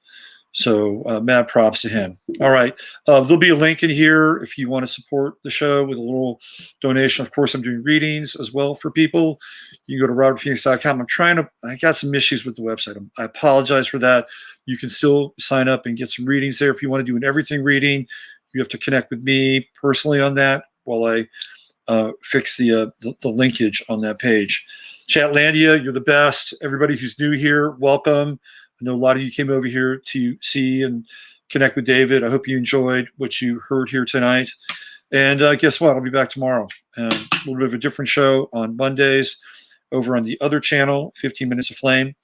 So mad props to him. All right. There'll be a link in here if you want to support the show with a little donation. Of course, I'm doing readings as well for people. You can go to robertphoenix.com. I got some issues with the website. I apologize for that. You can still sign up and get some readings there. If you want to do an everything reading, you have to connect with me personally on that while I fix the linkage on that page. Chatlandia, you're the best. Everybody who's new here, welcome. I know a lot of you came over here to see and connect with David. I hope you enjoyed what you heard here tonight. And guess what? I'll be back tomorrow. A little bit of a different show on Mondays over on the other channel, 15 Minutes of Flame.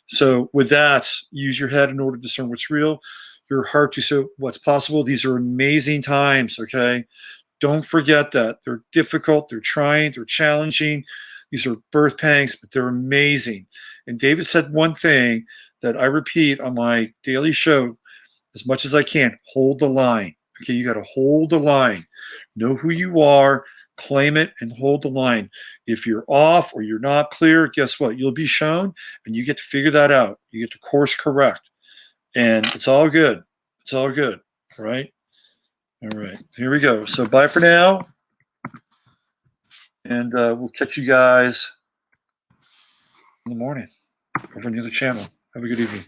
So with that, use your head in order to discern what's real, your heart to see what's possible. These are amazing times, okay? Don't forget that. They're difficult, they're trying, they're challenging. These are birth pangs, but they're amazing. And David said one thing that I repeat on my daily show as much as I can: hold the line. Okay, you got to hold the line. Know who you are, claim it, and hold the line. If you're off or you're not clear, guess what? You'll be shown, and you get to figure that out. You get to course correct. And it's all good. It's all good. All right? All right. Here we go. So bye for now. And we'll catch you guys in the morning over on the other channel. Have a good evening.